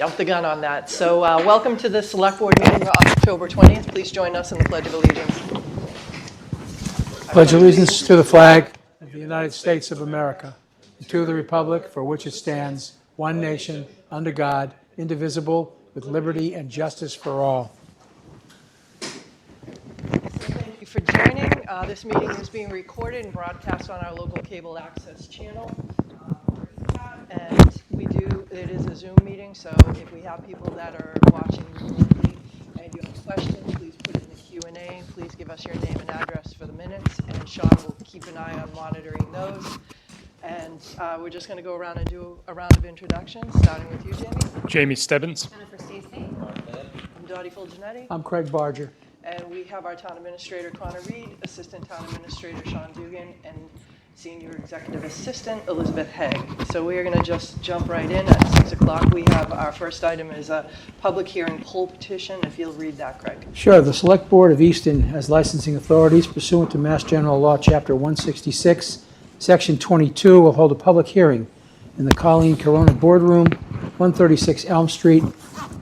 Jumped the gun on that. So welcome to the Select Board meeting on October 20th. Please join us in the Pledge of Allegiance. Pledge allegiance to the flag of the United States of America, and to the republic for which it stands, one nation, under God, indivisible, with liberty and justice for all. Thank you for joining. This meeting is being recorded and broadcast on our local cable access channel. And it is a Zoom meeting, so if we have people that are watching remotely and you have questions, please put it in the Q&A. Please give us your name and address for the minutes, and Sean will keep an eye on monitoring those. And we're just going to go around and do a round of introductions, starting with you, Jamie. Jamie Stebbins. Jennifer Stacy. I'm Dottie Fulgenetti. I'm Craig Barger. And we have our Town Administrator, Connor Reed, Assistant Town Administrator, Sean Dugan, and Senior Executive Assistant, Elizabeth Haig. So we are going to just jump right in at 6 o'clock. We have our first item is a public hearing poll petition. If you'll read that, Craig. Sure. The Select Board of Easton has licensing authorities pursuant to Mass General Law, Chapter 166, Section 22, will hold a public hearing in the Colleen Corona Boardroom, 136 Elm Street,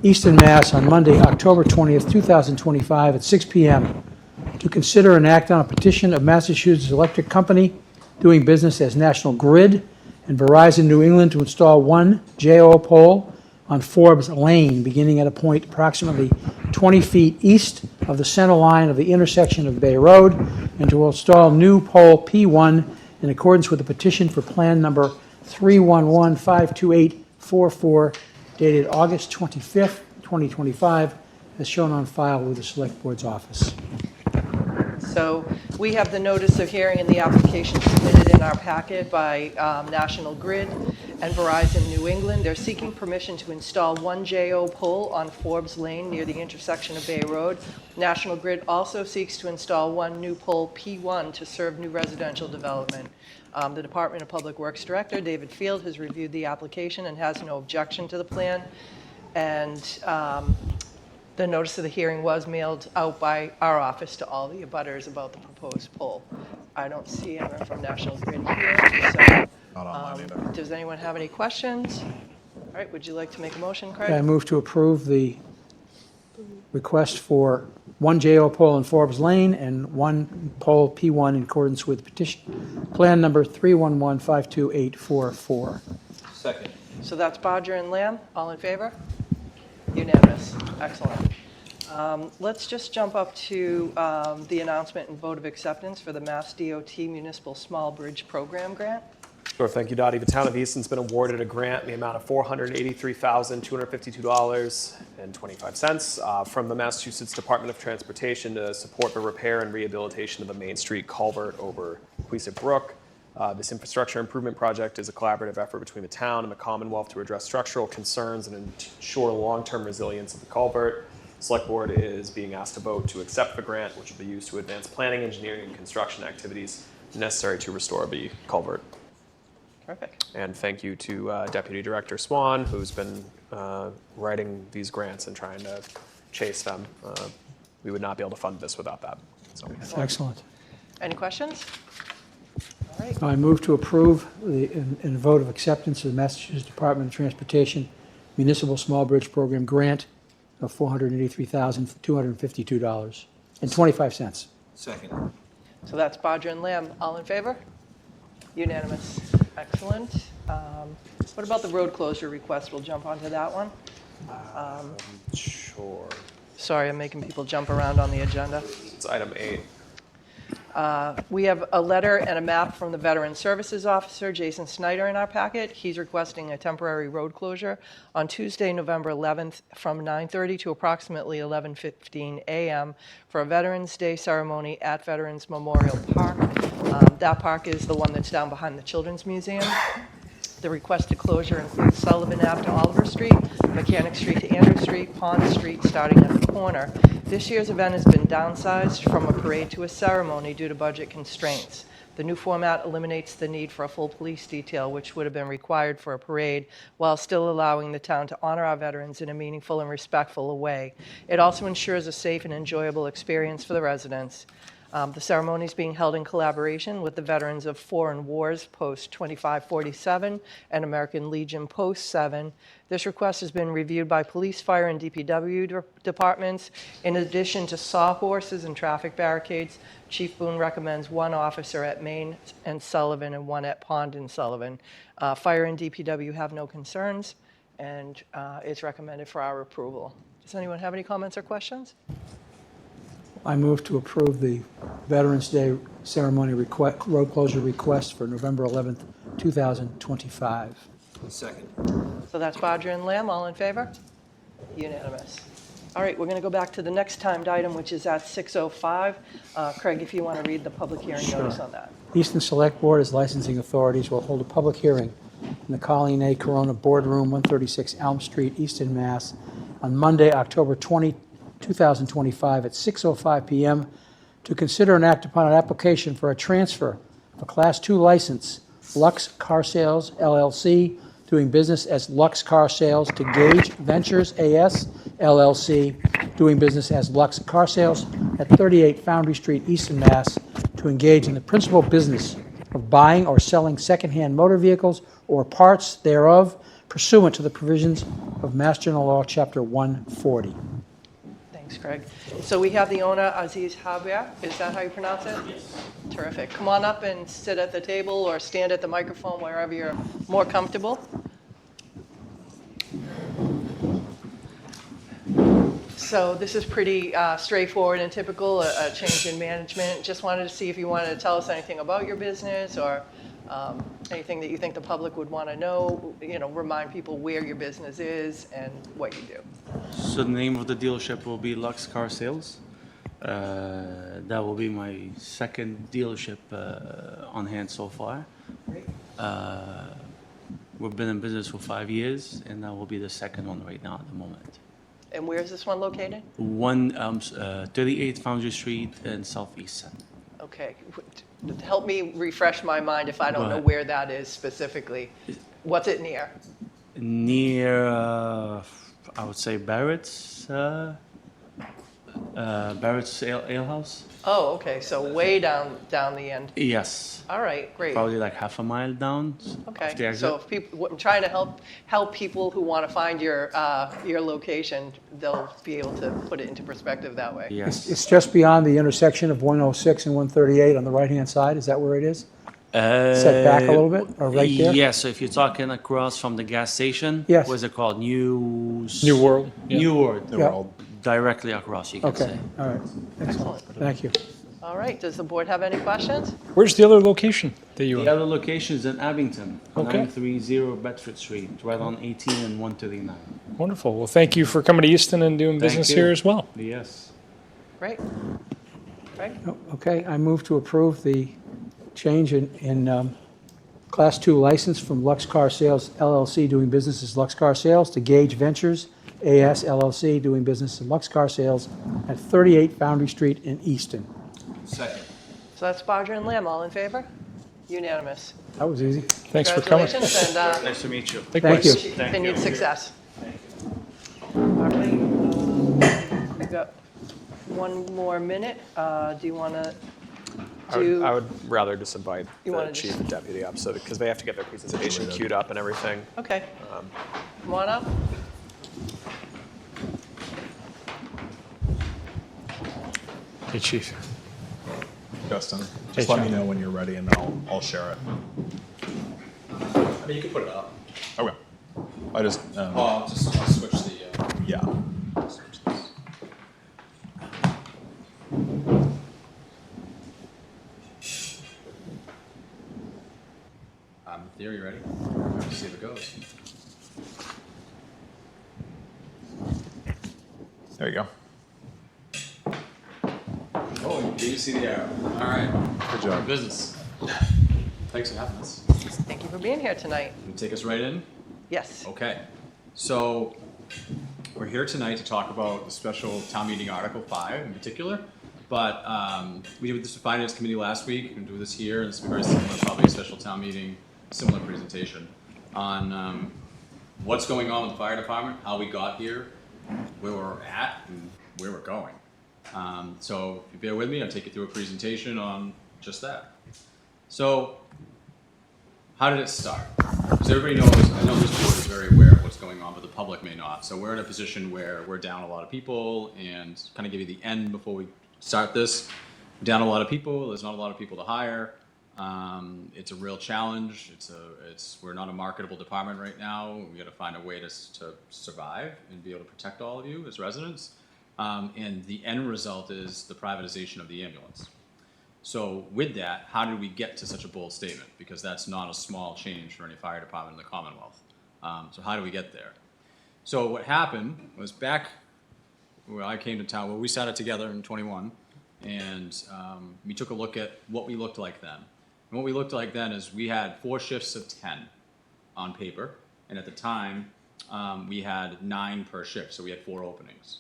Easton, Mass. on Monday, October 20th, 2025 at 6 p.m. to consider and act on a petition of Massachusetts Electric Company doing business as National Grid and Verizon New England to install one JO pole on Forbes Lane, beginning at a point approximately 20 feet east of the center line of the intersection of Bay Road, and to install new pole P1 in accordance with the petition for plan number 311-52844, dated August 25th, 2025, as shown on file with the Select Board's office. So we have the notice of hearing and the application submitted in our packet by National Grid and Verizon New England. They're seeking permission to install one JO pole on Forbes Lane near the intersection of Bay Road. National Grid also seeks to install one new pole P1 to serve new residential development. The Department of Public Works Director, David Field, has reviewed the application and has no objection to the plan. And the notice of the hearing was mailed out by our office to all the abutters about the proposed pole. I don't see anyone from National Grid here, so does anyone have any questions? All right, would you like to make a motion, Craig? I move to approve the request for one JO pole in Forbes Lane and one pole P1 in accordance with petition plan number 311-52844. Second. So that's Bodger and Lamb. All in favor? Unanimous. Excellent. Let's just jump up to the announcement and vote of acceptance for the Mass DOT Municipal Small Bridge Program Grant. Sure, thank you, Dottie. The Town of Easton's been awarded a grant in the amount of $483,252.25 from the Massachusetts Department of Transportation to support the repair and rehabilitation of a Main Street culvert over Queeset Brook. This infrastructure improvement project is a collaborative effort between the town and the Commonwealth to address structural concerns and ensure long-term resilience of the culvert. The Select Board is being asked to vote to accept the grant, which will be used to advance planning, engineering, and construction activities necessary to restore the culvert. Perfect. And thank you to Deputy Director Swan, who's been writing these grants and trying to chase them. We would not be able to fund this without that. So. Excellent. Any questions? All right. I move to approve in vote of acceptance of the Massachusetts Department of Transportation Municipal Small Bridge Program grant of $483,252.25. Second. So that's Bodger and Lamb. All in favor? Unanimous. Excellent. What about the road closure request? We'll jump onto that one. Sure. Sorry, I'm making people jump around on the agenda. It's item 8. We have a letter and a map from the Veteran Services Officer, Jason Snyder, in our packet. He's requesting a temporary road closure on Tuesday, November 11th from 9:30 to approximately 11:15 a.m. for a Veterans Day ceremony at Veterans Memorial Park. That park is the one that's down behind the Children's Museum. The requested closure includes Sullivan Ave to Oliver Street, Mechanic Street to Andrew Street, Pond Street starting at the corner. This year's event has been downsized from a parade to a ceremony due to budget constraints. The new format eliminates the need for a full police detail, which would have been required for a parade, while still allowing the town to honor our veterans in a meaningful and respectful way. It also ensures a safe and enjoyable experience for the residents. The ceremony is being held in collaboration with the Veterans of Foreign Wars Post 2547 and American Legion Post 7. This request has been reviewed by police, fire, and DPW departments. In addition to sawhorses and traffic barricades, Chief Boone recommends one officer at Main and Sullivan and one at Pond and Sullivan. Fire and DPW have no concerns, and it's recommended for our approval. Does anyone have any comments or questions? I move to approve the Veterans Day ceremony road closure request for November 11th, 2025. Second. So that's Bodger and Lamb, all in favor? Unanimous. All right, we're going to go back to the next timed item, which is at 6:05. Craig, if you want to read the public hearing notice on that. Easton Select Board as licensing authorities will hold a public hearing in the Colleen A. Corona Boardroom, 136 Elm Street, Easton, Mass. on Monday, October 20, 2025 at 6:05 p.m. to consider and act upon an application for a transfer of a Class II license, Lux Car Sales LLC, doing business as Lux Car Sales, to Gage Ventures AS LLC, doing business as Lux Car Sales at 38 Foundry Street, Easton, Mass., to engage in the principal business of buying or selling secondhand motor vehicles or parts thereof pursuant to the provisions of Mass General Law, Chapter 140. Thanks, Craig. So we have the owner, Aziz Habia. Is that how you pronounce it? Yes. Terrific. Come on up and sit at the table or stand at the microphone wherever you're more comfortable. So this is pretty straightforward and typical, a change in management. Just wanted to see if you wanted to tell us anything about your business or anything that you think the public would want to know, remind people where your business is and what you do. So the name of the dealership will be Lux Car Sales. That will be my second dealership on hand so far. Great. We've been in business for 5 years, and that will be the second one right now at the moment. And where is this one located? 38 Foundry Street in South Easton. Okay. Help me refresh my mind if I don't know Right. where that is specifically. What's it near? Near, I would say Barrett's Ale House. Oh, okay. So way down the end. Yes, All right, great. probably like half a mile down. Okay, Off the exit. so if people, I'm trying to help people who want to find your location, they'll be able to put it into perspective that way. Yes. It's just beyond the intersection of 106 and 138 on the right-hand side. Is that where it is? Set back a little bit, or right there? Yes, so if you're talking across from the gas station, Yes. what is it called? New World. Yeah. New World. Yeah. Directly across, you can Okay, say. all right. Excellent. Thank you. All right, does the board have any questions? Where's the other location that you The are? other location is in Abington, Okay. 930 Bedford Street, right on 18 and 139. Wonderful. Well, thank you for coming to Easton and doing Thank business you. here as well. Yes. Great. Right? Okay, I move to approve the change in Class II license from Lux Car Sales LLC, doing business as Lux Car Sales, to Gage Ventures AS LLC, doing business as Lux Car Sales at 38 Foundry Street in Easton. Second. So that's Bodger and Lamb, all in favor? Unanimous. That was easy. Thanks for coming. Congratulations and Nice to meet you. Thank you. continued success. All right, we've got one more minute. Do you want to do? I would rather just invite You the wanna chief just- and deputy up, so because they have to get their presentation queued up and everything. Okay. Come on up. Hey, Chief. Justin, Hey, just let me John. know when you're ready and I'll share it. I mean, you can put it up. Okay. I just, I'll switch the. yeah. In theory, ready? Let's see if it goes. There you go. Oh, you see the arrow. All right. Good job. Business. Thanks for having us. Thank you for being here tonight. Can you take us right in? Yes. Okay. So we're here tonight to talk about the special town meeting Article 5 in particular. But we did this with the Finance Committee last week. We're going to do this here, and it's very similar, probably a special town meeting, similar presentation on what's going on with the fire department, how we got here, where we're at, and where we're going. So if you bear with me, I'll take you through a presentation on just that. So how did it start? Because everybody knows, I know this board is very aware of what's going on, but the public may not. So we're in a position where we're down a lot of people, and kind of give you the end before we start this. We're down a lot of people. There's not a lot of people to hire. It's a real challenge. We're not a marketable department right now. We got to find a way to survive and be able to protect all of you as residents. And the end result is the privatization of the ambulance. So with that, how did we get to such a bold statement? Because that's not a small change for any fire department in the Commonwealth. So how do we get there? So what happened was back when I came to town, well, we sat it together in 21, and we took a look at what we looked like then. And what we looked like then is we had 4 shifts of 10 on paper, and at the time, we had 9 per shift, so we had 4 openings.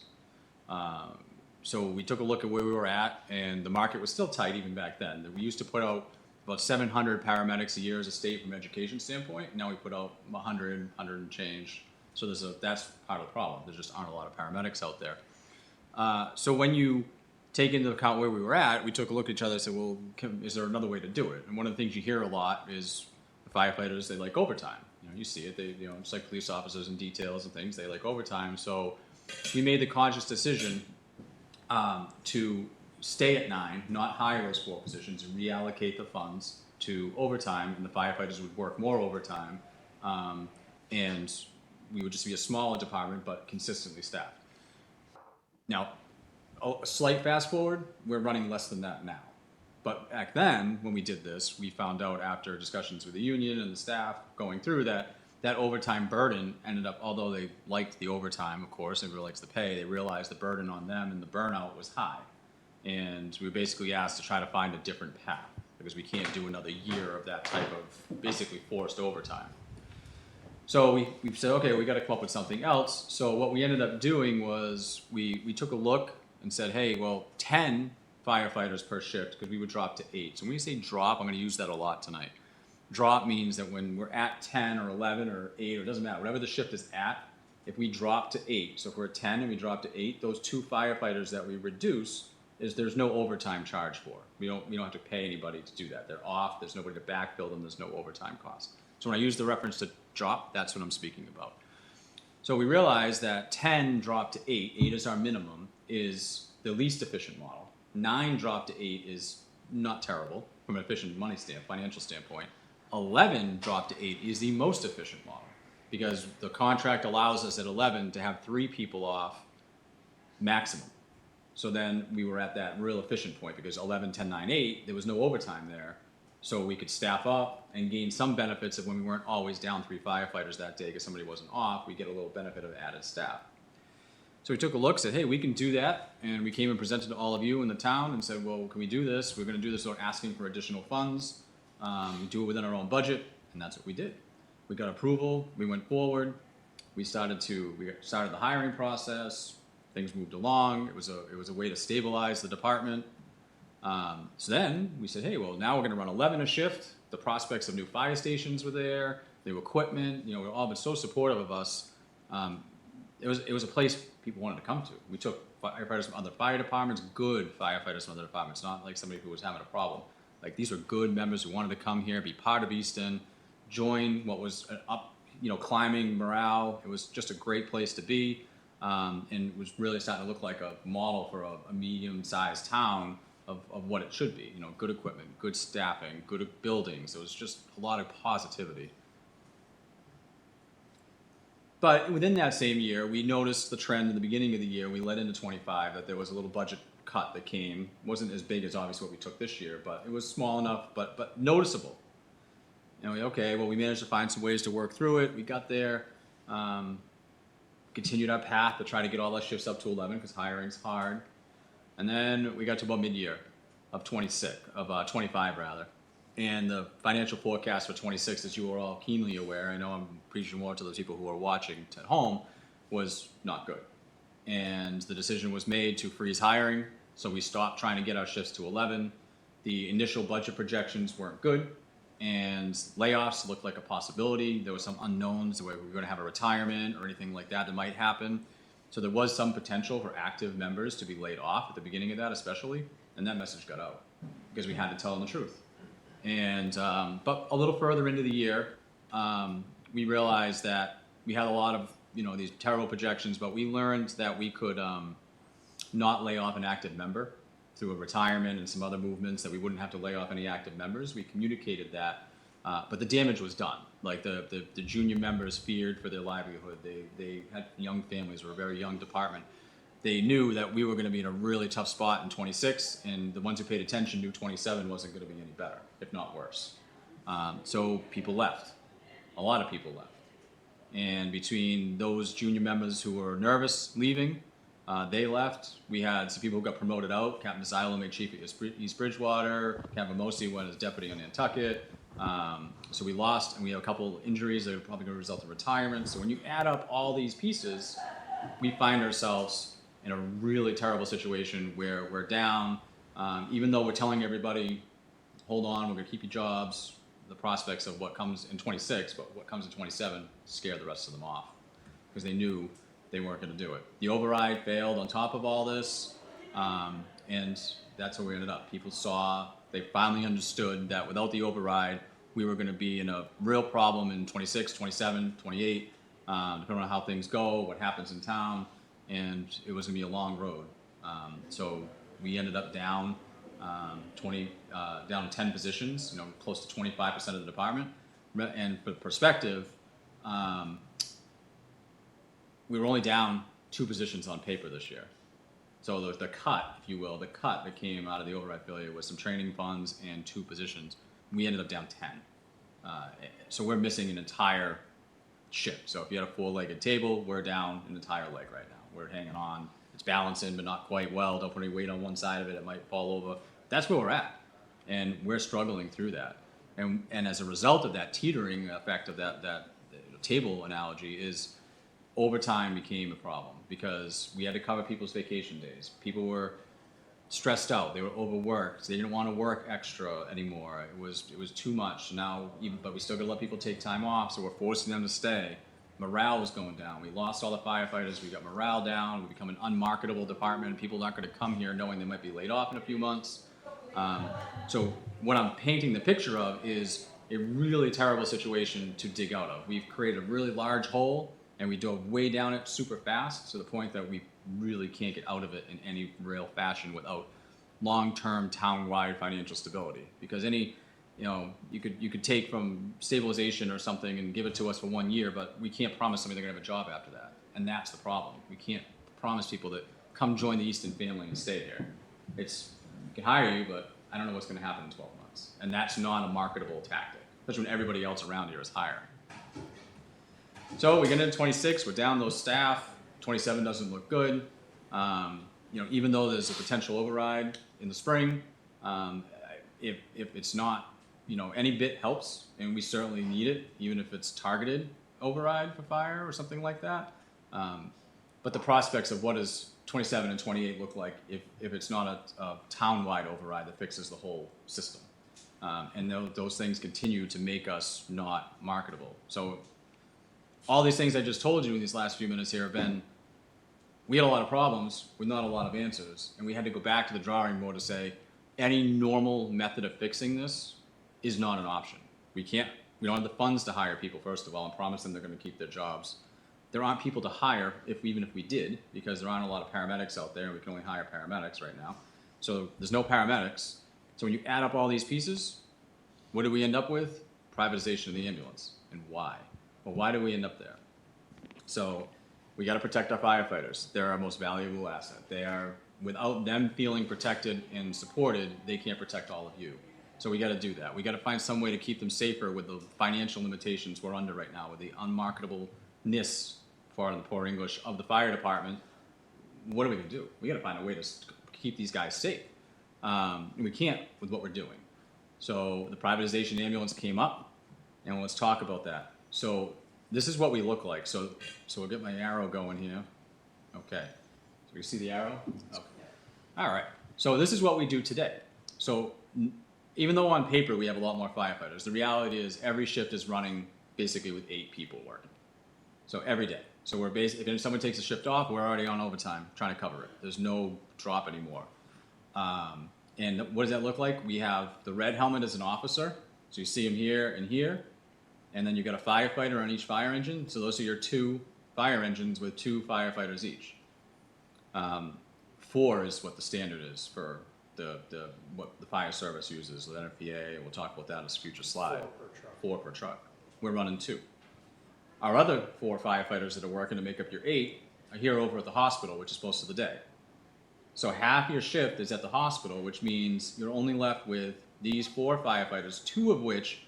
So we took a look at where we were at, and the market was still tight even back then. We used to put out about 700 paramedics a year as a state from an education standpoint. Now we put out 100 and change. So that's part of the problem. There just aren't a lot of paramedics out there. So when you take into account where we were at, we took a look at each other and said, well, is there another way to do it? And one of the things you hear a lot is the firefighters, they like overtime. You see it, it's like police officers and details and things, they like overtime. So we made the conscious decision to stay at 9, not hire those 4 positions, and reallocate the funds to overtime, and the firefighters would work more overtime, and we would just be a smaller department, but consistently staffed. Now, a slight fast forward, we're running less than that now. But back then, when we did this, we found out after discussions with the union and the staff going through that overtime burden ended up, although they liked the overtime, of course, everybody likes the pay, they realized the burden on them and the burnout was high. And we were basically asked to try to find a different path, because we can't do another year of that type of basically forced overtime. So we said, okay, we got to come up with something else. So what we ended up doing was we took a look and said, hey, well, 10 firefighters per shift, because we would drop to 8. So when we say drop, I'm going to use that a lot tonight. Drop means that when we're at 10 or 11 or 8, or it doesn't matter, whatever the shift is at, if we drop to 8, so if we're at 10 and we drop to 8, those 2 firefighters that we reduce, there's no overtime charge for. We don't have to pay anybody to do that. They're off, there's nobody to backfill them, there's no overtime cost. So when I use the reference to drop, that's what I'm speaking about. So we realized that 10 drop to 8 is our minimum, is the least efficient model. 9 drop to 8 is not terrible from an efficient financial standpoint. 11 drop to 8 is the most efficient model, because the contract allows us at 11 to have 3 people off maximum. So then we were at that real efficient point, because 11, 10, 9, 8, there was no overtime there. So we could staff up and gain some benefits of when we weren't always down 3 firefighters that day because somebody wasn't off, we get a little benefit of added staff. So we took a look, said, hey, we can do that. And we came and presented to all of you in the town and said, well, can we do this? We're going to do this without asking for additional funds. We do it within our own budget, and that's what we did. We got approval, we went forward, we started the hiring process, things moved along, it was a way to stabilize the department. So then we said, hey, well, now we're gonna run 11 a shift, the prospects of new fire stations were there, new equipment, we've all been so supportive of us. It was a place people wanted to come to. We took firefighters from other fire departments, good firefighters from other departments, not like somebody who was having a problem. Like, these were good members who wanted to come here, be part of Easton, join what was climbing morale. It was just a great place to be, and it was really starting to look like a model for a medium-sized town of what it should be. Good equipment, good staffing, good buildings. It was just a lot of positivity. But within that same year, we noticed the trend in the beginning of the year. We led into 25 that there was a little budget cut that came. Wasn't as big as obviously what we took this year, but it was small enough, but noticeable. Okay, well, we managed to find some ways to work through it. We got there, continued our path to try to get all our shifts up to 11 because hiring's hard. And then we got to about mid-year of 25 rather. And the financial forecast for 26, as you are all keenly aware, I know I'm preaching more to those people who are watching at home, was not good. And the decision was made to freeze hiring. So we stopped trying to get our shifts to 11. The initial budget projections weren't good, and layoffs looked like a possibility. There were some unknowns, whether we were going to have a retirement or anything like that might happen. So there was some potential for active members to be laid off at the beginning of that, especially, and that message got out because we had to tell them the truth. And but a little further into the year, we realized that we had a lot of these terrible projections, but we learned that we could not lay off an active member through a retirement and some other movements, that we wouldn't have to lay off any active members. We communicated that, but the damage was done. Like the junior members feared for their livelihood. They had young families. We're a very young department. They knew that we were going to be in a really tough spot in 26, and the ones who paid attention knew 27 wasn't going to be any better, if not worse. So people left. A lot of people left. And between those junior members who were nervous leaving, they left. We had some people who got promoted out. Captain Zilo made chief at East Bridgewater. Captain Mosi went as deputy on Nantucket. So we lost, and we have a couple injuries that are probably going to result in retirement. So when you add up all these pieces, we find ourselves in a really terrible situation where we're down. Even though we're telling everybody, hold on, we're going to keep your jobs, the prospects of what comes in 26, but what comes in 27 scared the rest of them off because they knew they weren't going to do it. The override failed on top of all this, and that's where we ended up. People saw, they finally understood that without the override, we were going to be in a real problem in 26, 27, 28, depending on how things go, what happens in town, and it was going to be a long road. So we ended up down down 10 positions, close to 25% of the department. And for perspective, we were only down 2 positions on paper this year. So the cut, if you will, the cut that came out of the override failure was some training funds and 2 positions. We ended up down 10. So we're missing an entire ship. So if you had a 4-legged table, we're down an entire leg right now. We're hanging on. It's balancing, but not quite well. Don't put any weight on one side of it. It might fall over. That's where we're at. And we're struggling through that. And as a result of that teetering effect of that table analogy is overtime became a problem because we had to cover people's vacation days. People were stressed out. They were overworked. They didn't want to work extra anymore. It was too much. Now, but we still got to let people take time off, so we're forcing them to stay. Morale was going down. We lost all the firefighters. We got morale down. We become an unmarketable department. People aren't going to come here knowing they might be laid off in a few months. So what I'm painting the picture of is a really terrible situation to dig out of. We've created a really large hole, and we dove way down it super fast to the point that we really can't get out of it in any real fashion without long-term town-wide financial stability. Because you could take from stabilization or something and give it to us for 1 year, but we can't promise somebody they're gonna have a job after that. And that's the problem. We can't promise people that come join the Easton family and stay here. We can hire you, but I don't know what's gonna happen in 12 months. And that's not a marketable tactic, especially when everybody else around here is hiring. So we get into 26, we're down those staff. 27 doesn't look good. Even though there's a potential override in the spring, if it's not, any bit helps, and we certainly need it, even if it's targeted override for fire or something like that. But the prospects of what does 27 and 28 look like if it's not a town-wide override that fixes the whole system. And those things continue to make us not marketable. So all these things I just told you in these last few minutes here have been, we had a lot of problems with not a lot of answers, and we had to go back to the drawing board to say, any normal method of fixing this is not an option. We don't have the funds to hire people, first of all, and promise them they're going to keep their jobs. There aren't people to hire, even if we did, because there aren't a lot of paramedics out there, and we can only hire paramedics right now. So there's no paramedics. So when you add up all these pieces, what do we end up with? Privatization of the ambulance. And why? Well, why do we end up there? So we got to protect our firefighters. They're our most valuable asset. Without them feeling protected and supported, they can't protect all of you. So we got to do that. We got to find some way to keep them safer with the financial limitations we're under right now, with the unmarketableness, pardon the poor English, of the fire department. What are we going to do? We got to find a way to keep these guys safe. And we can't with what we're doing. So the privatization ambulance came up, and let's talk about that. So this is what we look like. So we'll get my arrow going here. Okay. So you see the arrow? Okay. All right. So this is what we do today. So even though on paper we have a lot more firefighters, the reality is every shift is running basically with 8 people working. So every day. So we're basically, if someone takes a shift off, we're already on overtime trying to cover it. There's no drop anymore. And what does that look like? We have the red helmet as an officer. So you see him here and here. And then you've got a firefighter on each fire engine. So those are your 2 fire engines with 2 firefighters each. 4 is what the standard is for what the fire service uses with NFPA. We'll talk about that as a future slide. 4 per truck. We're running 2. Our other 4 firefighters that are working to make up your 8 are here over at the hospital, which is most of the day. So half your shift is at the hospital, which means you're only left with these 4 firefighters, 2 of which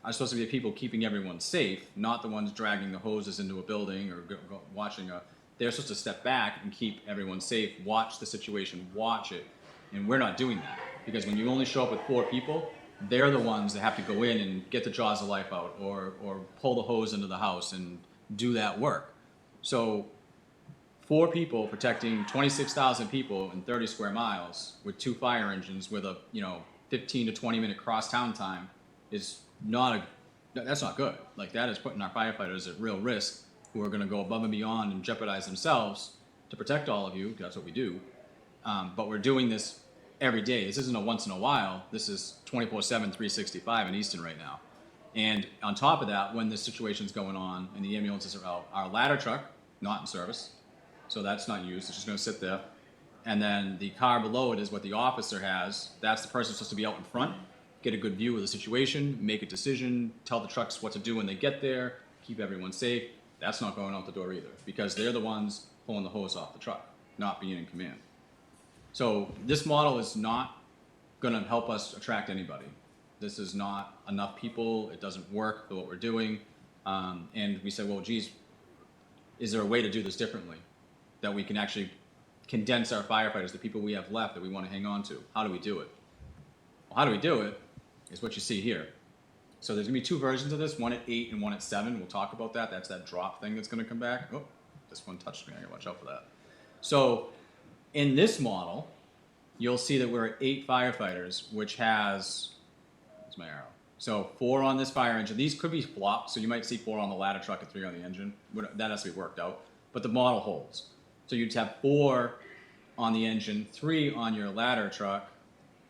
are supposed to be the people keeping everyone safe, not the ones dragging the hoses into a building or watching they're supposed to step back and keep everyone safe, watch the situation, watch it. And we're not doing that, because when you only show up with 4 people, they're the ones that have to go in and get the jaws of life out or pull the hose into the house and do that work. So 4 people protecting 26,000 people in 30 square miles with 2 fire engines with a 15 to 20 minute crosstown time is that's not good. Like, that is putting our firefighters at real risk, who are going to go above and beyond and jeopardize themselves to protect all of you. That's what we do. But we're doing this every day. This isn't a once in a while. This is 24/7, 365 in Easton right now. And on top of that, when this situation's going on and the ambulances are out, our ladder truck, not in service, so that's not used. It's just going to sit there. And then the car below it is what the officer has. That's the person supposed to be out in front, get a good view of the situation, make a decision, tell the trucks what to do when they get there, keep everyone safe. That's not going out the door either, because they're the ones pulling the hose off the truck, not being in command. So this model is not going to help us attract anybody. This is not enough people. It doesn't work for what we're doing. And we said, well, geez, is there a way to do this differently, that we can actually condense our firefighters, the people we have left that we want to hang on to? How do we do it? Well, how do we do it is what you see here. So there's going to be 2 versions of this, one at 8 and one at 7. We'll talk about that. That's that drop thing that's going to come back. Oh, this one touched me. I got to watch out for that. So in this model, you'll see that we're at 8 firefighters, which has, where's my arrow? So 4 on this fire engine. These could be flopped, so you might see 4 on the ladder truck and 3 on the engine. That has to be worked out. But the model holds. So you'd have 4 on the engine, 3 on your ladder truck,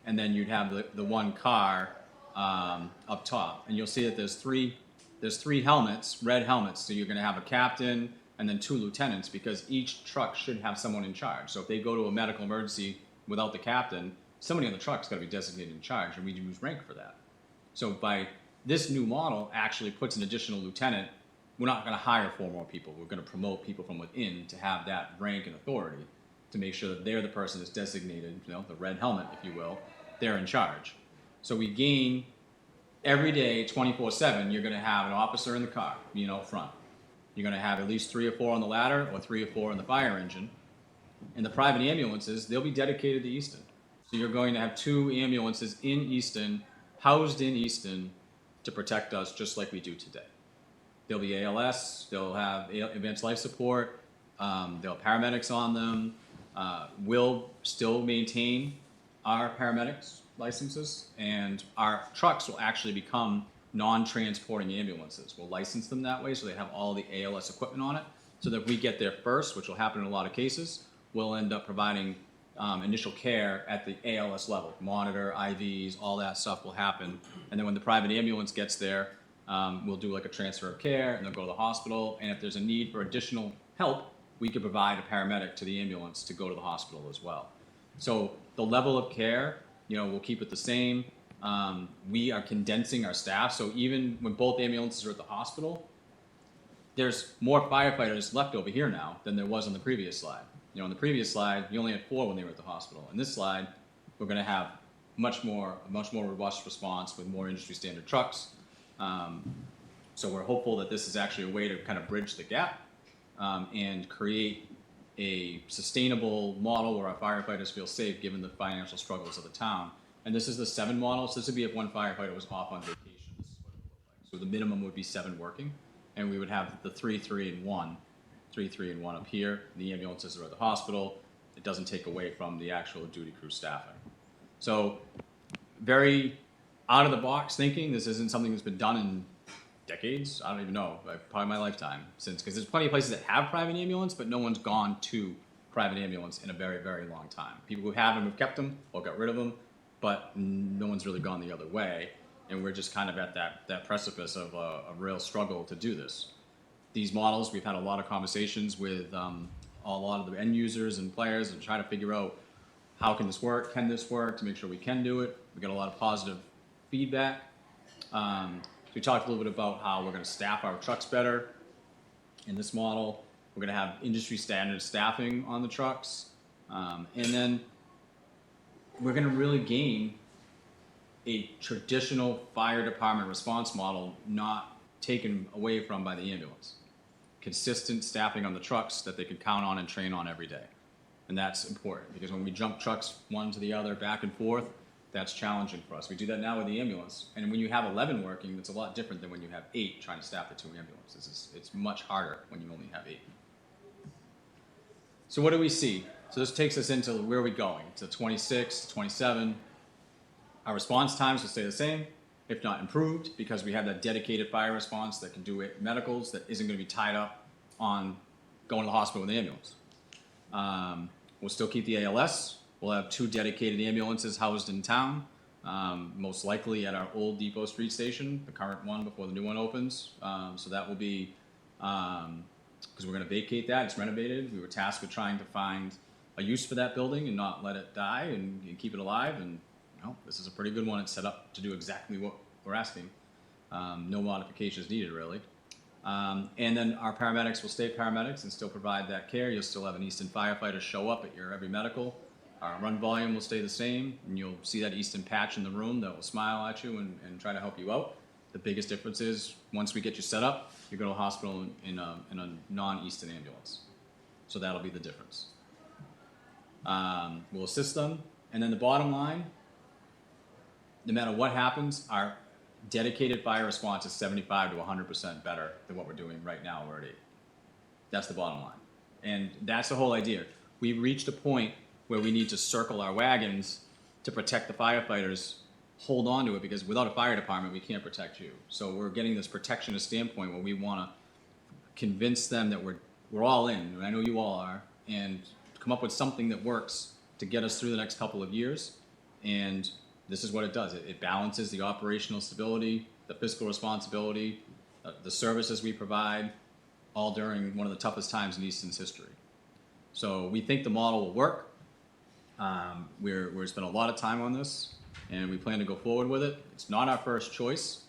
and then you'd have the 1 car up top. And you'll see that there's three helmets, red helmets. So you're going to have a captain and then 2 lieutenants, because each truck should have someone in charge. So if they go to a medical emergency without the captain, somebody on the truck's got to be designated in charge, and we use rank for that. So by this new model actually puts an additional lieutenant. We're not going to hire 4 more people. We're going to promote people from within to have that rank and authority, to make sure that they're the person that's designated, the red helmet, if you will. They're in charge. So we gain every day, 24/7, you're going to have an officer in the car, out front. You're going to have at least 3 or 4 on the ladder, or 3 or 4 on the fire engine. And the private ambulances, they'll be dedicated to Easton. So you're going to have 2 ambulances in Easton, housed in Easton, to protect us just like we do today. They'll be ALS, they'll have advanced life support, they'll have paramedics on them. We'll still maintain our paramedics licenses, and our trucks will actually become non-transporting ambulances. We'll license them that way, so they have all the ALS equipment on it, so that if we get there first, which will happen in a lot of cases, we'll end up providing initial care at the ALS level. Monitor, IVs, all that stuff will happen. And then when the private ambulance gets there, we'll do like a transfer of care, and they'll go to the hospital. And if there's a need for additional help, we could provide a paramedic to the ambulance to go to the hospital as well. So the level of care, we'll keep it the same. We are condensing our staff. So even when both ambulances are at the hospital, there's more firefighters left over here now than there was on the previous slide. On the previous slide, you only had 4 when they were at the hospital. In this slide, we're going to have much more robust response with more industry standard trucks. So we're hopeful that this is actually a way to kind of bridge the gap and create a sustainable model where our firefighters feel safe given the financial struggles of the town. And this is the 7 model. So this would be if 1 firefighter was off on vacation. This is what it would look like. So the minimum would be 7 working, and we would have the 3, 3, and 1. 3, 3, and 1 up here. The ambulances are at the hospital. It doesn't take away from the actual duty crew staffing. So very out of the box thinking. This isn't something that's been done in decades. I don't even know, like, probably my lifetime since, because there's plenty of places that have private ambulance, but no one's gone to private ambulance in a very, very long time. People who have them have kept them or got rid of them, but no one's really gone the other way. And we're just kind of at that precipice of a real struggle to do this. These models, we've had a lot of conversations with a lot of the end users and players and try to figure out how can this work to make sure we can do it. We got a lot of positive feedback. So we talked a little bit about how we're going to staff our trucks better in this model. We're going to have industry standard staffing on the trucks. And then we're going to really gain a traditional fire department response model not taken away from by the ambulance. Consistent staffing on the trucks that they can count on and train on every day. And that's important because when we jump trucks one to the other back and forth, that's challenging for us. We do that now with the ambulance. And when you have 11 working, it's a lot different than when you have 8 trying to staff the 2 ambulances. It's much harder when you only have 8. So what do we see? So this takes us into where are we going? To 26, 27. Our response times will stay the same, if not improved, because we have that dedicated fire response that can do it medicals that isn't going to be tied up on going to the hospital with the ambulance. We'll still keep the ALS. We'll have 2 dedicated ambulances housed in town, most likely at our old Depot Street station, the current one before the new one opens. So that will be, because we're going to vacate that, it's renovated. We were tasked with trying to find a use for that building and not let it die and keep it alive. And this is a pretty good one. It's set up to do exactly what we're asking. No modifications needed, really. And then our paramedics will stay paramedics and still provide that care. You'll still have an Easton firefighter show up at your every medical. Our run volume will stay the same, and you'll see that Easton patch in the room that will smile at you and try to help you out. The biggest difference is once we get you set up, you go to a hospital in a non-Easton ambulance. So that'll be the difference. We'll assist them. And then the bottom line, no matter what happens, our dedicated fire response is 75 to 100% better than what we're doing right now already. That's the bottom line. And that's the whole idea. We've reached a point where we need to circle our wagons to protect the firefighters, hold on to it, because without a fire department, we can't protect you. So we're getting this protectionist standpoint where we want to convince them that we're all in, and I know you all are, and come up with something that works to get us through the next couple of years. And this is what it does. It balances the operational stability, the fiscal responsibility, the services we provide, all during one of the toughest times in Easton's history. So we think the model will work. We're spent a lot of time on this, and we plan to go forward with it. It's not our first choice.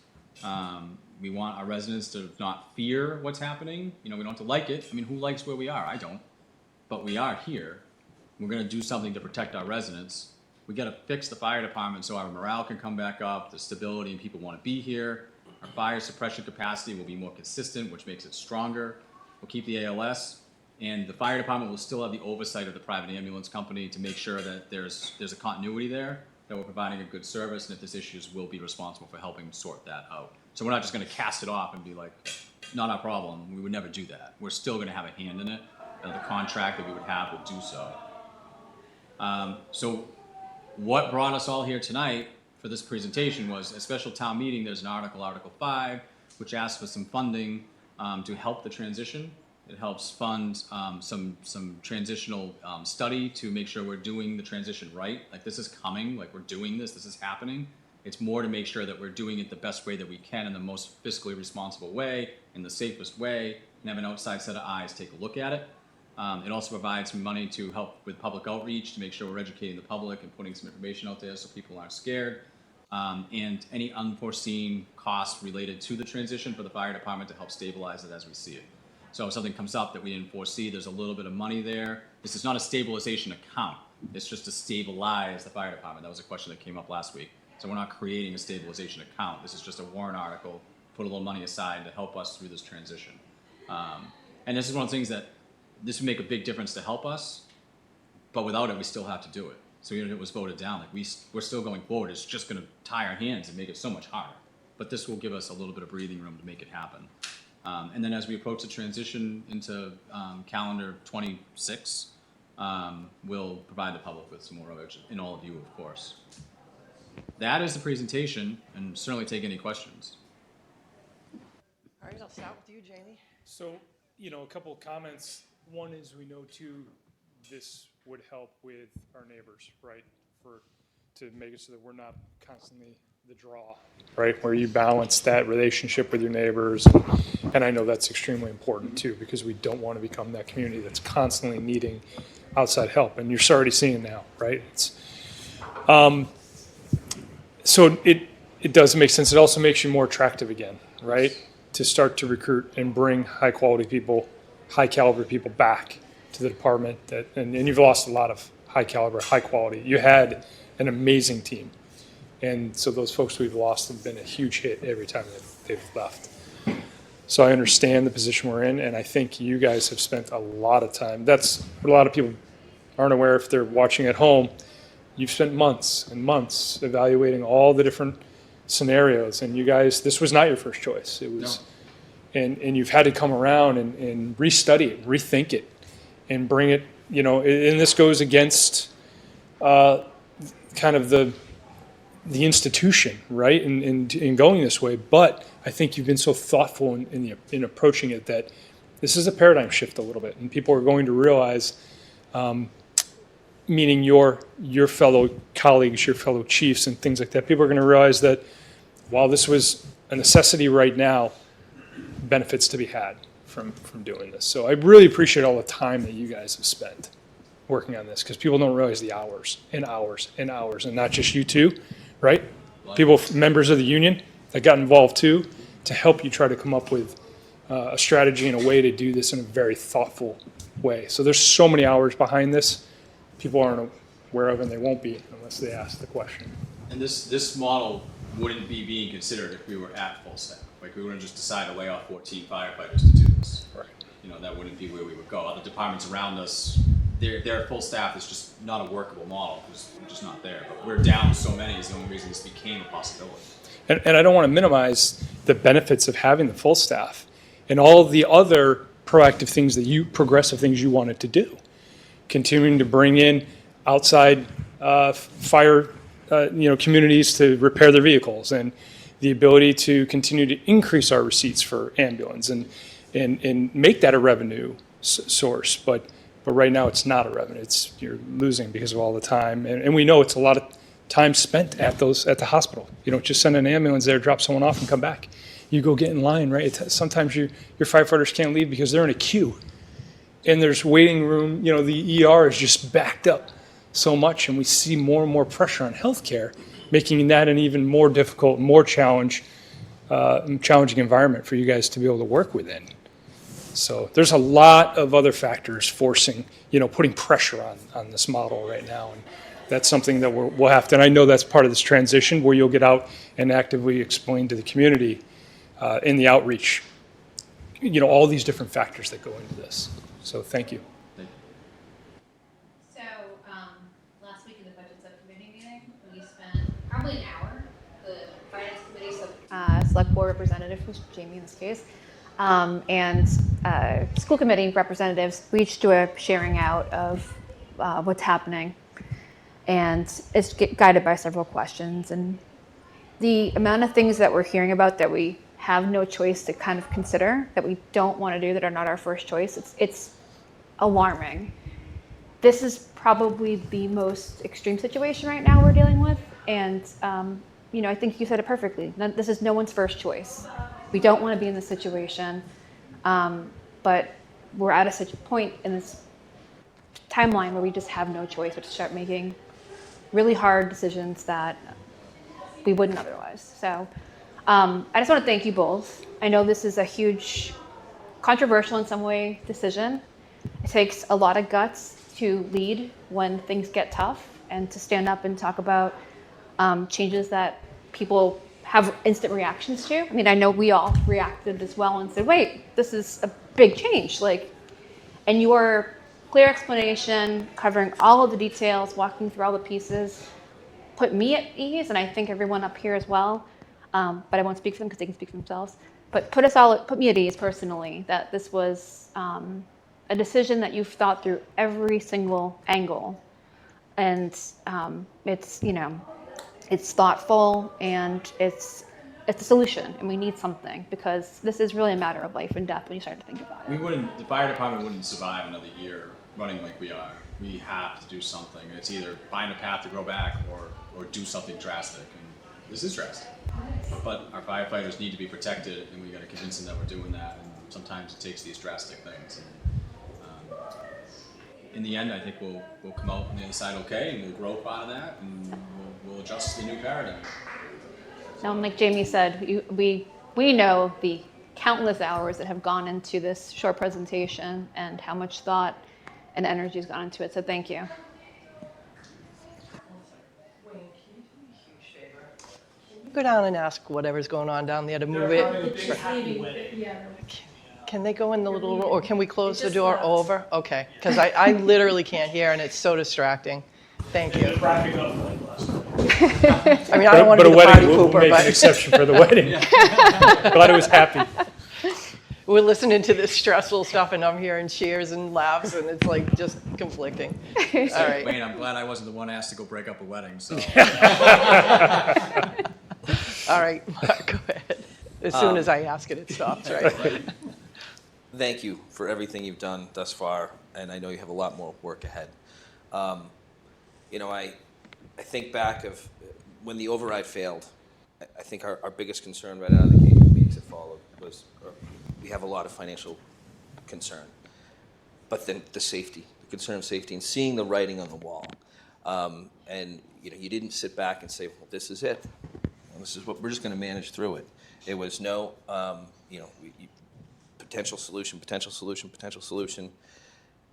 We want our residents to not fear what's happening. We don't have to like it. I mean, who likes where we are? I don't. But we are here. We're going to do something to protect our residents. We got to fix the fire department so our morale can come back up, the stability, and people want to be here. Our fire suppression capacity will be more consistent, which makes it stronger. We'll keep the ALS, and the fire department will still have the oversight of the private ambulance company to make sure that there's a continuity there, that we're providing a good service, and if there's issues, we'll be responsible for helping sort that out. So we're not just going to cast it off and be like, not our problem. We would never do that. We're still going to have a hand in it, and the contract that we would have would do so. So what brought us all here tonight for this presentation was a special town meeting. There's an Article 5, which asks for some funding to help the transition. It helps fund some transitional study to make sure we're doing the transition right. Like, this is coming, like, we're doing this is happening. It's more to make sure that we're doing it the best way that we can in the most fiscally responsible way, in the safest way, and have an outside set of eyes take a look at it. It also provides some money to help with public outreach to make sure we're educating the public and putting some information out there so people aren't scared. And any unforeseen costs related to the transition for the fire department to help stabilize it as we see it. So if something comes up that we didn't foresee, there's a little bit of money there. This is not a stabilization account. It's just to stabilize the fire department. That was a question that came up last week. So we're not creating a stabilization account. This is just a warrant article, put a little money aside to help us through this transition. And this is one of the things that this would make a big difference to help us, but without it, we still have to do it. So even if it was voted down, like we're still going forward. It's just going to tie our hands and make it so much harder. But this will give us a little bit of breathing room to make it happen. And then as we approach the transition into calendar 26, we'll provide the public with some more of it, and all of you, of course. That is the presentation, and certainly take any questions. All right, I'll start with you, Jamie. So, a couple of comments. One is we know too, this would help with our neighbors, right? To make it so that we're not constantly the draw, right? Where you balance that relationship with your neighbors. And I know that's extremely important too, because we don't want to become that community that's constantly needing outside help. And you're already seeing now, right? So it does make sense. It also makes you more attractive again, right? To start to recruit and bring high quality people, high caliber people back to the department and you've lost a lot of high caliber, high quality. You had an amazing team. And so those folks we've lost have been a huge hit every time they've left. So I understand the position we're in, and I think you guys have spent a lot of time. That's what a lot of people aren't aware if they're watching at home. You've spent months and months evaluating all the different scenarios, and you guys, this was not your first choice. It was, and you've had to come around and restudy it, rethink it, and bring it, and this goes against kind of the institution, right, in going this way. But I think you've been so thoughtful in approaching it that this is a paradigm shift a little bit, and people are going to realize, meaning your fellow colleagues, your fellow chiefs, and things like that. People are going to realize that while this was a necessity right now, benefits to be had from doing this. So I really appreciate all the time that you guys have spent working on this, because people don't realize the hours and hours and hours, and not just you two, right? People, members of the union that got involved too, to help you try to come up with a strategy and a way to do this in a very thoughtful way. So there's so many hours behind this people aren't aware of, and they won't be unless they ask the question. And this model wouldn't be being considered if we were at full staff. Like, we wouldn't just decide to lay off 14 firefighters to do this. Right. That wouldn't be where we would go. Other departments around us, their full staff is just not a workable model because we're just not there. But we're down so many is the only reason this became a possibility. And I don't want to minimize the benefits of having the full staff and all of the other proactive things progressive things you wanted to do. Continuing to bring in outside fire, communities to repair their vehicles, and the ability to continue to increase our receipts for ambulance and make that a revenue source. But right now it's not a revenue. You're losing because of all the time, and we know it's a lot of time spent at the hospital. You don't just send an ambulance there, drop someone off, and come back. You go get in line, right? Sometimes your firefighters can't leave because they're in a queue. And there's waiting room, the ER is just backed up so much, and we see more and more pressure on healthcare, making that an even more difficult, more challenging environment for you guys to be able to work within. So there's a lot of other factors forcing, putting pressure on this model right now, and that's something that we'll have to, and I know that's part of this transition where you'll get out and actively explain to the community in the outreach, all these different factors that go into this. So thank you. So last week in the budget subcommittee meeting, we spent probably an hour. The finance committee, select board representative, was Jamie in this case, and school committee representatives, we each do a sharing out of what's happening, and it's guided by several questions. And the amount of things that we're hearing about that we have no choice to kind of consider, that we don't want to do, that are not our first choice, it's alarming. This is probably the most extreme situation right now we're dealing with, and I think you said it perfectly. This is no one's first choice. We don't want to be in this situation, but we're at a point in this timeline where we just have no choice but to start making really hard decisions that we wouldn't otherwise. So I just want to thank you both. I know this is a huge, controversial in some way decision. It takes a lot of guts to lead when things get tough and to stand up and talk about changes that people have instant reactions to. I mean, I know we all reacted as well and said, wait, this is a big change. And your clear explanation, covering all of the details, walking through all the pieces, put me at ease, and I think everyone up here as well. But I won't speak for them because they can speak for themselves. But put me at ease personally that this was a decision that you've thought through every single angle, and it's thoughtful, and it's it's a solution, and we need something, because this is really a matter of life and death when you start to think about it. The fire department wouldn't survive another year running like we are. We have to do something. It's either find a path to grow back or do something drastic. And this is drastic. But our firefighters need to be protected, and we got to convince them that we're doing that. And sometimes it takes these drastic things. And, in the end, I think we'll come out on the other side okay, and we'll grow out of that, and we'll adjust to the new paradigm. Now, like Jamie said, we know the countless hours that have gone into this short presentation and how much thought and energy has gone into it, so thank you. Go down and ask whatever's going on down there to move it. Can they go in the little room, or can we close the door over? Okay, because I literally can't hear, and it's so distracting. Thank you. I mean, I don't want to be the party we'll pooper, make an but exception for the wedding. Glad it was happy. we're listening to this stressful stuff, and I'm hearing cheers and laughs, and it's like just conflicting. All right. Wayne, I'm glad I wasn't the one asked to go break up a wedding. So All right, Mark, go ahead. As soon as I ask it, it stops, right? Thank you for everything you've done thus far, and I know you have a lot more work ahead. I think back of when the override failed. I think our biggest concern right out of the gate, the meetings that followed, was we have a lot of financial concern, but then the safety, the concern of safety, and seeing the writing on the wall. You didn't sit back and say, well, this is it. This is what we're just going to manage through it. It was no, potential solution, potential solution, potential solution.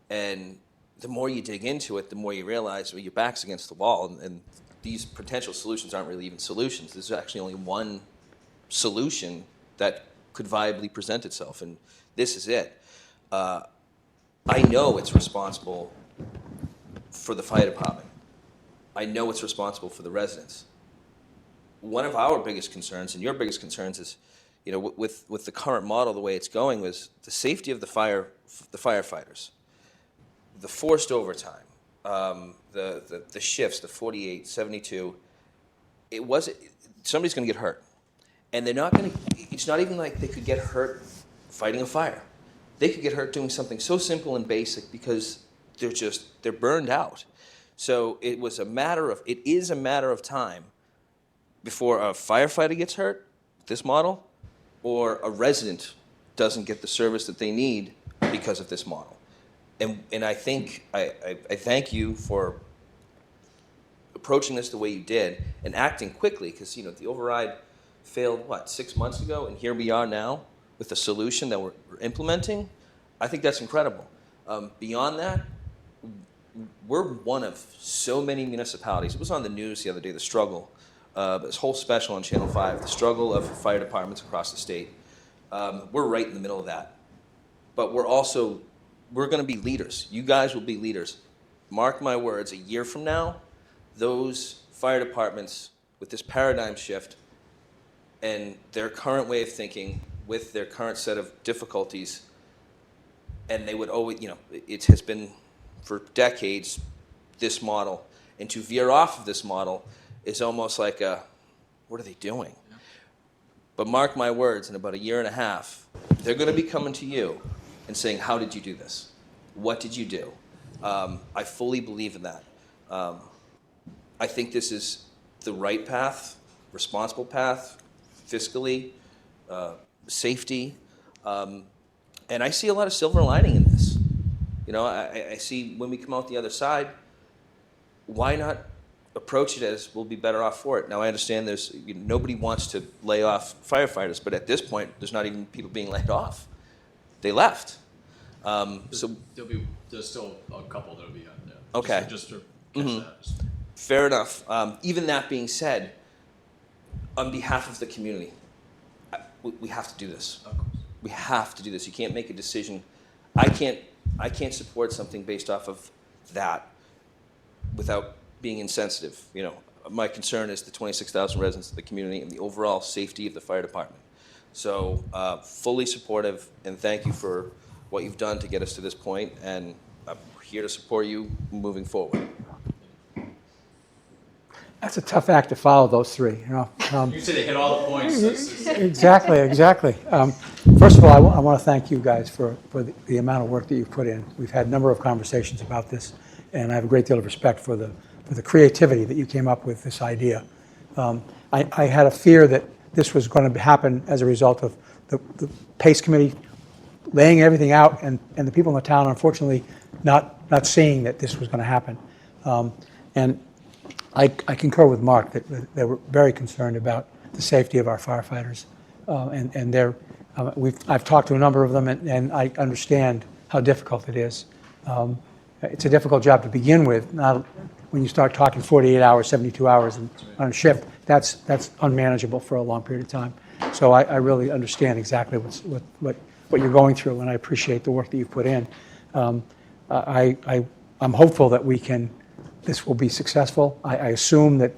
And the more you dig into it, the more you realize your back's against the wall. And these potential solutions aren't really even solutions. There's actually only one solution that could viably present itself. And this is it. I know it's responsible for the fire department. I know it's responsible for the residents. One of our biggest concerns, and your biggest concerns, is, with the current model, the way it's going, was the safety of the firefighters, the forced overtime, the shifts, the 48, 72. Somebody's going to get hurt, and they're not going to. It's not even like they could get hurt fighting a fire. They could get hurt doing something so simple and basic because they're burned out. So it is a matter of time before a firefighter gets hurt, this model, or a resident doesn't get the service that they need because of this model. And I think, I thank you for approaching this the way you did and acting quickly, because the override failed, 6 months ago, and here we are now with a solution that we're implementing. I think that's incredible. Beyond that, we're one of so many municipalities. It was on the news the other day, the struggle. This whole special on Channel 5, the struggle of fire departments across the state. We're right in the middle of that. But we're going to be leaders. You guys will be leaders. Mark my words, a year from now, those fire departments, with this paradigm shift and their current way of thinking, with their current set of difficulties, and they would always, it has been for decades, this model. And to veer off of this model is almost like what are they doing? Yeah. But mark my words, in about a year and a half, they're going to be coming to you and saying, how did you do this? What did you do? I fully believe in that. I think this is the right path, responsible path, fiscally, safety. And I see a lot of silver lining in this. I see when we come out the other side, why not approach it as we'll be better off for it? Now, I understand nobody wants to lay off firefighters, but at this point, there's not even people being laid off. They left. So there's still a couple that'll be out there. Okay. Just to catch that. Fair enough. Even that being said, on behalf of the community, we have to do this. Of course. We have to do this. You can't make a decision. I can't support something based off of that without being insensitive. My concern is the 26,000 residents of the community and the overall safety of the fire department. So fully supportive, and thank you for what you've done to get us to this point, and I'm here to support you moving forward. That's a tough act to follow, those three, you know. You say they hit all the points. Exactly, exactly. First of all, I want to thank you guys for the amount of work that you've put in. We've had a number of conversations about this, and I have a great deal of respect for the creativity that you came up with this idea. I had a fear that this was going to happen as a result of the PACE committee laying everything out, and the people in the town, unfortunately, not seeing that this was going to happen. And I concur with Mark that they were very concerned about the safety of our firefighters, and I've talked to a number of them, and I understand how difficult it is. It's a difficult job to begin with. Not when you start talking 48 hours, 72 hours on a shift. That's unmanageable for a long period of time. So I really understand exactly what you're going through, and I appreciate the work that you've put in. I'm hopeful that this will be successful. I assume that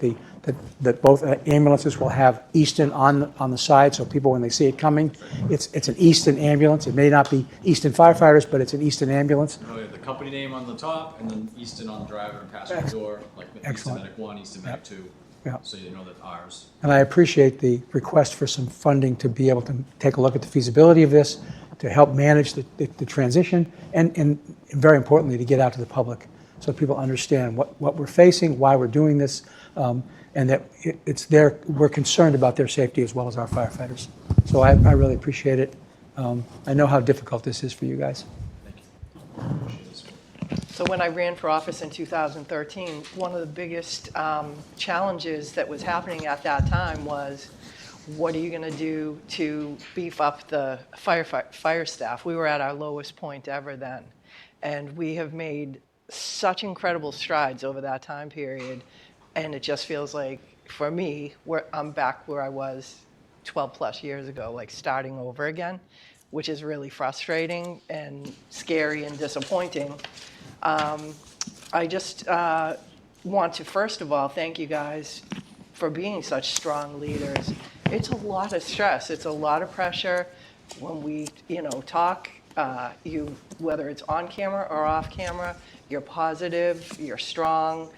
that both ambulances will have Easton on the side, so people, when they see it coming, it's an Easton ambulance. It may not be Easton firefighters, but it's an Easton ambulance. We have the company name on the top, and then Easton on the driver and passenger door, like Easton Excellent. Medic 1, Easton Medic 2. Yeah. So you know that ours. And I appreciate the request for some funding to be able to take a look at the feasibility of this, to help manage the transition, and very importantly, to get out to the public so people understand what we're facing, why we're doing this, and that we're concerned about their safety as well as our firefighters. So I really appreciate it. I know how difficult this is for you guys. Thank you. Appreciate this. So when I ran for office in 2013, one of the biggest challenges that was happening at that time was, what are you going to do to beef up the fire staff? We were at our lowest point ever then, and we have made such incredible strides over that time period, and it just feels like, for me, I'm back where I was 12 plus years ago, like starting over again, which is really frustrating and scary and disappointing. I just want to, first of all, thank you guys for being such strong leaders. It's a lot of stress. It's a lot of pressure when we, talk. Whether it's on camera or off camera, you're positive, you're strong,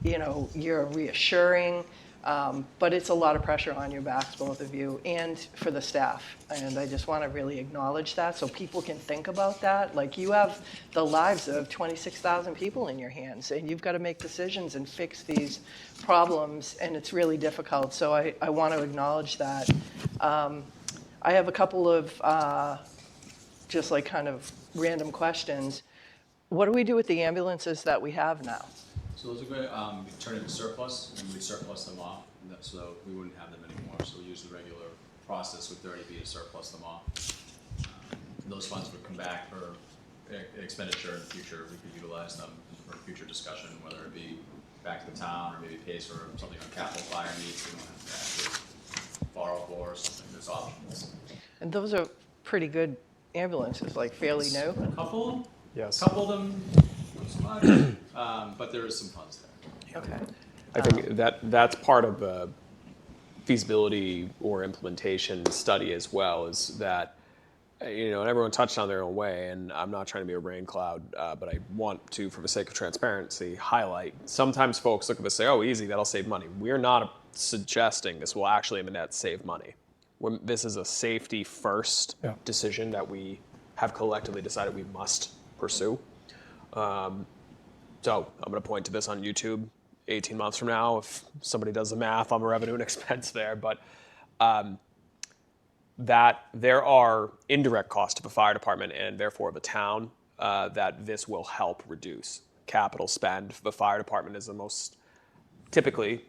you're reassuring. But it's a lot of pressure on your backs, both of you, and for the staff. And I just want to really acknowledge that so people can think about that. Like, you have the lives of 26,000 people in your hands, and you've got to make decisions and fix these problems, and it's really difficult. So I want to acknowledge that. I have a couple of just like kind of random questions. What do we do with the ambulances that we have now? So those are good. We turn into surplus, and we surplus them off, so we wouldn't have them anymore. So we use the regular process with 30B to surplus them off. Those funds would come back for expenditure in the future. We could utilize them for future discussion, whether it be back to the town or maybe pays for something on capital fire needs. We don't have to actually borrow for or something. There's options. And those are pretty good ambulances, like fairly new. A couple of them? Yes. A couple of them, not so much, but there is some funds there. Okay. I think that's part of the feasibility or implementation study as well, is that, and everyone touched on their own way, and I'm not trying to be a rain cloud, but I want to, for the sake of transparency, highlight. Sometimes folks look at this and say, oh, easy, that'll save money. We're not suggesting this will actually in the net save money. This is a safety first decision that we have collectively decided we must pursue. So I'm going to point to this on YouTube 18 months from now if somebody does the math on the revenue and expense there. But that there are indirect costs to the fire department and therefore the town that this will help reduce. Capital spend for the fire department is the most typically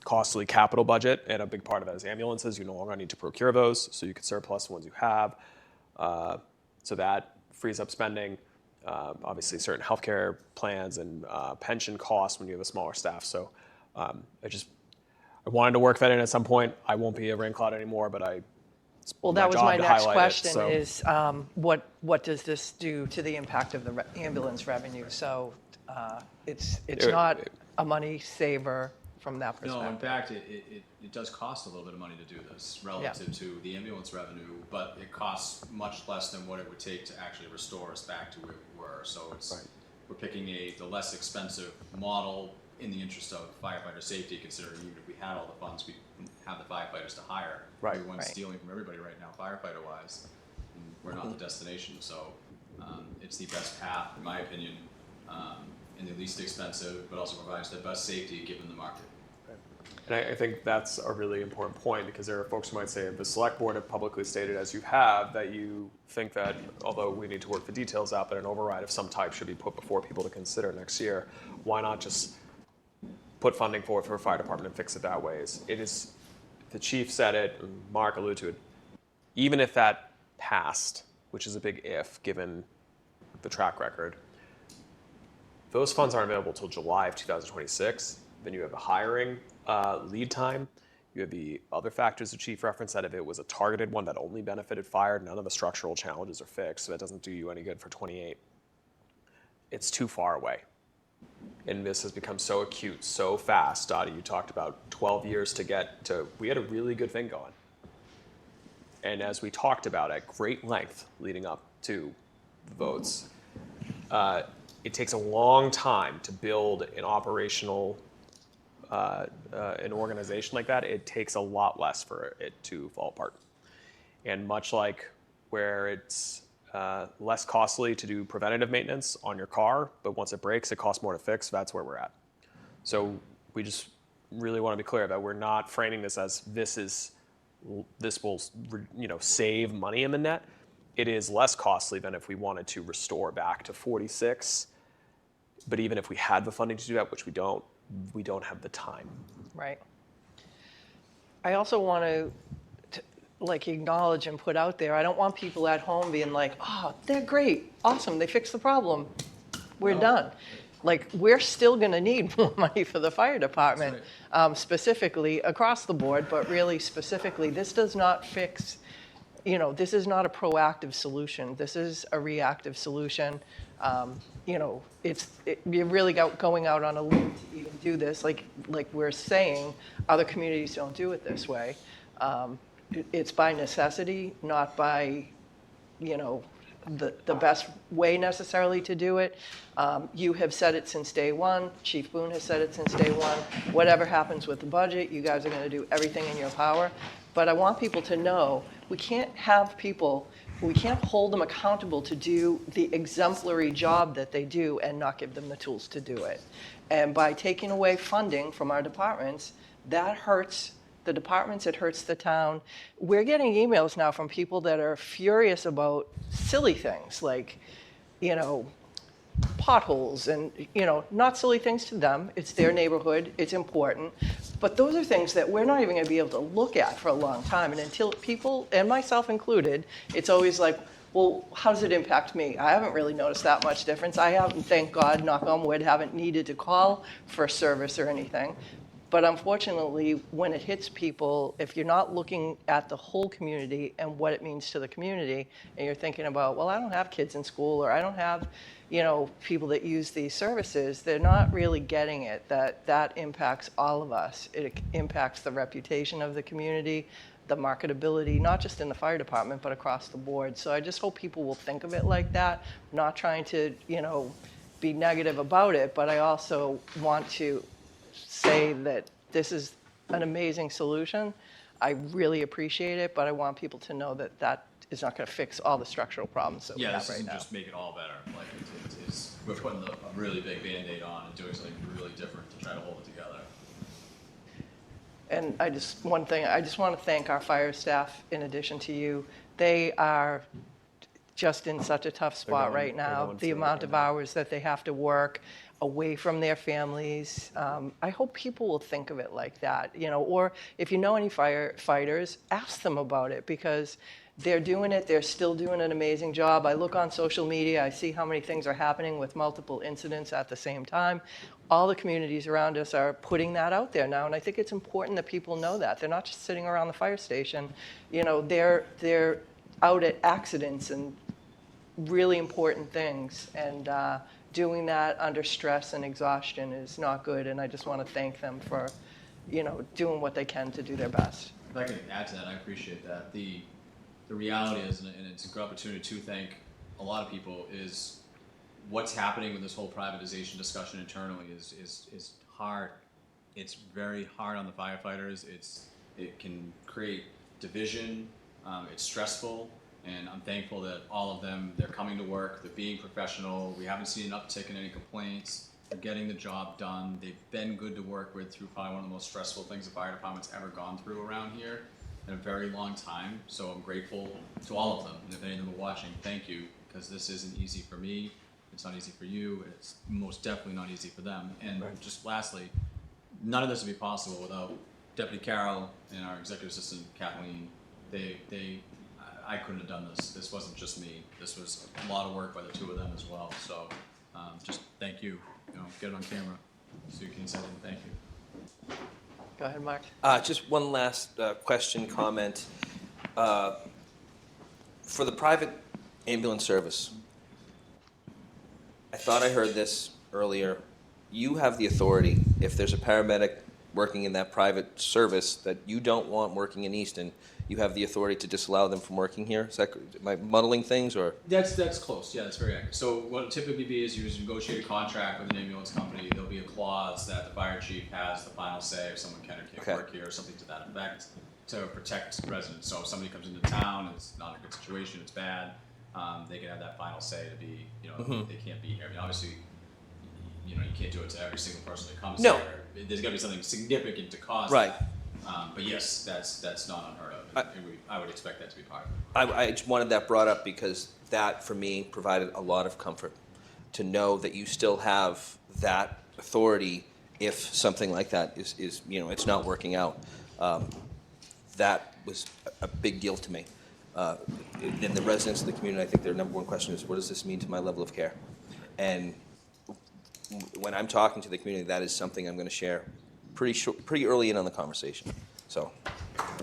costly capital budget, and a big part of that is ambulances. You no longer need to procure those, so you can surplus the ones you have. So that frees up spending. Obviously, certain healthcare plans and pension costs when you have a smaller staff. So I wanted to work that in at some point. I won't be a rain cloud anymore, but Well, that was my next question is what does this do to the impact of the ambulance revenue? So it's not a money saver from that perspective. No, in fact, it does cost a little bit of money to do this relative to the ambulance revenue, but it costs much less than what it would take to actually restore us back to where we were. So we're picking the less expensive model in the interest of firefighter safety, considering even if we had all the funds, we wouldn't have the firefighters to hire. Right. Everyone's Right. stealing from everybody right now, firefighter-wise, and we're not the destination. So it's the best path, in my opinion, and the least expensive, but also provides the best safety given the market. And I think that's a really important point, because there are folks who might say, if the select board have publicly stated, as you have, that you think that, although we need to work the details out, that an override of some type should be put before people to consider next year, why not just put funding forward for a fire department and fix it that way? It is, the chief said it, and Mark alluded to it, even if that passed, which is a big if, given the track record, those funds aren't available till July of 2026. Then you have the hiring lead time. You have the other factors the chief referenced, that if it was a targeted one that only benefited fire, none of the structural challenges are fixed, so that doesn't do you any good for 28. It's too far away. And this has become so acute, so fast. Dottie, you talked about 12 years to get to, we had a really good thing going. And as we talked about at great length leading up to the votes, it takes a long time to build an operational an organization like that. It takes a lot less for it to fall apart. And much like where it's less costly to do preventative maintenance on your car, but once it breaks, it costs more to fix, that's where we're at. So we just really want to be clear that we're not framing this as this will save money in the net. It is less costly than if we wanted to restore back to 46. But even if we had the funding to do that, which we don't have the time. Right. I also want to acknowledge and put out there, I don't want people at home being like, oh, they're great, awesome, they fixed the problem, we're done. We're still going to need more money for the fire department, specifically across the board, but really specifically, this does not fix, this is not a proactive solution. This is a reactive solution. You're really going out on a limb to even do this. Like we're saying, other communities don't do it this way. It's by necessity, not by, the best way necessarily to do it. You have said it since day one. Chief Boone has said it since day one. Whatever happens with the budget, you guys are going to do everything in your power. But I want people to know we can't hold them accountable to do the exemplary job that they do and not give them the tools to do it. And by taking away funding from our departments, that hurts the departments, it hurts the town. We're getting emails now from people that are furious about silly things like, potholes and, not silly things to them. It's their neighborhood, it's important. But those are things that we're not even going to be able to look at for a long time. And until people, and myself included, it's always like, well, how does it impact me? I haven't really noticed that much difference. I haven't, thank God, knock on wood, haven't needed to call for service or anything. But unfortunately, when it hits people, if you're not looking at the whole community and what it means to the community, and you're thinking about, well, I don't have kids in school, or I don't have, people that use these services, they're not really getting it, that impacts all of us. It impacts the reputation of the community, the marketability, not just in the fire department, but across the board. So I just hope people will think of it like that, not trying to, be negative about it, but I also want to say that this is an amazing solution. I really appreciate it, but I want people to know that that is not going to fix all the structural problems that we have this right doesn't now. just make it all better. We're putting a really big Band-Aid on and doing something really different to try to hold it together. And I just want to thank our fire staff in addition to you. They are just in such a tough spot right now. The amount of hours that they have to work away from their families. I hope people will think of it like that, or if you know any firefighters, ask them about it, because they're doing it, they're still doing an amazing job. I look on social media, I see how many things are happening with multiple incidents at the same time. All the communities around us are putting that out there now, and I think it's important that people know that. They're not just sitting around the fire station, they're out at accidents and really important things, and doing that under stress and exhaustion is not good, and I just want to thank them for, doing what they can to do their best. If I can add to that, I appreciate that. The reality is, and it's a good opportunity to thank a lot of people, is what's happening with this whole privatization discussion internally is part, it's very hard on the firefighters. It can create division. It's stressful, and I'm thankful that all of them, they're coming to work, they're being professional. We haven't seen an uptick in any complaints. They're getting the job done. They've been good to work with through probably one of the most stressful things the fire department's ever gone through around here in a very long time. So I'm grateful to all of them. And if any of them are watching, thank you, because this isn't easy for me. It's not easy for you. It's most definitely not easy for them. And just lastly, none of this would be possible without Deputy Carol and our executive assistant Kathleen. I couldn't have done this. This wasn't just me. This was a lot of work by the two of them as well. So just thank you. Get it on camera so you can say thank you. Go ahead, Mark. Just one last question, comment. For the private ambulance service, I thought I heard this earlier. You have the authority, if there's a paramedic working in that private service that you don't want working in Easton, you have the authority to disallow them from working here? Is that, am I muddling things, or? That's close. Yeah, that's very accurate. So what it typically be is you just negotiate a contract with an ambulance company. There'll be a clause that the fire chief has the final say if someone can or can't work here, or something to that effect, to protect residents. So if somebody comes into town and it's not a good situation, it's bad, they can have that final say to be, they can't be here. I mean, obviously, you can't do it to every single person that comes here. There's got to be something significant to cause that. But yes, that's not unheard of. I would expect that to be part of it. I just wanted that brought up because that, for me, provided a lot of comfort to know that you still have that authority if something like that is it's not working out. That was a big deal to me. And the residents of the community, I think their number one question is, what does this mean to my level of care? And when I'm talking to the community, that is something I'm going to share pretty early in on the conversation. So,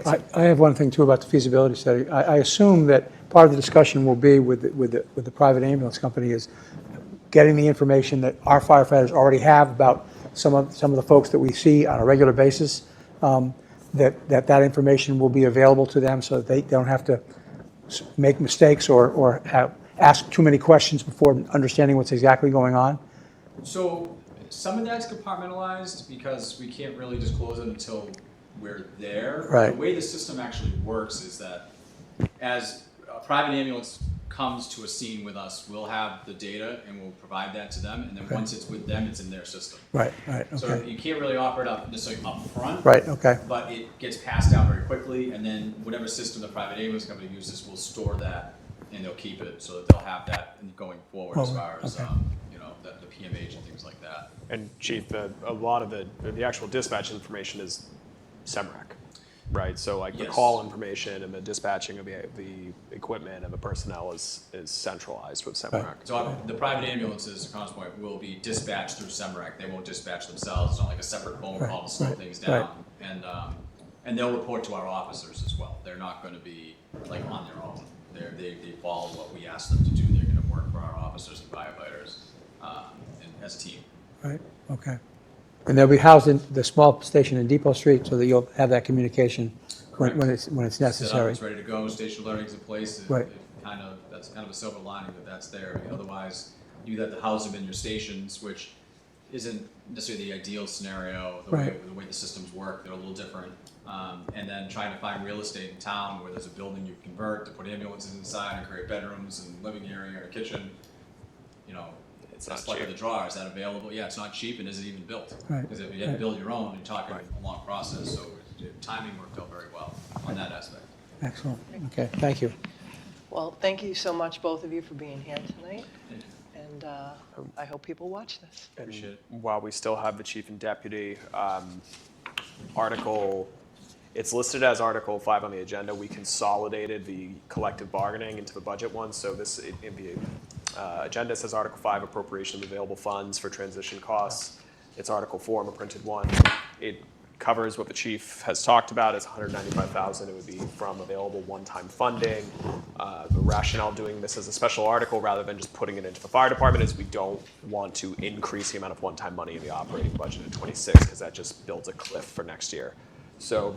I have one thing too about the feasibility study. I assume that part of the discussion will be with the private ambulance company is getting the information that our firefighters already have about some of the folks that we see on a regular basis. That information will be available to them so that they don't have to make mistakes or ask too many questions before understanding what's exactly going on. So some of that's compartmentalized because we can't really disclose it until we're there. Right. The way the system actually works is that as a private ambulance comes to a scene with us, we'll have the data and we'll provide that to them. And then once it's with them, it's in their system. Right, okay. So you can't really offer it up necessarily up front. Right, okay. But it gets passed down very quickly. And then whatever system the private ambulance company uses will store that and they'll keep it so that they'll have that going forward as far as the PMH and things like that. And Chief, a lot of the actual dispatch information is SEMRAC, right? So like the call information and the dispatching of the equipment and the personnel is centralized with SEMRAC. Right. So the private ambulances, to Connor's point, will be dispatched through SEMRAC. They won't dispatch themselves. It's not like a separate phone call to slow things down. And they'll report to our officers as well. They're not going to be like on their own. They follow what we ask them to do. They're going to work for our officers and firefighters and as a team. Right, okay. And they'll be housed in the small station in Depot Street so that you'll have that communication when it's necessary. Set up, it's ready to go. Station alerting's in place. Right. That's kind of a silver lining that's there. I mean, otherwise, you have to house them in your stations, which isn't necessarily the ideal scenario. The way the systems work, they're a little different. And then trying to find real estate in town where there's a building you can convert to put ambulances inside and create bedrooms and living area and a kitchen. It's not like the drawer. Is that available? Yeah, it's not cheap, and is it even built? Because if you had to build your own, you're talking a long process. So timing worked out very well on that aspect. Excellent. Okay, thank you. Well, thank you so much, both of you, for being here tonight. And I hope people watch this. Appreciate it. While we still have the chief and deputy, it's listed as Article 5 on the agenda. We consolidated the collective bargaining into the budget one. So in the agenda says Article 5, appropriation of available funds for transition costs. It's Article 4 on the printed one. It covers what the chief has talked about. It's $195,000. It would be from available one-time funding. The rationale doing this as a special article rather than just putting it into the fire department is we don't want to increase the amount of one-time money in the operating budget in 26 because that just builds a cliff for next year. So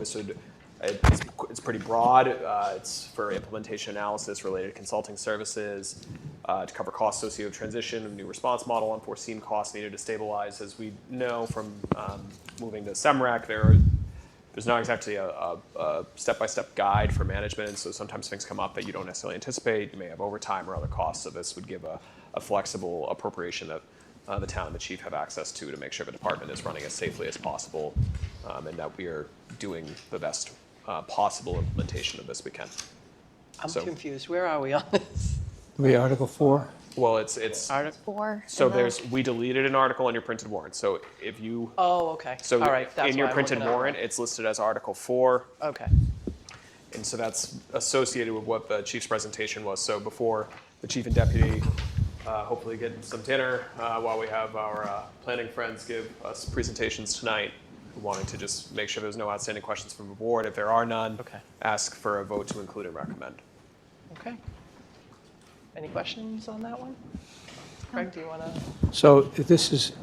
it's pretty broad. It's for implementation analysis, related consulting services, to cover costs associated with transition, a new response model, unforeseen costs needed to stabilize. As we know from moving to SEMRAC, there's not exactly a step-by-step guide for management, so sometimes things come up that you don't necessarily anticipate. You may have overtime or other costs, so this would give a flexible appropriation that the town and the chief have access to make sure the department is running as safely as possible, and that we are doing the best possible implementation of this we can. I'm So- confused. Where are we on this? We Article 4. Well, it's Article? 4. so in the- we deleted an article on your printed warrant. So if you Oh, okay. so All right. That's in your why I'm printed looking at it. warrant, it's listed as Article 4. Okay. And so that's associated with what the chief's presentation was. So before the chief and deputy hopefully get some dinner while we have our planning friends give us presentations tonight, we wanted to just make sure there's no outstanding questions from the board. If there are none, Okay. ask for a vote to include and recommend. Okay. Any questions on that one? Craig, do you want to? So if this is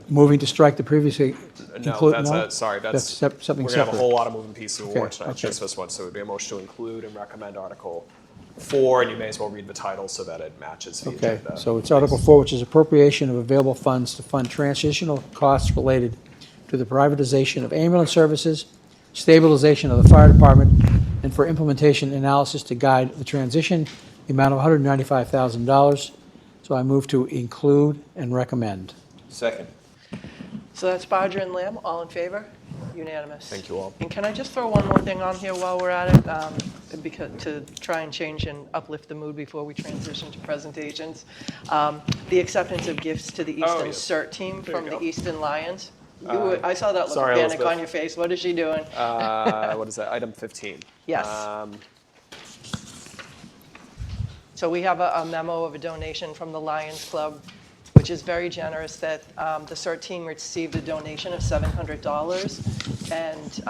moving to strike the previously No, include. that's Something we're gonna have a separate. whole lot of moving pieces of Okay, warrant tonight, okay. just this one. So it would be a motion to include and recommend Article 4, and you may as well read the title so that it matches the Okay, agenda. so it's Article 4, which is appropriation of available funds to fund transitional costs related to the privatization of ambulance services, stabilization of the fire department, and for implementation analysis to guide the transition, the amount of $195,000. So I move to include and recommend. Second. So that's Bodger and Lamb. All in favor? Unanimous. Thank you all. And can I just throw one more thing on here while we're at it, because to try and change and uplift the mood before we transition to presentations? The acceptance of gifts to the Easton yes. CERT team There you from go. the Easton Lions. I saw that look sorry, of panic Elizabeth. on your face. What is she doing? What is that? Item 15. Yes. So we have a memo of a donation from the Lions Club, which is very generous, that the CERT team received a donation of $700. And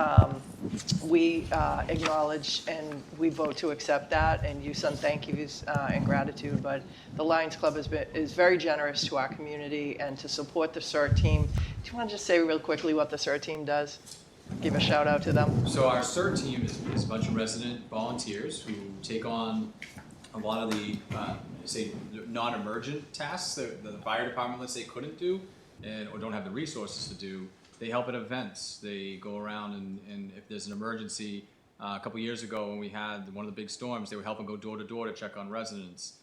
we acknowledge and we vote to accept that and use some thank yous and gratitude. But the Lions Club is very generous to our community and to support the CERT team. Do you want to just say real quickly what the CERT team does? Give a shout out to them. So our CERT team is a bunch of resident volunteers who take on a lot of the, say, non-emergent tasks that the fire department, let's say, couldn't do or don't have the resources to do. They help at events. They go around and if there's an emergency, a couple years ago when we had one of the big storms, they would help them go door to door to check on residents.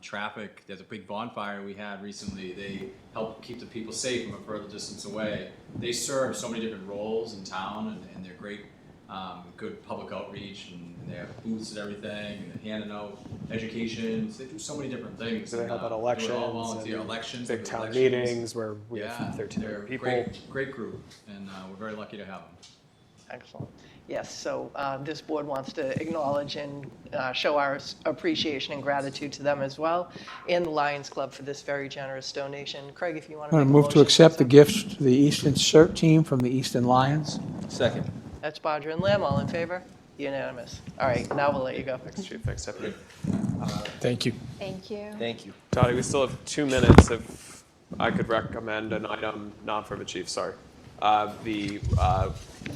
Traffic, there's a big bonfire we had recently. They help keep the people safe from a further distance away. They serve so many different roles in town and they're great, good public outreach and they have booths and everything and they're handing out education. So they do so many different things. So they and, help at do it all elections volunteer and elections, Big big town elections. meetings where we Yeah, have 13 they're different people. great group and we're very lucky to have them. Excellent. Yes, so this board wants to acknowledge and show our appreciation and gratitude to them as well, and the Lions Club for this very generous donation. Craig, if you want to I'm make going a to move to motion accept the accept. gifts to the Easton CERT team from the Easton Lions. Second. That's Bodger and Lamb, all in favor? Unanimous. All right, now we'll let you go. Thanks, Chief. Thanks, Deputy. Thank you. Thank you. Thank you. Dottie, we still have 2 minutes if I could recommend an item, not for the chief, sorry. The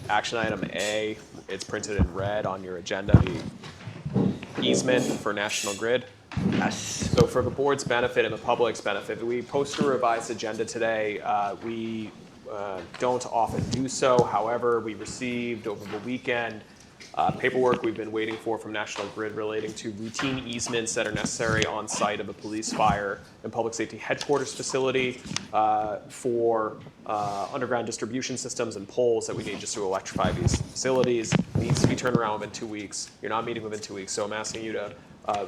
action item A, it's printed in red on your agenda, the easement for National Grid. Yes. So for the board's benefit and the public's benefit, we post a revised agenda today. We don't often do so. However, we received over the weekend paperwork we've been waiting for from National Grid relating to routine easements that are necessary on site of a police, fire, and public safety headquarters facility for underground distribution systems and poles that we need just to electrify these facilities. It needs to be turned around within 2 weeks. You're not meeting within 2 weeks, so I'm asking you to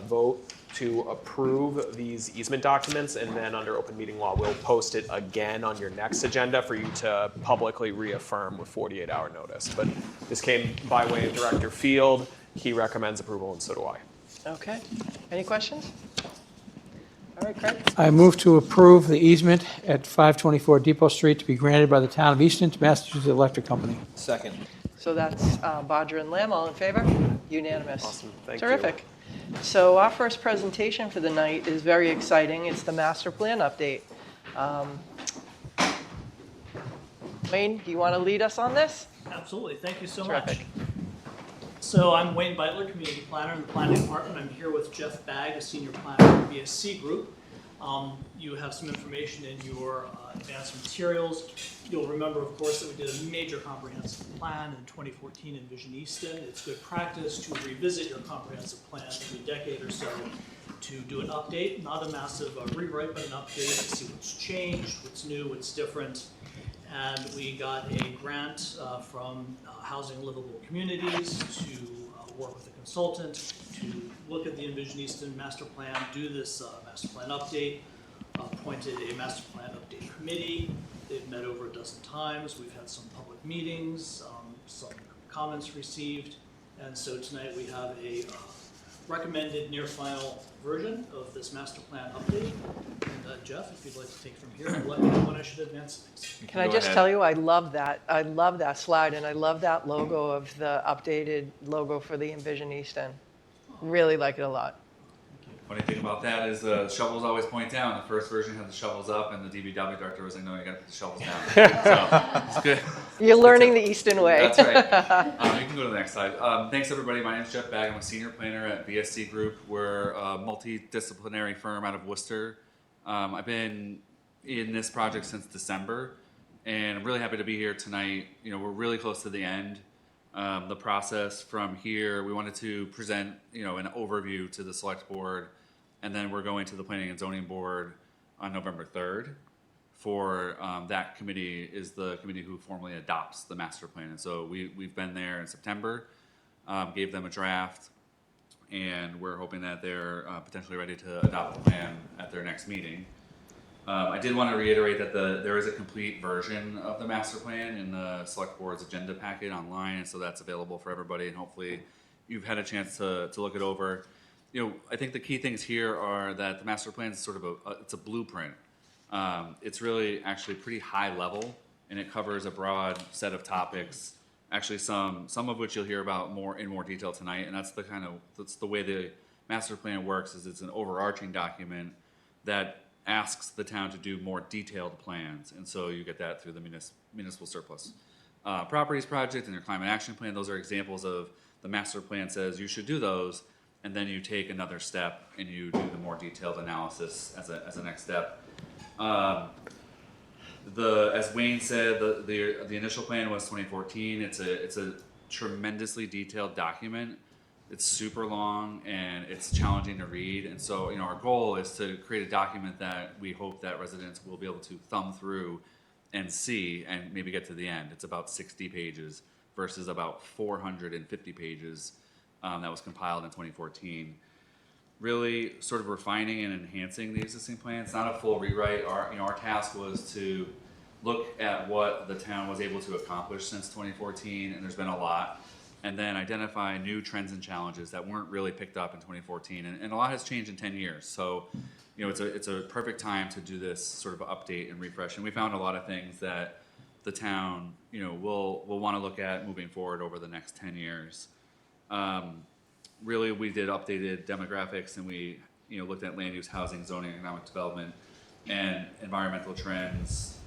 vote to approve these easement documents, and then under open meeting law, we'll post it again on your next agenda for you to publicly reaffirm with 48-hour notice. But this came by way of Director Field. He recommends approval, and so do I. Okay. Any questions? All right, Craig? I move to approve the easement at 524 Depot Street to be granted by the Town of Easton to Massachusetts Electric Company. Second. So that's Bodger and Lamb, all in favor? Unanimous. Awesome. Thank you. Terrific. So our first presentation for the night is very exciting. It's the master plan update. Wayne, do you want to lead us on this? Absolutely. Thank you so much. Terrific. So I'm Wayne Beitler, Community Planner in the Planning Department. I'm here with Jeff Bagg, a Senior Planner at the BSC Group. You have some information in your advanced materials. You'll remember, of course, that we did a major comprehensive plan in 2014 in Vision Easton. It's good practice to revisit your comprehensive plan every decade or so to do an update, not a massive rewrite, but an update to see what's changed, what's new, what's different. And we got a grant from Housing Livable Communities to work with a consultant to look at the Envision Easton master plan, do this master plan update, appointed a master plan update committee. They've met over a dozen times. We've had some public meetings, some comments received. And so tonight we have a recommended near final version of this master plan update. And Jeff, if you'd like to take from here, let me know when I should advance things. Can I just tell you, I love that. I love that slide, and I love that logo of the updated logo for the Envision Easton. Really like it a lot. Funny thing about that is the shovels always point down. The first version had the shovels up, and the DBW director was like, "No, you got to put the shovels down." So it's good. You're learning the Easton way. That's right. You can go to the next slide. Thanks, everybody. My name is Jeff Bagg. I'm a senior planner at BSC Group. We're a multidisciplinary firm out of Worcester. I've been in this project since December, and I'm really happy to be here tonight. You know, we're really close to the end. The process from here, we wanted to present, an overview to the select board, and then we're going to the Planning and Zoning Board on November 3rd. For that committee is the committee who formally adopts the master plan. And so we've been there in September, gave them a draft, and we're hoping that they're potentially ready to adopt the plan at their next meeting. I did want to reiterate that there is a complete version of the master plan in the select board's agenda packet online, and so that's available for everybody, and hopefully you've had a chance to look it over. I think the key things here are that the master plan is sort of it's a blueprint. It's really actually pretty high level, and it covers a broad set of topics, actually some of which you'll hear about in more detail tonight, and that's the way the master plan works. Is it's an overarching document that asks the town to do more detailed plans, and so you get that through the municipal surplus properties project and your climate action plan. Those are examples of the master plan says you should do those, and then you take another step and you do the more detailed analysis as a next step. As Wayne said, the initial plan was 2014. It's a tremendously detailed document. It's super long and it's challenging to read, and so our goal is to create a document that we hope that residents will be able to thumb through and see and maybe get to the end. It's about 60 pages versus about 450 pages that was compiled in 2014. Really sort of refining and enhancing the existing plan. It's not a full rewrite. Our task was to look at what the town was able to accomplish since 2014, and there's been a lot, and then identify new trends and challenges that weren't really picked up in 2014, and a lot has changed in 10 years. So, it's a perfect time to do this sort of update and refresh, and we found a lot of things that the town, will want to look at moving forward over the next 10 years. Really, we did updated demographics, and we, looked at land use, housing, zoning, economic development, and environmental trends.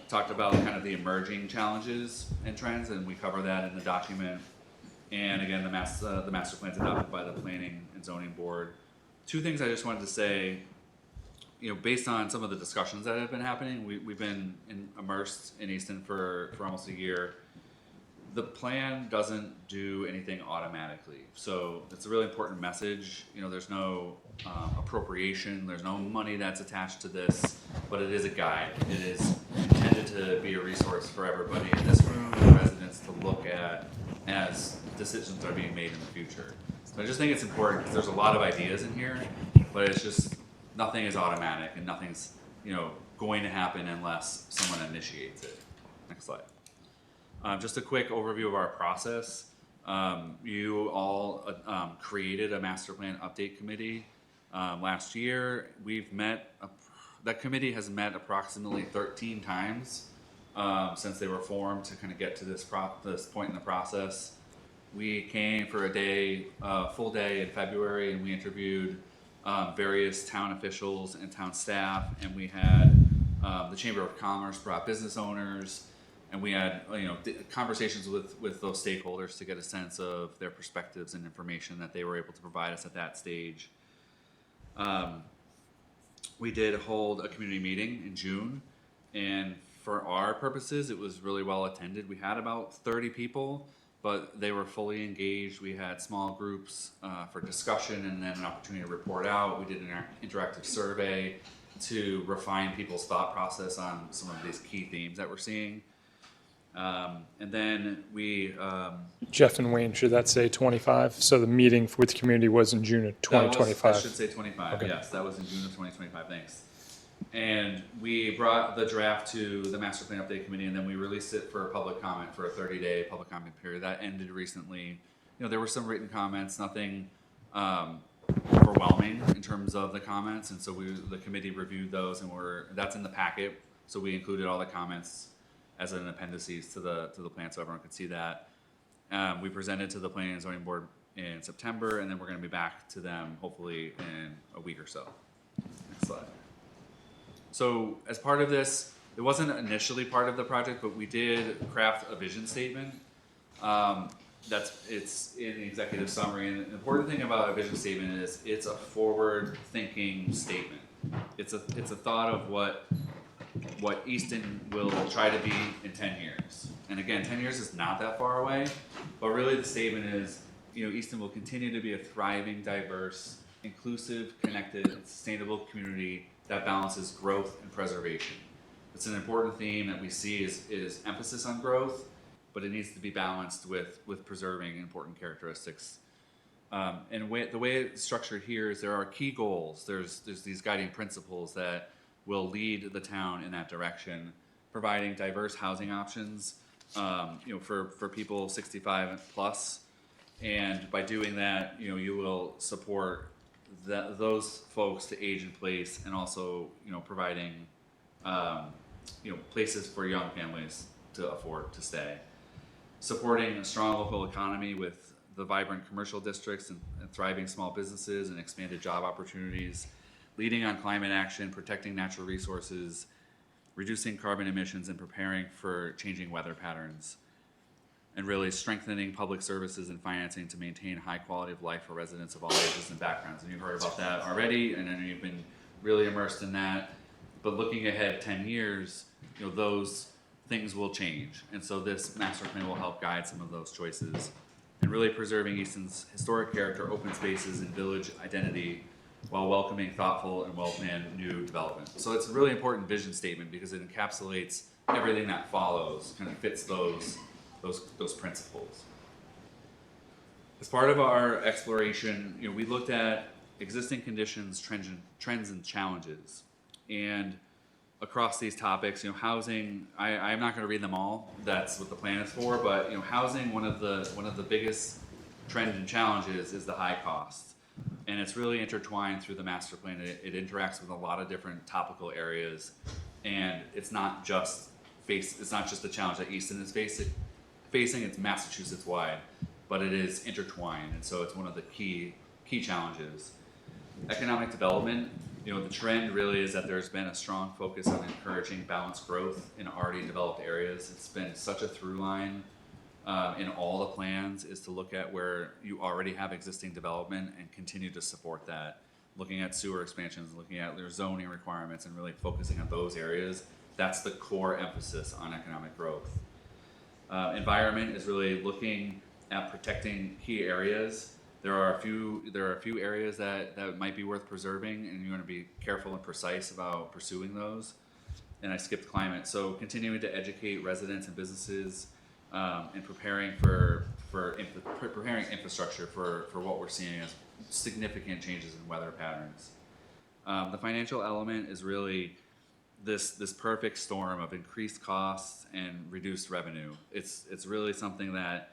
Talked about kind of the emerging challenges and trends, and we cover that in the document. And again, the master plan's adopted by the Planning and Zoning Board. Two things I just wanted to say, based on some of the discussions that have been happening, we've been immersed in Easton for almost a year. The plan doesn't do anything automatically, so it's a really important message. There's no appropriation, there's no money that's attached to this, but it is a guide. It is intended to be a resource for everybody in this room, for residents to look at as decisions are being made in the future. So I just think it's important because there's a lot of ideas in here, but it's just nothing is automatic and nothing's going to happen unless someone initiates it. Next slide. Just a quick overview of our process. You all created a master plan update committee last year. That committee has met approximately 13 times since they were formed to kind of get to this point in the process. We came for a full day in February, and we interviewed various town officials and town staff, and we had the Chamber of Commerce brought business owners, And we had, conversations with those stakeholders to get a sense of their perspectives and information that they were able to provide us at that stage. We did hold a community meeting in June, and for our purposes, it was really well attended. We had about 30 people, but they were fully engaged. We had small groups for discussion and then an opportunity to report out. We did an interactive survey to refine people's thought process on some of these key themes that we're seeing. And then we... Jeff and Wayne, should that say 25? So the meeting with the community was in June of 2025. That should say 25, Okay. yes. That was in June of 2025, thanks. And we brought the draft to the Master Plan Update Committee, and then we released it for public comment for a 30-day public comment period. That ended recently. There were some written comments, nothing overwhelming in terms of the comments, and so the committee reviewed those, and that's in the packet. So we included all the comments as an appendices to the plan, so everyone could see that. We presented to the Planning and Zoning Board in September, and then we're going to be back to them hopefully in a week or so. Next slide. So as part of this, it wasn't initially part of the project, but we did craft a vision statement. It's in the executive summary, and the important thing about a vision statement is it's a forward-thinking statement. It's a thought of what Easton will try to be in 10 years. And again, 10 years is not that far away, but really the statement is, Easton will continue to be a thriving, diverse, inclusive, connected, and sustainable community that balances growth and preservation. It's an important theme that we see is emphasis on growth, but it needs to be balanced with preserving important characteristics. And the way it's structured here is there are key goals. There's these guiding principles that will lead the town in that direction, providing diverse housing options, for people 65 and plus. And by doing that, you will support those folks to age in place, and also, providing, places for young families to afford to stay. Supporting a strong local economy with the vibrant commercial districts and thriving small businesses and expanded job opportunities. Leading on climate action, protecting natural resources, reducing carbon emissions, and preparing for changing weather patterns. And really strengthening public services and financing to maintain high quality of life for residents of all ages and backgrounds. And you've heard about that already, and I know you've been really immersed in that. But looking ahead 10 years, those things will change. And so this master plan will help guide some of those choices. And really preserving Easton's historic character, open spaces, and village identity while welcoming thoughtful and well-planned new development. So it's a really important vision statement because it encapsulates everything that follows, kind of fits those principles. As part of our exploration, we looked at existing conditions, trends and challenges. And across these topics, housing, I'm not going to read them all. That's what the plan is for. But housing, one of the biggest trends and challenges is the high cost. And it's really intertwined through the master plan. It interacts with a lot of different topical areas, and it's not just the challenge that Easton is facing. It's Massachusetts wide, but it is intertwined, and so it's one of the key challenges. Economic development. The trend really is that there's been a strong focus on encouraging balanced growth in already developed areas. It's been such a through line in all the plans, is to look at where you already have existing development and continue to support that. Looking at sewer expansions, looking at their zoning requirements, and really focusing on those areas. That's the core emphasis on economic growth. Environment is really looking at protecting key areas. There are a few areas that might be worth preserving, and you want to be careful and precise about pursuing those. And I skipped climate. So continuing to educate residents and businesses, and preparing preparing infrastructure for what we're seeing as significant changes in weather patterns. The financial element is really this perfect storm of increased costs and reduced revenue. It's really something that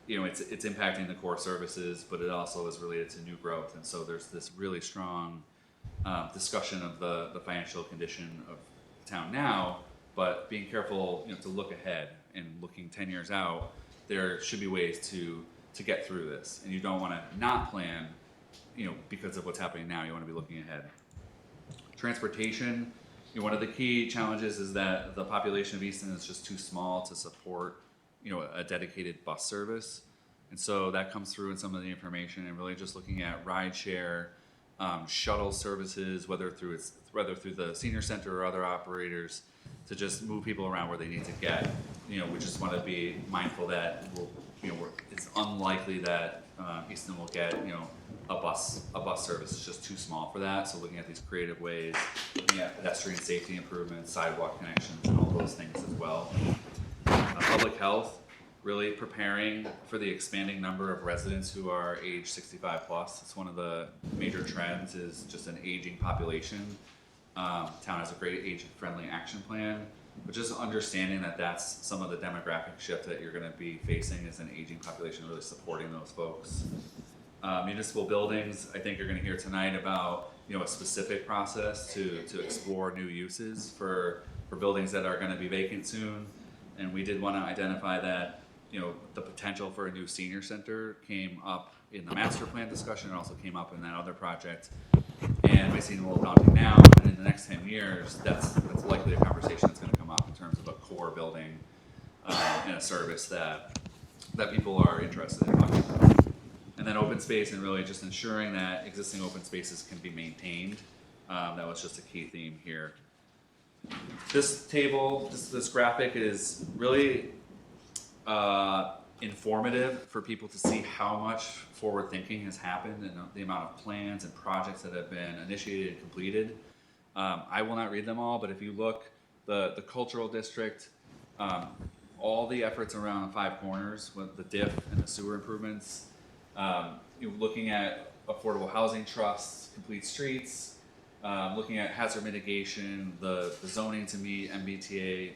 it's impacting the core services, but it also is related to new growth. And so there's this really strong discussion of the financial condition of the town now, but being careful to look ahead, and looking 10 years out, there should be ways to get through this. And you don't want to not plan because of what's happening now. You want to be looking ahead. Transportation, one of the key challenges is that the population of Easton is just too small to support, a dedicated bus service. And so that comes through in some of the information, and really just looking at rideshare, shuttle services, whether through the senior center or other operators, to just move people around where they need to get. We just want to be mindful that it's unlikely that Easton will get a bus service. It's just too small for that. So looking at these creative ways, looking at pedestrian safety improvements, sidewalk connections, and all those things as well. Public health, really preparing for the expanding number of residents who are age 65 plus. It's one of the major trends, is just an aging population. Town has a great age-friendly action plan, but just understanding that that's some of the demographic shift that you're going to be facing as an aging population, really supporting those folks. Municipal buildings, I think you're going to hear tonight about a specific process to explore new uses for buildings that are going to be vacant soon. And we did want to identify that the potential for a new senior center came up in the master plan discussion. It also came up in that other project. And may seem a little daunting now, but in the next 10 years, that's likely a conversation that's going to come up in terms of a core building and a service that people are interested in talking about. And then open space, and really just ensuring that existing open spaces can be maintained. That was just a key theme here. This table, this graphic is really informative for people to see how much forward thinking has happened and the amount of plans and projects that have been initiated and completed. I will not read them all, but if you look, the cultural district, all the efforts around Five Corners with the DIF and the sewer improvements, looking at affordable housing trusts, complete streets, looking at hazard mitigation, the zoning to meet MBTA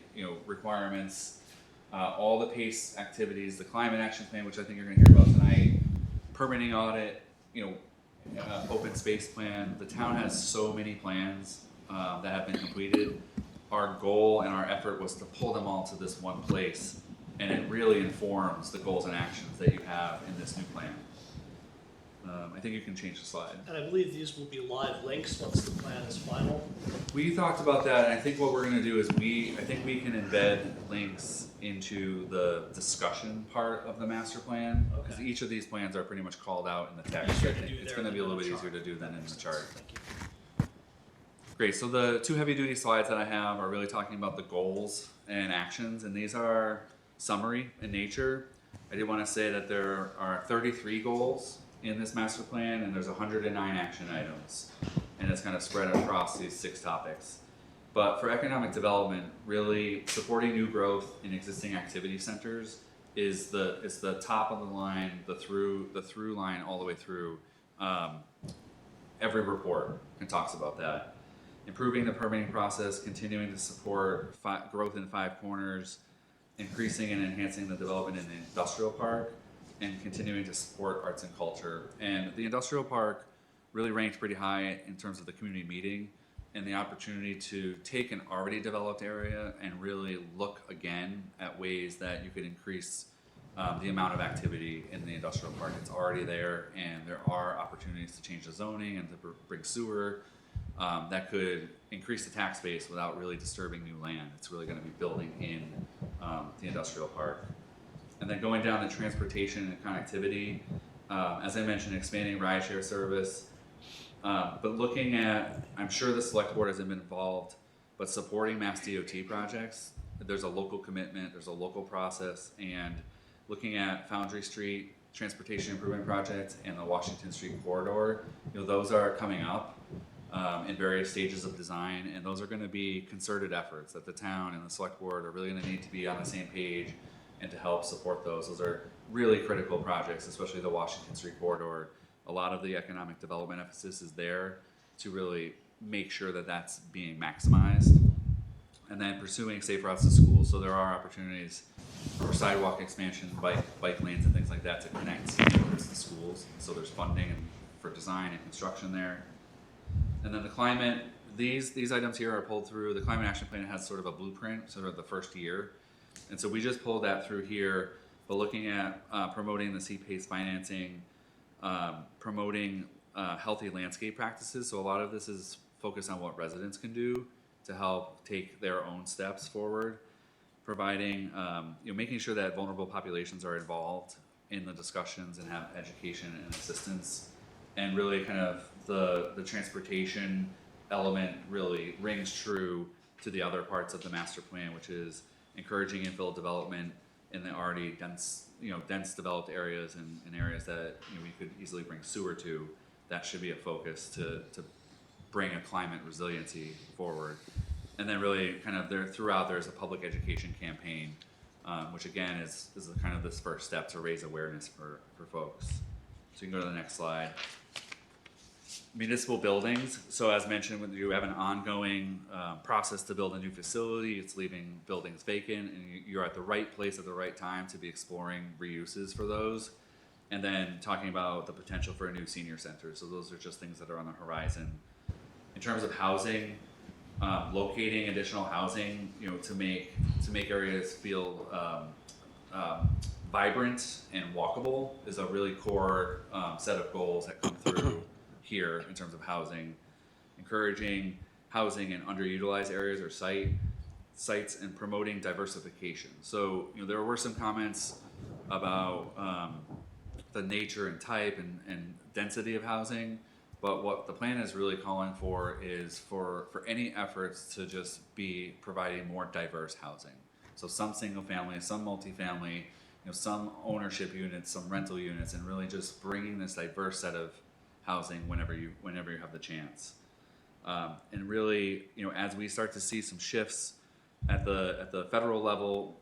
requirements, all the PACE activities, the climate action plan, which I think you're going to hear about tonight, permitting audit, open space plan. The town has so many plans that have been completed. Our goal and our effort was to pull them all to this one place, and it really informs the goals and actions that you have in this new plan. I think you can change the slide. And I believe these will be live links once the plan is final. We talked about that, and I think what we're going to do is I think we can embed links into the discussion part of the master plan, because each of these plans are pretty much called out in the text. I think it's going to be a little bit easier to do than in the chart. Thank you. Great, so the two heavy duty slides that I have are really talking about the goals and actions, and these are summary in nature. I did want to say that there are 33 goals in this master plan, and there's 109 action items, and it's kind of spread across these 6 topics. But for economic development, really supporting new growth in existing activity centers is the top of the line, the through line all the way through every report, and talks about that. Improving the permitting process, continuing to support growth in Five Corners, increasing and enhancing the development in the industrial park, and continuing to support arts and culture. And the industrial park really ranked pretty high in terms of the community meeting and the opportunity to take an already developed area and really look again at ways that you could increase the amount of activity in the industrial park. It's already there, and there are opportunities to change the zoning and to bring sewer that could increase the tax base without really disturbing new land. It's really going to be building in the industrial park. And then going down to transportation and connectivity, as I mentioned, expanding rideshare service, but looking at, I'm sure the select board hasn't been involved, but supporting Mass DOT projects. There's a local commitment, there's a local process, and looking at Foundry Street transportation improvement project and the Washington Street corridor, those are coming up in various stages of design, and those are going to be concerted efforts that the town and the select board are really going to need to be on the same page and to help support those. Those are really critical projects, especially the Washington Street corridor. A lot of the economic development emphasis is there to really make sure that that's being maximized. And then pursuing safe routes to schools. So there are opportunities for sidewalk expansion, bike lanes and things like that to connect neighborhoods to schools. So there's funding for design and construction there. And then the climate, these items here are pulled through. The climate action plan has sort of a blueprint, sort of the first year. And so we just pulled that through here, but looking at promoting the CPACE financing, promoting healthy landscape practices. So a lot of this is focused on what residents can do to help take their own steps forward, providing, making sure that vulnerable populations are involved in the discussions and have education and assistance. And really kind of the transportation element really rings true to the other parts of the master plan, which is encouraging infill development in the already dense developed areas and areas that we could easily bring sewer to. That should be a focus to bring a climate resiliency forward. And then really kind of throughout there's a public education campaign, which again is kind of this first step to raise awareness for folks. So you can go to the next slide. Municipal buildings. So as mentioned, when you have an ongoing process to build a new facility, it's leaving buildings vacant, and you're at the right place at the right time to be exploring reuses for those. And then talking about the potential for a new senior center. So those are just things that are on the horizon. In terms of housing, locating additional housing, to make areas feel vibrant and walkable is a really core set of goals that come through here in terms of housing. Encouraging housing in underutilized areas or sites and promoting diversification. So there were some comments about the nature and type and density of housing, but what the plan is really calling for is for any efforts to just be providing more diverse housing. So some single family, some multifamily, some ownership units, some rental units, and really just bringing this diverse set of housing whenever you have the chance. And really, as we start to see some shifts at the federal level,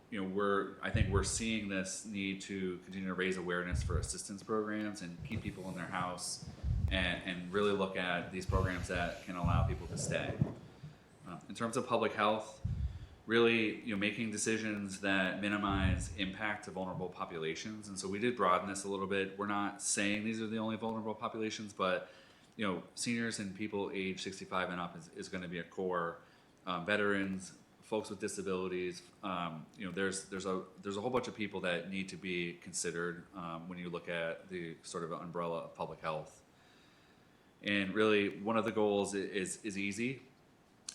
I think we're seeing this need to continue to raise awareness for assistance programs and keep people in their house, and really look at these programs that can allow people to stay. In terms of public health, really, making decisions that minimize impact to vulnerable populations. And so we did broaden this a little bit. We're not saying these are the only vulnerable populations, but seniors and people age 65 and up is going to be a core. Veterans, folks with disabilities, there's a whole bunch of people that need to be considered when you look at the sort of umbrella of public health. And really, one of the goals is easy.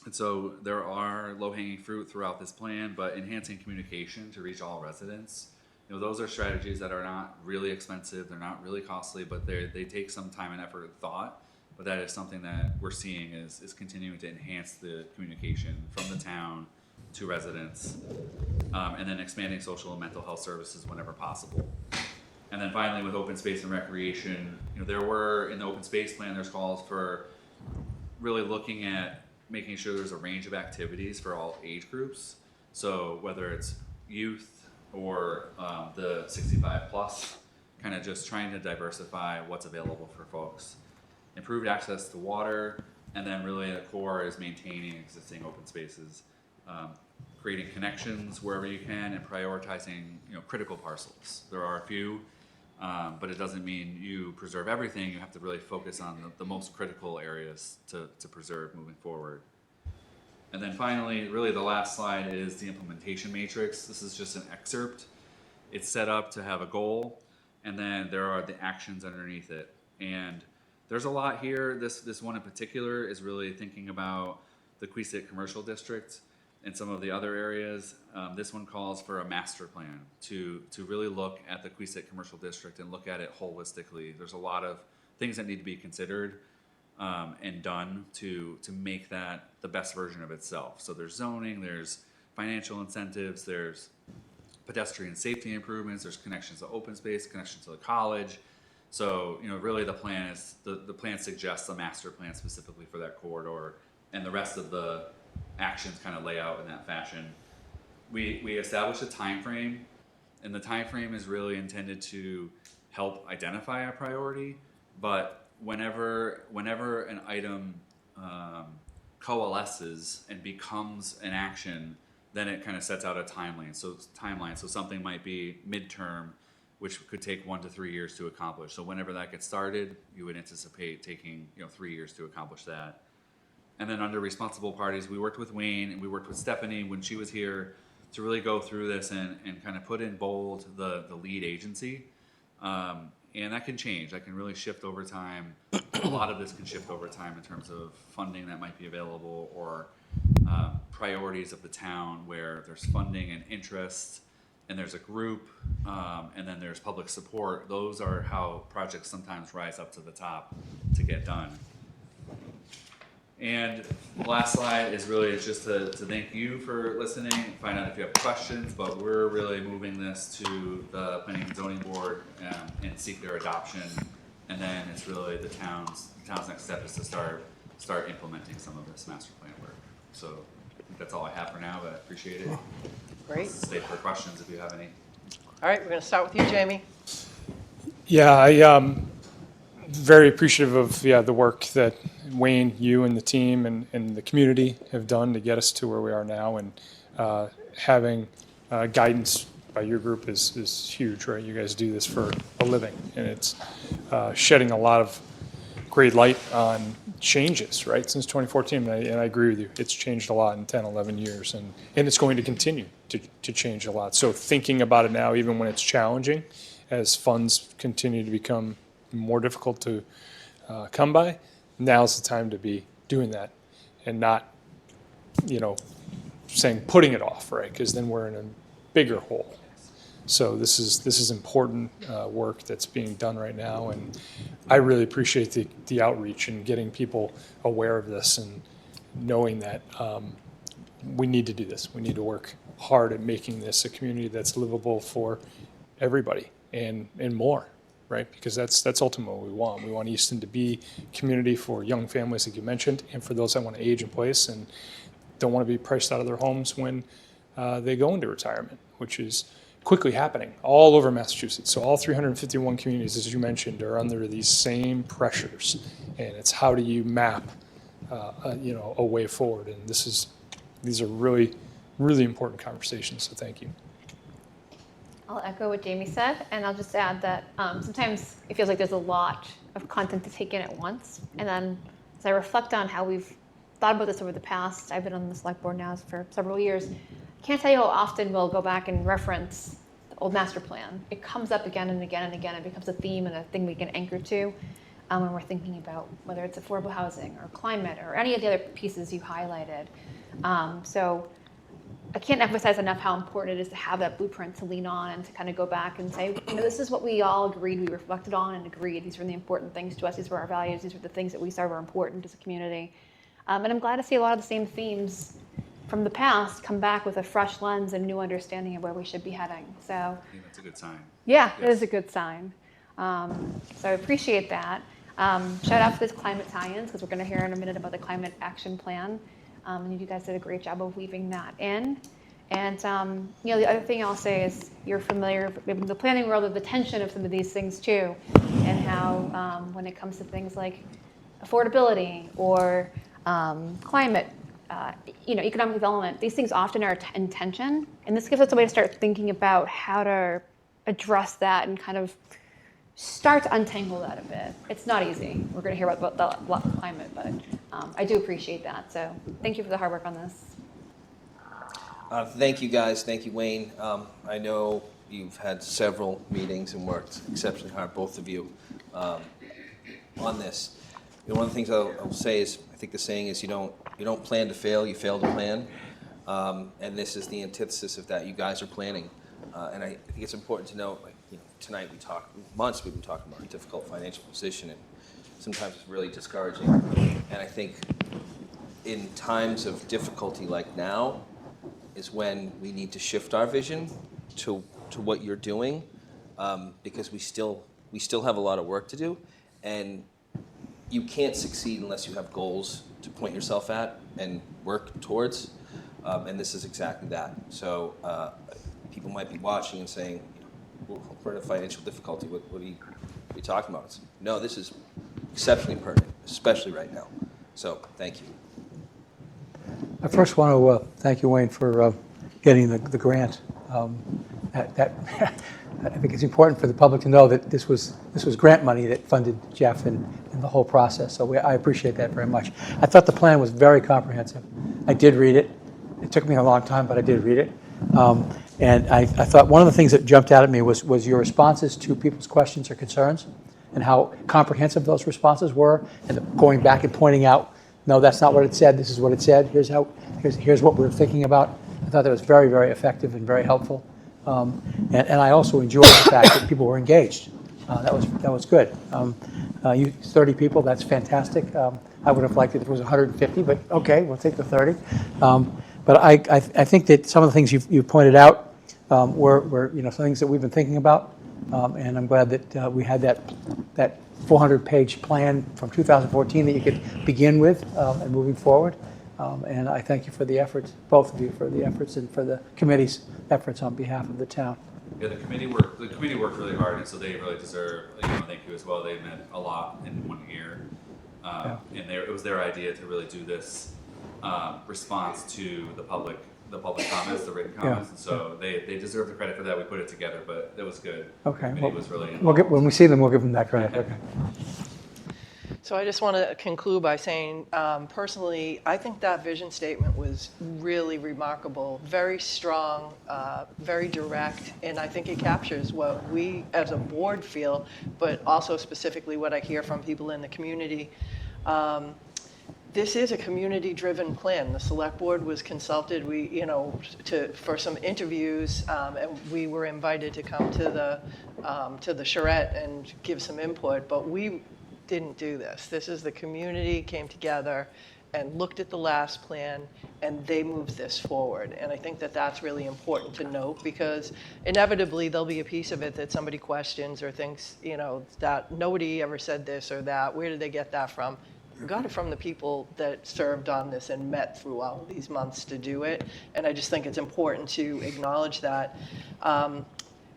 And so there are low-hanging fruit throughout this plan, but enhancing communication to reach all residents. Those are strategies that are not really expensive, they're not really costly, but they take some time and effort and thought. But that is something that we're seeing is continuing to enhance the communication from the town to residents, and then expanding social and mental health services whenever possible. And then finally, with open space and recreation, there were, in the open space plan, there's calls for really looking at making sure there's a range of activities for all age groups. So whether it's youth or the 65 plus, kind of just trying to diversify what's available for folks. Improved access to water, and then really the core is maintaining existing open spaces, creating connections wherever you can, and prioritizing critical parcels. There are a few, but it doesn't mean you preserve everything. You have to really focus on the most critical areas to preserve moving forward. And then finally, really the last slide is the implementation matrix. This is just an excerpt. It's set up to have a goal, and then there are the actions underneath it. And there's a lot here. This one in particular is really thinking about the Queesit Commercial District and some of the other areas. This one calls for a master plan to really look at the Queesit Commercial District and look at it holistically. There's a lot of things that need to be considered and done to make that the best version of itself. So there's zoning, there's financial incentives, there's pedestrian safety improvements, there's connections to open space, connections to the college. So, really the plan is, the plan suggests a master plan specifically for that corridor, and the rest of the actions kind of lay out in that fashion. We established a time frame, and the time frame is really intended to help identify a priority, but whenever an item coalesces and becomes an action, then it kind of sets out a timeline. So something might be midterm, which could take 1 to 3 years to accomplish. So whenever that gets started, you would anticipate taking 3 years to accomplish that. And then under responsible parties, we worked with Wayne and we worked with Stephanie when she was here to really go through this and kind of put in bold the lead agency. And that can change. That can really shift over time. A lot of this can shift over time in terms of funding that might be available or priorities of the town where there's funding and interest, and there's a group, and then there's public support. Those are how projects sometimes rise up to the top to get done. And the last slide is really just to thank you for listening, find out if you have questions, but we're really moving this to the Planning and Zoning Board and seek their adoption. And then it's really the town's next step is to start implementing some of this master plan work. So I think that's all I have for now, but I appreciate it. Great. Stay for questions if you have any. All right, we're going to start with you, Jamie. Yeah, I very appreciative of the work that Wayne, you and the team and the community have done to get us to where we are now, and having guidance by your group is huge, right? You guys do this for a living, and it's shedding a lot of great light on changes, right? Since 2014, and I agree with you, it's changed a lot in 10, 11 years, and it's going to continue to change a lot. So thinking about it now, even when it's challenging, as funds continue to become more difficult to come by, now's the time to be doing that and not, saying putting it off, right? Because then we're in a bigger hole. So this is important work that's being done right now, and I really appreciate the outreach and getting people aware of this and knowing that we need to do this. We need to work hard at making this a community that's livable for everybody and more, right? Because that's ultimately what we want. We want Easton to be a community for young families, like you mentioned, and for those that want to age in place and don't want to be priced out of their homes when they go into retirement, which is quickly happening all over Massachusetts. So all 351 communities, as you mentioned, are under these same pressures, and it's how do you map, a way forward. And these are really, really important conversations. So thank you. I'll echo what Jamie said, and I'll just add that sometimes it feels like there's a lot of content to take in at once. And then as I reflect on how we've thought about this over the past, I've been on the select board now for several years, can't tell you how often we'll go back and reference the old master plan. It comes up again and again and again. It becomes a theme and a thing we can anchor to when we're thinking about whether it's affordable housing or climate or any of the other pieces you highlighted. So I can't emphasize enough how important it is to have that blueprint to lean on and to kind of go back and say, this is what we all agreed, we reflected on and agreed. These were the important things to us. These were our values. These were the things that we saw were important as a community. And I'm glad to see a lot of the same themes from the past come back with a fresh lens and new understanding of where we should be heading. So I think that's a good sign. yeah, Yes. it is a good sign. So I appreciate that. Shout out for this climate tie-ins, because we're going to hear in a minute about the climate action plan. And you guys did a great job of weaving that in. And the other thing I'll say is you're familiar with the planning world of the tension of some of these things too, and how when it comes to things like affordability or climate, economic development, these things often are in tension, and this gives us a way to start thinking about how to address that and kind of start to untangle that a bit. It's not easy. We're going to hear about the climate, but I do appreciate that. So thank you for the hard work on this. Thank you, guys. Thank you, Wayne. I know you've had several meetings and worked exceptionally hard, both of you, on this. One of the things I'll say is, I think the saying is, you don't plan to fail, you fail to plan. And this is the antithesis of that. You guys are planning. And I think it's important to note, tonight we've been talking about a difficult financial position, and sometimes it's really discouraging. And I think in times of difficulty like now is when we need to shift our vision to what you're doing, because we still have a lot of work to do, and you can't succeed unless you have goals to point yourself at and work towards, and this is exactly that. So people might be watching and saying, we're in a financial difficulty, what are you talking about? No, this is exceptionally pertinent, especially right now. So thank you. I first want to thank you, Wayne, for getting the grant. I think it's important for the public to know that this was grant money that funded Jeff and the whole process. So I appreciate that very much. I thought the plan was very comprehensive. I did read it. It took me a long time, but I did read it. And I thought one of the things that jumped out at me was your responses to people's questions or concerns, and how comprehensive those responses were, and going back and pointing out no, that's not what it said, this is what it said, here's what we're thinking about. I thought that was very, very effective and very helpful. And I also enjoyed the fact that people were engaged. That was good. 30 people, that's fantastic. I would have liked it if it was 150, but okay, we'll take the 30. But I think that some of the things you pointed out were some things that we've been thinking about, and I'm glad that we had that 400-page plan from 2014 that you could begin with and moving forward. And I thank you for the efforts, both of you, for the efforts and for the committee's efforts on behalf of the town. Yeah, the committee worked really hard, and so they really deserve thank you as well. They meant a lot in 1 year, and it was their idea to really do this response to the public comments, the written comments, and so they deserve the credit for that. We put it together, but it was good. Okay, The committee was really when we see them, we'll give them that credit. Okay. So I just want to conclude by saying, personally, I think that vision statement was really remarkable, very strong, very direct, and I think it captures what we as a board feel, but also specifically what I hear from people in the community. This is a community-driven plan. The select board was consulted, for some interviews, and we were invited to come to the charrette and give some input, but we didn't do this. This is the community came together and looked at the last plan, and they moved this forward. And I think that that's really important to note, because inevitably there'll be a piece of it that somebody questions or thinks, that nobody ever said this or that. Where did they get that from? We got it from the people that served on this and met through all of these months to do it. And I just think it's important to acknowledge that.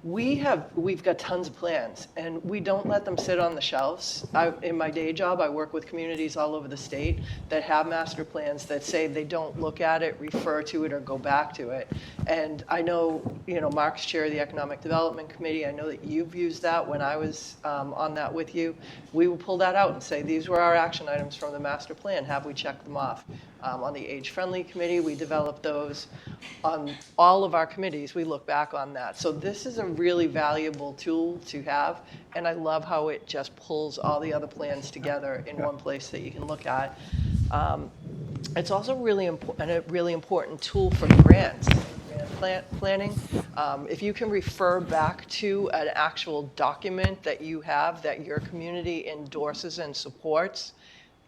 We've got tons of plans, and we don't let them sit on the shelves. In my day job, I work with communities all over the state that have master plans that say they don't look at it, refer to it, or go back to it. And I know, Mark's chair of the Economic Development Committee. I know that you've used that when I was on that with you. We will pull that out and say, these were our action items from the master plan. Have we checked them off? On the age-friendly committee, we developed those. On all of our committees, we look back on that. So this is a really valuable tool to have, and I love how it just pulls all the other plans together in one place that you can look at. It's also a really important tool for grants, planning. If you can refer back to an actual document that you have that your community endorses and supports,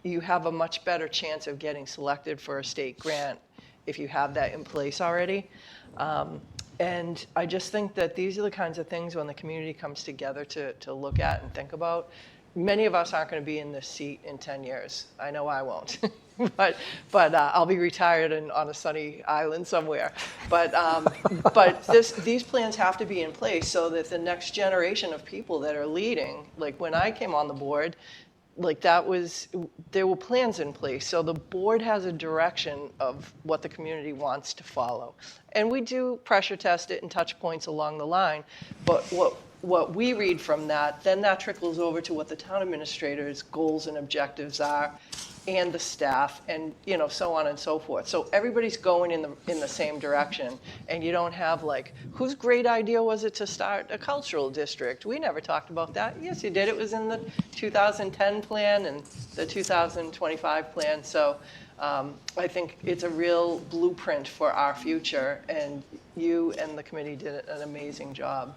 you have a much better chance of getting selected for a state grant if you have that in place already. And I just think that these are the kinds of things when the community comes together to look at and think about. Many of us aren't going to be in this seat in 10 years. I know I won't, but I'll be retired and on a sunny island somewhere. But these plans have to be in place so that the next generation of people that are leading, like when I came on the board, there were plans in place. So the board has a direction of what the community wants to follow. And we do pressure test it and touch points along the line. But what we read from that, then that trickles over to what the town administrator's goals and objectives are, and the staff, and so on and so forth. So everybody's going in the same direction, and you don't have whose great idea was it to start a cultural district? We never talked about that. Yes, you did. It was in the 2010 plan and the 2025 plan. So I think it's a real blueprint for our future, and you and the committee did an amazing job.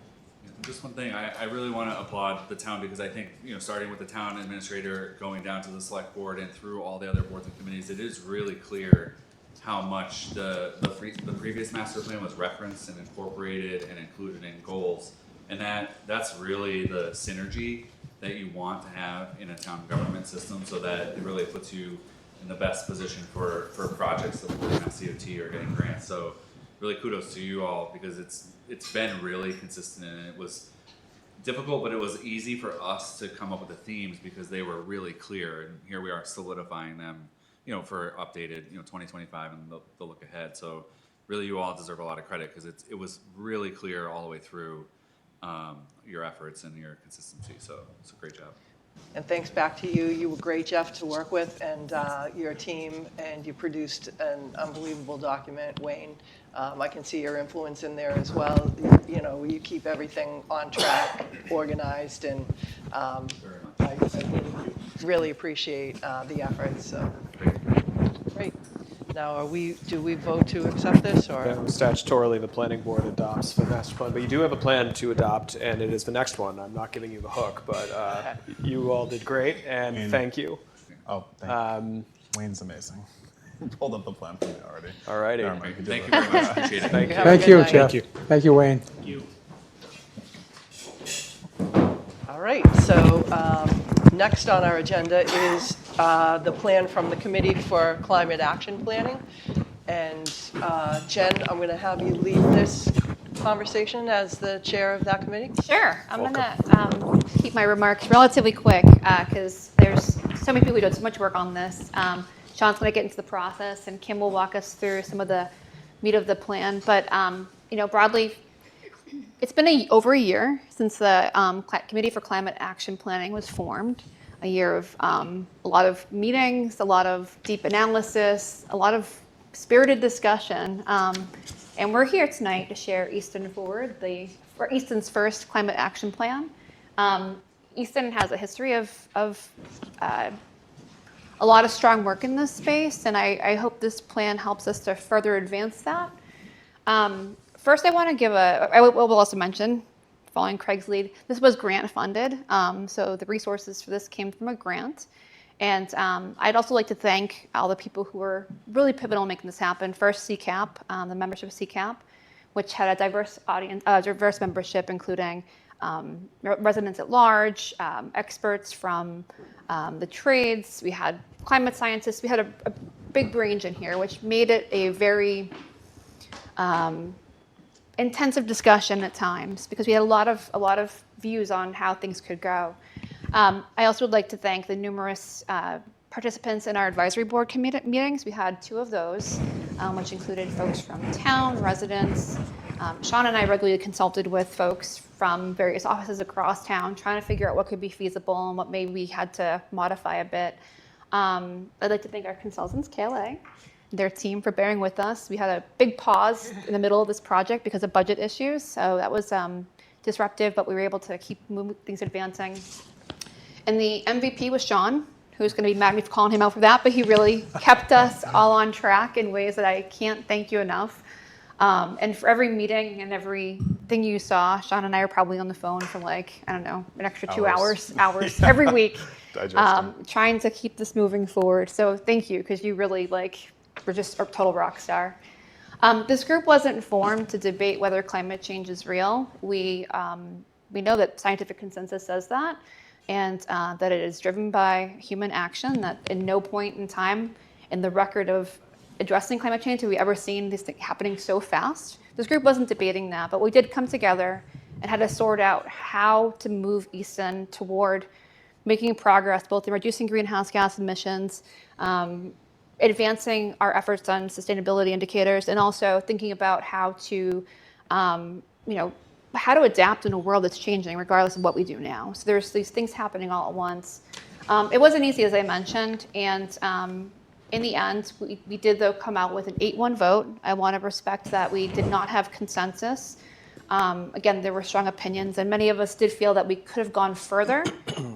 Just one thing, I really want to applaud the town, because I think, starting with the town administrator, going down to the select board and through all the other boards and committees, it is really clear how much the previous master plan was referenced and incorporated and included in goals. And that's really the synergy that you want to have in a town government system, so that it really puts you in the best position for projects that we're going to COT or getting grants. So really kudos to you all, because it's been really consistent, and it was difficult, but it was easy for us to come up with the themes because they were really clear, and here we are solidifying them, for updated, 2025 and the look ahead. So really, you all deserve a lot of credit, because it was really clear all the way through your efforts and your consistency. So it's a great job. And thanks back to you. You were great, Jeff, to work with, and your team, and you produced an unbelievable document, Wayne. I can see your influence in there as well. You keep everything on track, organized, and I really appreciate the efforts. So. Great. Now, do we vote to accept this, or? Statutorily, the planning board adopts the master plan, but you do have a plan to adopt, and it is the next one. I'm not giving you the hook, but you all did great, and thank you. Oh, thank you. Wayne's amazing. Pulled up the plan for me already. All righty. Never mind, Thank you very much. Appreciate it. Thank you. Have a Thank good you, night. Jeff. you. Thank you, Wayne. You. All right, so next on our agenda is the plan from the Committee for Climate Action Planning. And Jen, I'm going to have you lead this conversation as the chair of that committee. Sure. I'm going to keep my remarks relatively quick because there's so many people who do so much work on this. Sean's going to get into the process, and Kim will walk us through some of the meat of the plan. But broadly, it's been over a year since the Committee for Climate Action Planning was formed. A year of a lot of meetings, a lot of deep analysis, a lot of spirited discussion. And we're here tonight to share Easton Forward, Easton's first climate action plan. Easton has a history of a lot of strong work in this space, and I hope this plan helps us to further advance that. First, I want to give I will also mention, following Craig's lead, this was grant funded, so the resources for this came from a grant. And I'd also like to thank all the people who were really pivotal in making this happen. First, ECAT, the membership of ECAT, which had a diverse audience, diverse membership, including residents at large, experts from the trades. We had climate scientists. We had a big range in here, which made it a very intensive discussion at times because we had a lot of views on how things could go. I also would like to thank the numerous participants in our advisory board meetings. We had 2 of those, which included folks from town, residents. Sean and I regularly consulted with folks from various offices across town, trying to figure out what could be feasible and what maybe we had to modify a bit. I'd like to thank our consultants, KLA, their team, for bearing with us. We had a big pause in the middle of this project because of budget issues, so that was disruptive, but we were able to keep things advancing. And the MVP was Sean, who's going to be mad at me for calling him out for that, but he really kept us all on track in ways that I can't thank you enough. And for every meeting and everything you saw, Sean and I are probably on the phone for an extra 2 hours every week, trying to keep this moving forward. So thank you, because you really were just a total rock star. This group wasn't formed to debate whether climate change is real. We know that scientific consensus says that, and that it is driven by human action, that in no point in time in the record of addressing climate change have we ever seen this thing happening so fast. This group wasn't debating that, but we did come together and had to sort out how to move Easton toward making progress both in reducing greenhouse gas emissions, advancing our efforts on sustainability indicators, and also thinking about how to adapt in a world that's changing regardless of what we do now. So there's these things happening all at once. It wasn't easy, as I mentioned, and in the end, we did, though, come out with an 8-1 vote. I want to respect that we did not have consensus. Again, there were strong opinions, and many of us did feel that we could have gone further.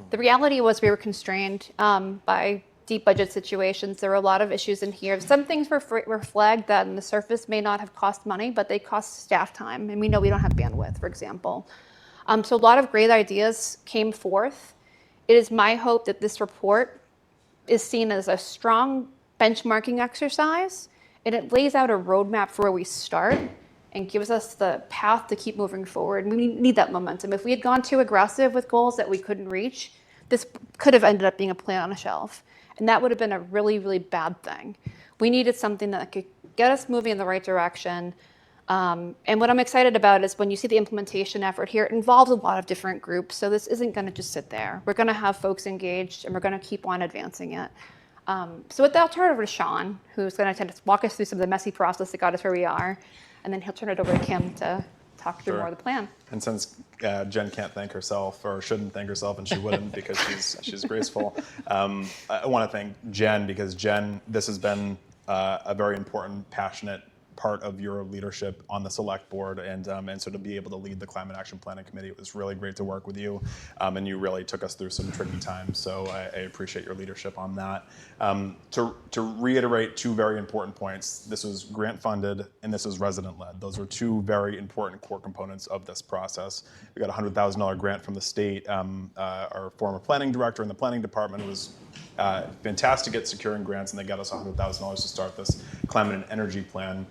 The reality was we were constrained by deep budget situations. There were a lot of issues in here. Some things were flagged that on the surface may not have cost money, but they cost staff time, and we know we don't have bandwidth, for example. So a lot of great ideas came forth. It is my hope that this report is seen as a strong benchmarking exercise, and it lays out a roadmap for where we start and gives us the path to keep moving forward. We need that momentum. If we had gone too aggressive with goals that we couldn't reach, this could have ended up being a plan on a shelf. And that would have been a really, really bad thing. We needed something that could get us moving in the right direction. And what I'm excited about is when you see the implementation effort here, it involves a lot of different groups. So this isn't going to just sit there. We're going to have folks engaged, and we're going to keep on advancing it. So with that, I'll turn it over to Sean, who's going to walk us through some of the messy process that got us where we are. And then he'll turn it over to Kim to talk through more of the plan. And since Jen can't thank herself, or shouldn't thank herself, and she wouldn't because she's graceful, I want to thank Jen, because Jen, this has been a very important, passionate part of your leadership on the select board, and so to be able to lead the Climate Action Planning Committee, it was really great to work with you, and you really took us through some tricky times, so I appreciate your leadership on that. To reiterate two very important points, this was grant funded and this was resident led. Those are two very important core components of this process. We got a $100,000 grant from the state. Our former planning director in the planning department was fantastic at securing grants, and they got us $100,000 to start this climate and energy plan.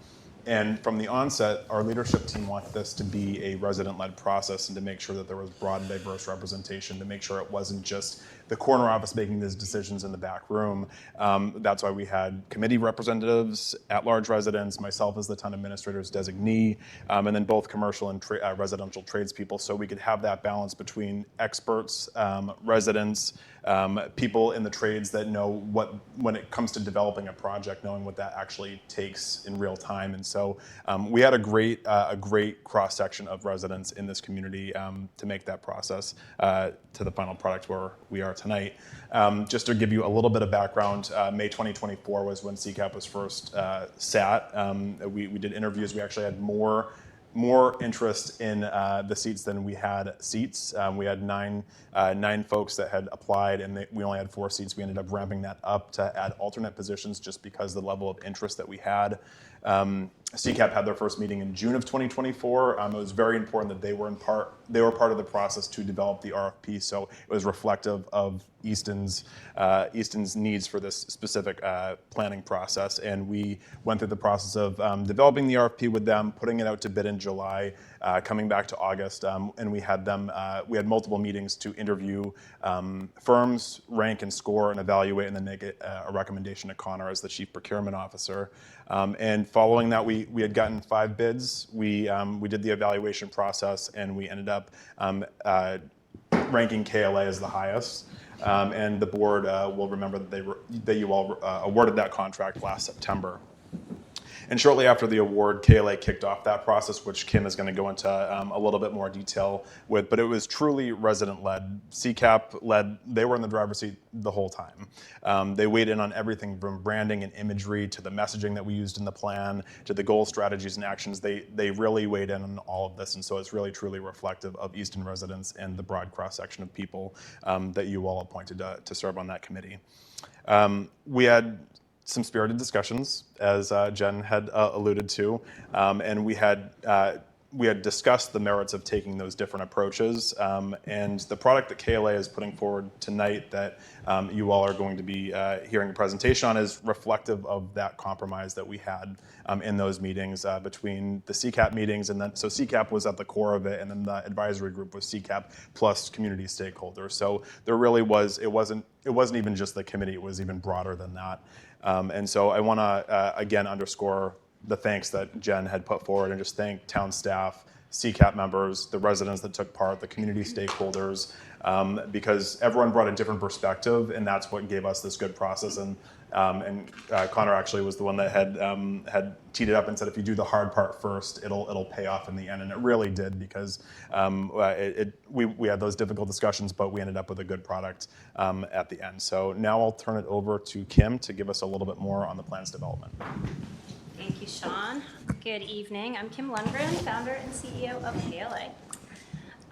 And from the onset, our leadership team wanted this to be a resident-led process and to make sure that there was broad and diverse representation, to make sure it wasn't just the corner office making these decisions in the back room. That's why we had committee representatives, at-large residents, myself as the town administrator's designee, and then both commercial and residential tradespeople, so we could have that balance between experts, residents, people in the trades that know what, when it comes to developing a project, knowing what that actually takes in real time. And so we had a great cross-section of residents in this community to make that process to the final product where we are tonight. Just to give you a little bit of background, May 2024 was when CCAP was first sat. We did interviews. We actually had more interest in the seats than we had seats. We had nine folks that had applied, and we only had 4 seats. We ended up ramping that up to add alternate positions just because the level of interest that we had. CCAP had their first meeting in June of 2024. It was very important that they were part of the process to develop the RFP, so it was reflective of Easton's needs for this specific planning process. And we went through the process of developing the RFP with them, putting it out to bid in July, coming back to August, and we had multiple meetings to interview firms, rank and score and evaluate, and then make a recommendation to Connor as the Chief Procurement Officer. And following that, we had gotten 5 bids. We did the evaluation process, and we ended up ranking KLA as the highest. And the board will remember that you all awarded that contract last September. And shortly after the award, KLA kicked off that process, which Kim is going to go into a little bit more detail with, but it was truly resident-led. CCAP led, they were in the driver's seat the whole time. They weighed in on everything from branding and imagery to the messaging that we used in the plan, to the goals, strategies, and actions. They really weighed in on all of this, and so it's really, truly reflective of Easton residents and the broad cross-section of people that you all appointed to serve on that committee. We had some spirited discussions, as Jen had alluded to, and we had discussed the merits of taking those different approaches, and the product that KLA is putting forward tonight that you all are going to be hearing a presentation on is reflective of that compromise that we had in those meetings between the CCAP meetings, and then so CCAP was at the core of it, and then the advisory group was CCAP plus community stakeholders. So there really was, it wasn't even just the committee, it was even broader than that. And so I want to, again, underscore the thanks that Jen had put forward and just thank town staff, CCAP members, the residents that took part, the community stakeholders, because everyone brought a different perspective, and that's what gave us this good process. And Connor actually was the one that had teed it up and said, if you do the hard part first, it'll pay off in the end, and it really did, because we had those difficult discussions, but we ended up with a good product at the end. So now I'll turn it over to Kim to give us a little bit more on the plan's development. Thank you, Sean. Good evening. I'm Kim Lundgren, founder and CEO of KLA.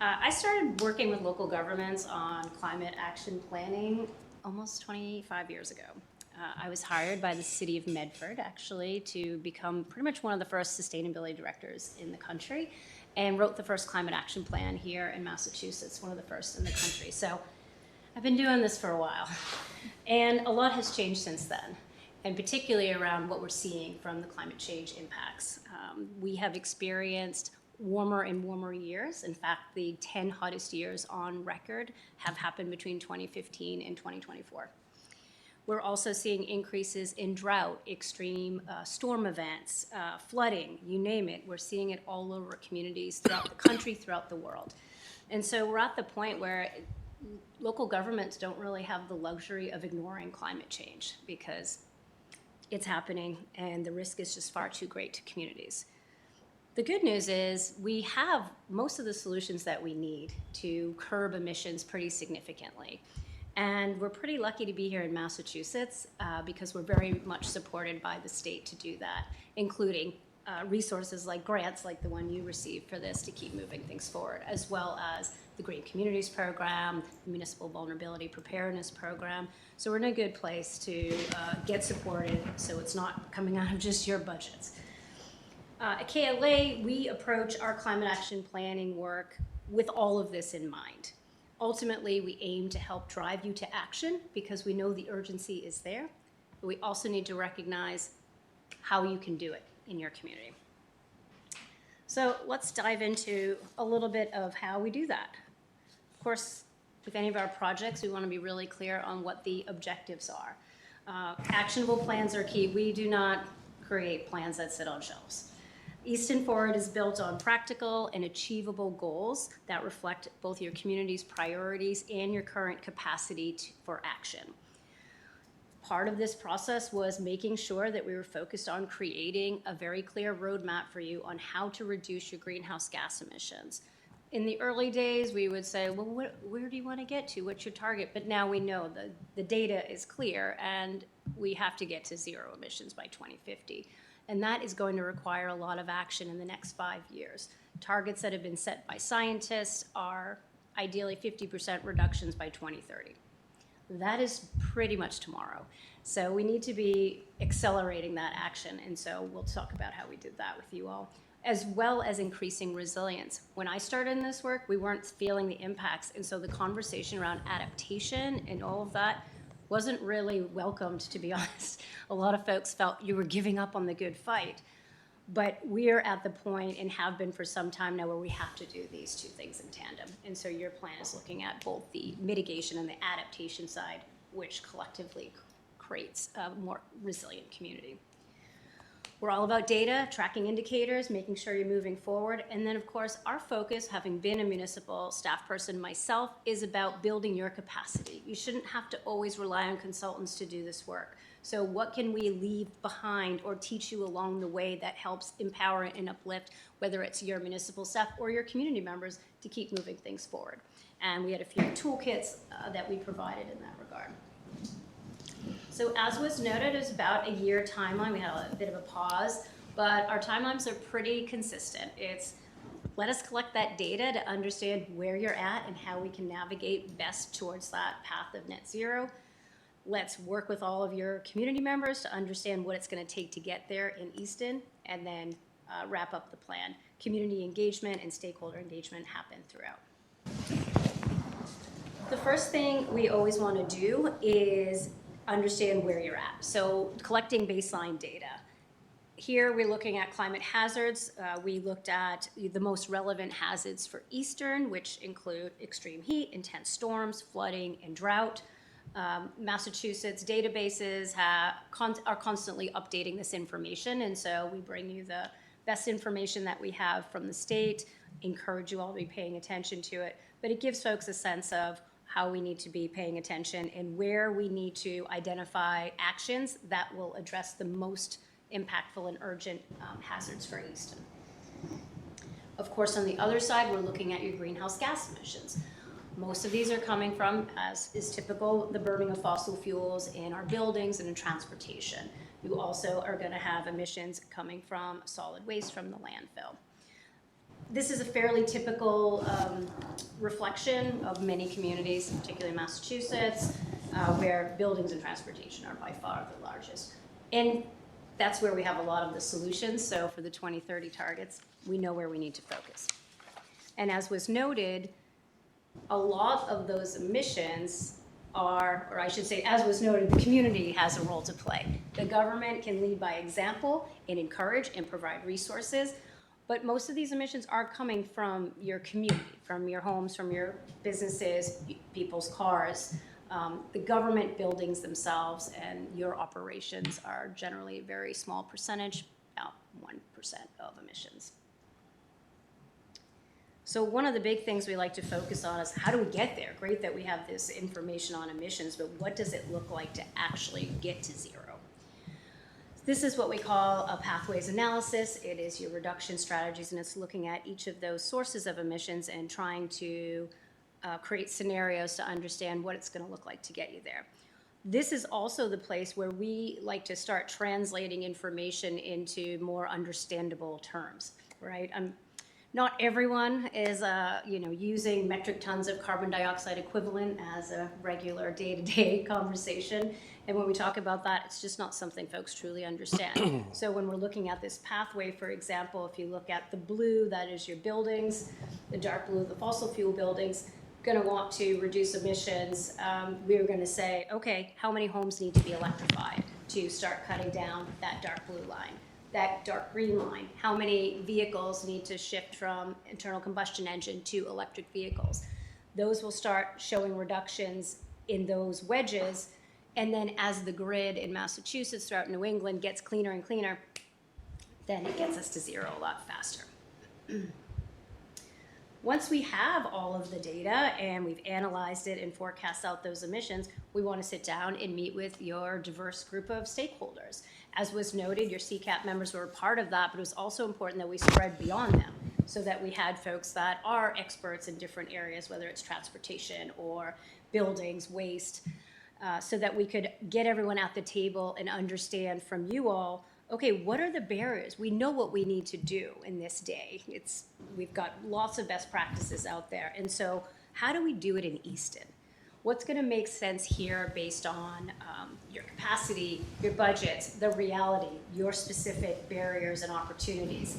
I started working with local governments on climate action planning almost 25 years ago. I was hired by the city of Medford, actually, to become pretty much one of the first sustainability directors in the country, and wrote the first climate action plan here in Massachusetts, one of the first in the country. So I've been doing this for a while, and a lot has changed since then, and particularly around what we're seeing from the climate change impacts. We have experienced warmer and warmer years. In fact, the 10 hottest years on record have happened between 2015 and 2024. We're also seeing increases in drought, extreme storm events, flooding, you name it. We're seeing it all over communities throughout the country, throughout the world. And so we're at the point where local governments don't really have the luxury of ignoring climate change, because it's happening and the risk is just far too great to communities. The good news is we have most of the solutions that we need to curb emissions pretty significantly. And we're pretty lucky to be here in Massachusetts because we're very much supported by the state to do that, including resources like grants like the one you received for this to keep moving things forward, as well as the Green Communities Program, the Municipal Vulnerability Preparedness Program. So we're in a good place to get supported so it's not coming out of just your budgets. At KLA, we approach our climate action planning work with all of this in mind. Ultimately, we aim to help drive you to action because we know the urgency is there, but we also need to recognize how you can do it in your community. So let's dive into a little bit of how we do that. Of course, with any of our projects, we want to be really clear on what the objectives are. Actionable plans are key. We do not create plans that sit on shelves. Easton Forward is built on practical and achievable goals that reflect both your community's priorities and your current capacity for action. Part of this process was making sure that we were focused on creating a very clear roadmap for you on how to reduce your greenhouse gas emissions. In the early days, we would say, well, where do you want to get to? What's your target? But now we know the data is clear and we have to get to zero emissions by 2050. And that is going to require a lot of action in the next 5 years. Targets that have been set by scientists are ideally 50% reductions by 2030. That is pretty much tomorrow. So we need to be accelerating that action. And so we'll talk about how we did that with you all, as well as increasing resilience. When I started in this work, we weren't feeling the impacts. And so the conversation around adaptation and all of that wasn't really welcomed, to be honest. A lot of folks felt you were giving up on the good fight. But we're at the point, and have been for some time now, where we have to do these two things in tandem. And so your plan is looking at both the mitigation and the adaptation side, which collectively creates a more resilient community. We're all about data, tracking indicators, making sure you're moving forward. And then, of course, our focus, having been a municipal staff person myself, is about building your capacity. You shouldn't have to always rely on consultants to do this work. So what can we leave behind or teach you along the way that helps empower and uplift, whether it's your municipal staff or your community members, to keep moving things forward? And we had a few toolkits that we provided in that regard. So as was noted, it was about a year timeline. We had a bit of a pause, but our timelines are pretty consistent. It's let us collect that data to understand where you're at and how we can navigate best towards that path of net zero. Let's work with all of your community members to understand what it's going to take to get there in Easton, and then wrap up the plan. Community engagement and stakeholder engagement happen throughout. The first thing we always want to do is understand where you're at. So collecting baseline data. Here we're looking at climate hazards. We looked at the most relevant hazards for Eastern, which include extreme heat, intense storms, flooding, and drought. Massachusetts databases are constantly updating this information, and so we bring you the best information that we have from the state, encourage you all to be paying attention to it, but it gives folks a sense of how we need to be paying attention and where we need to identify actions that will address the most impactful and urgent hazards for Easton. Of course, on the other side, we're looking at your greenhouse gas emissions. Most of these are coming from, as is typical, the burning of fossil fuels in our buildings and in transportation. You also are going to have emissions coming from solid waste from the landfill. This is a fairly typical reflection of many communities, particularly Massachusetts, where buildings and transportation are by far the largest. And that's where we have a lot of the solutions. So for the 2030 targets, we know where we need to focus. And as was noted, a lot of those emissions are, or I should say, as was noted, the community has a role to play. The government can lead by example and encourage and provide resources, but most of these emissions are coming from your community, from your homes, from your businesses, people's cars. The government buildings themselves and your operations are generally a very small percentage, about 1% of emissions. So one of the big things we like to focus on is how do we get there? Great that we have this information on emissions, but what does it look like to actually get to zero? This is what we call a pathways analysis. It is your reduction strategies, and it's looking at each of those sources of emissions and trying to create scenarios to understand what it's going to look like to get you there. This is also the place where we like to start translating information into more understandable terms, right? Not everyone is, using metric tons of carbon dioxide equivalent as a regular day-to-day conversation. And when we talk about that, it's just not something folks truly understand. So when we're looking at this pathway, for example, if you look at the blue, that is your buildings, the dark blue, the fossil fuel buildings, going to want to reduce emissions. We're going to say, okay, how many homes need to be electrified to start cutting down that dark blue line? That dark green line, how many vehicles need to shift from internal combustion engine to electric vehicles? Those will start showing reductions in those wedges. And then as the grid in Massachusetts throughout New England gets cleaner and cleaner, then it gets us to zero a lot faster. Once we have all of the data and we've analyzed it and forecast out those emissions, we want to sit down and meet with your diverse group of stakeholders. As was noted, your CCAT members were a part of that, but it was also important that we spread beyond them so that we had folks that are experts in different areas, whether it's transportation or buildings, waste, so that we could get everyone at the table and understand from you all, okay, what are the barriers? We know what we need to do in this day. We've got lots of best practices out there. And so how do we do it in Easton? What's going to make sense here based on your capacity, your budgets, the reality, your specific barriers and opportunities?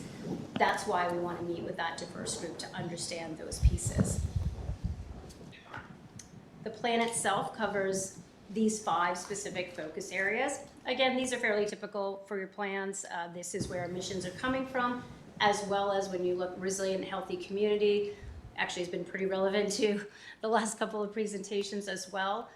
That's why we want to meet with that diverse group to understand those pieces. The plan itself covers these 5 specific focus areas. Again, these are fairly typical for your plans. This is where emissions are coming from, as well as when you look resilient, healthy community. Actually, it's been pretty relevant to the last couple of presentations as well.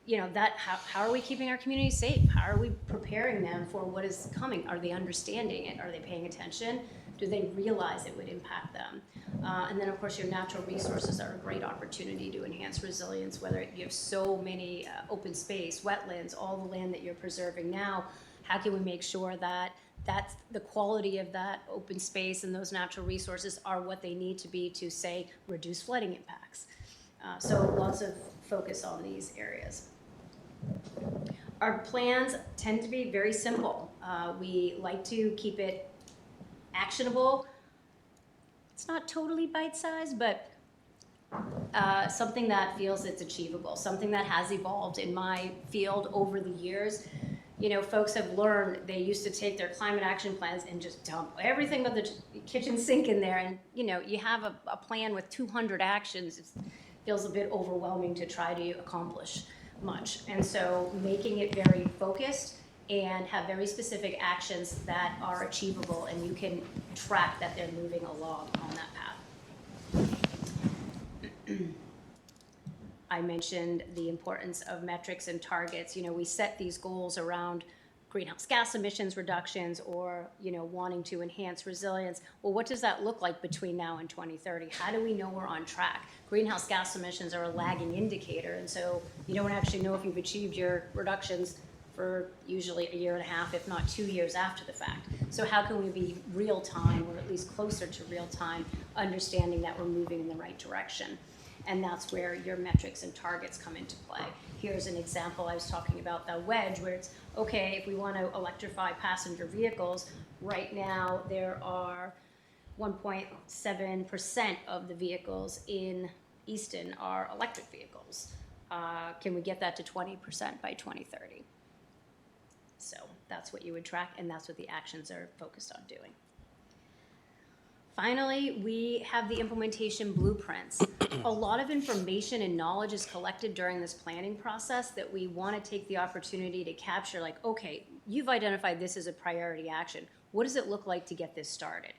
You know, that how are we keeping our community safe? How are we preparing them for what is coming? Are they understanding it? Are they paying attention? Do they realize it would impact them? And then, of course, your natural resources are a great opportunity to enhance resilience, whether you have so many open space, wetlands, all the land that you're preserving now. How can we make sure that that's the quality of that open space and those natural resources are what they need to be to, say, reduce flooding impacts? So lots of focus on these areas. Our plans tend to be very simple. We like to keep it actionable. It's not totally bite-sized, but something that feels it's achievable, something that has evolved in my field over the years. You know, folks have learned, they used to take their climate action plans and just dump everything but the kitchen sink in there. And, you know, you have a plan with 200 actions. It feels a bit overwhelming to try to accomplish much. And so making it very focused and have very specific actions that are achievable and you can track that they're moving along on that path. I mentioned the importance of metrics and targets. You know, we set these goals around greenhouse gas emissions reductions or, you know, wanting to enhance resilience. Well, what does that look like between now and 2030? How do we know we're on track? Greenhouse gas emissions are a lagging indicator, and so you don't actually know if you've achieved your reductions for usually a year and a half, if not 2 years after the fact. So how can we be real time, or at least closer to real time, understanding that we're moving in the right direction? And that's where your metrics and targets come into play. Here's an example. I was talking about the wedge where it's, okay, if we want to electrify passenger vehicles, right now there are 1.7% of the vehicles in Easton are electric vehicles. Can we get that to 20% by 2030? So that's what you would track, and that's what the actions are focused on doing. Finally, we have the implementation blueprints. A lot of information and knowledge is collected during this planning process that we want to take the opportunity to capture, like, okay, you've identified this as a priority action. What does it look like to get this started?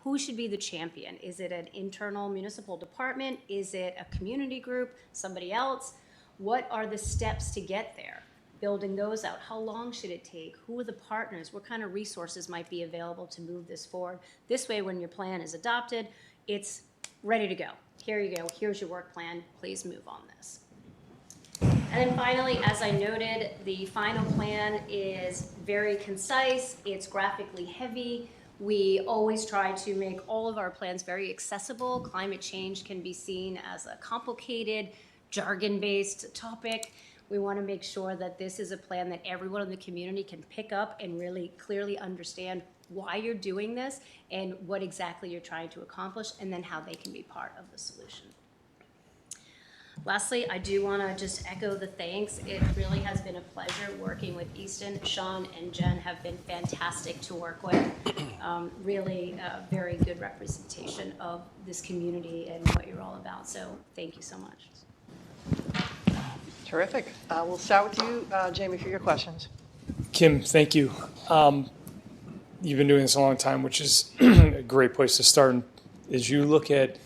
Who should be the champion? Is it an internal municipal department? Is it a community group, somebody else? What are the steps to get there? Building those out. How long should it take? Who are the partners? What kind of resources might be available to move this forward? This way, when your plan is adopted, it's ready to go. Here you go. Here's your work plan. Please move on this. And then finally, as I noted, the final plan is very concise. It's graphically heavy. We always try to make all of our plans very accessible. Climate change can be seen as a complicated, jargon-based topic. We want to make sure that this is a plan that everyone in the community can pick up and really clearly understand why you're doing this and what exactly you're trying to accomplish, and then how they can be part of the solution. Lastly, I do want to just echo the thanks. It really has been a pleasure working with Easton. Sean and Jen have been fantastic to work with. Really a very good representation of this community and what you're all about. So thank you so much. Terrific. We'll start with you, Jamie, for your questions. Kim, thank you. You've been doing this a long time, which is a great place to start. As you look at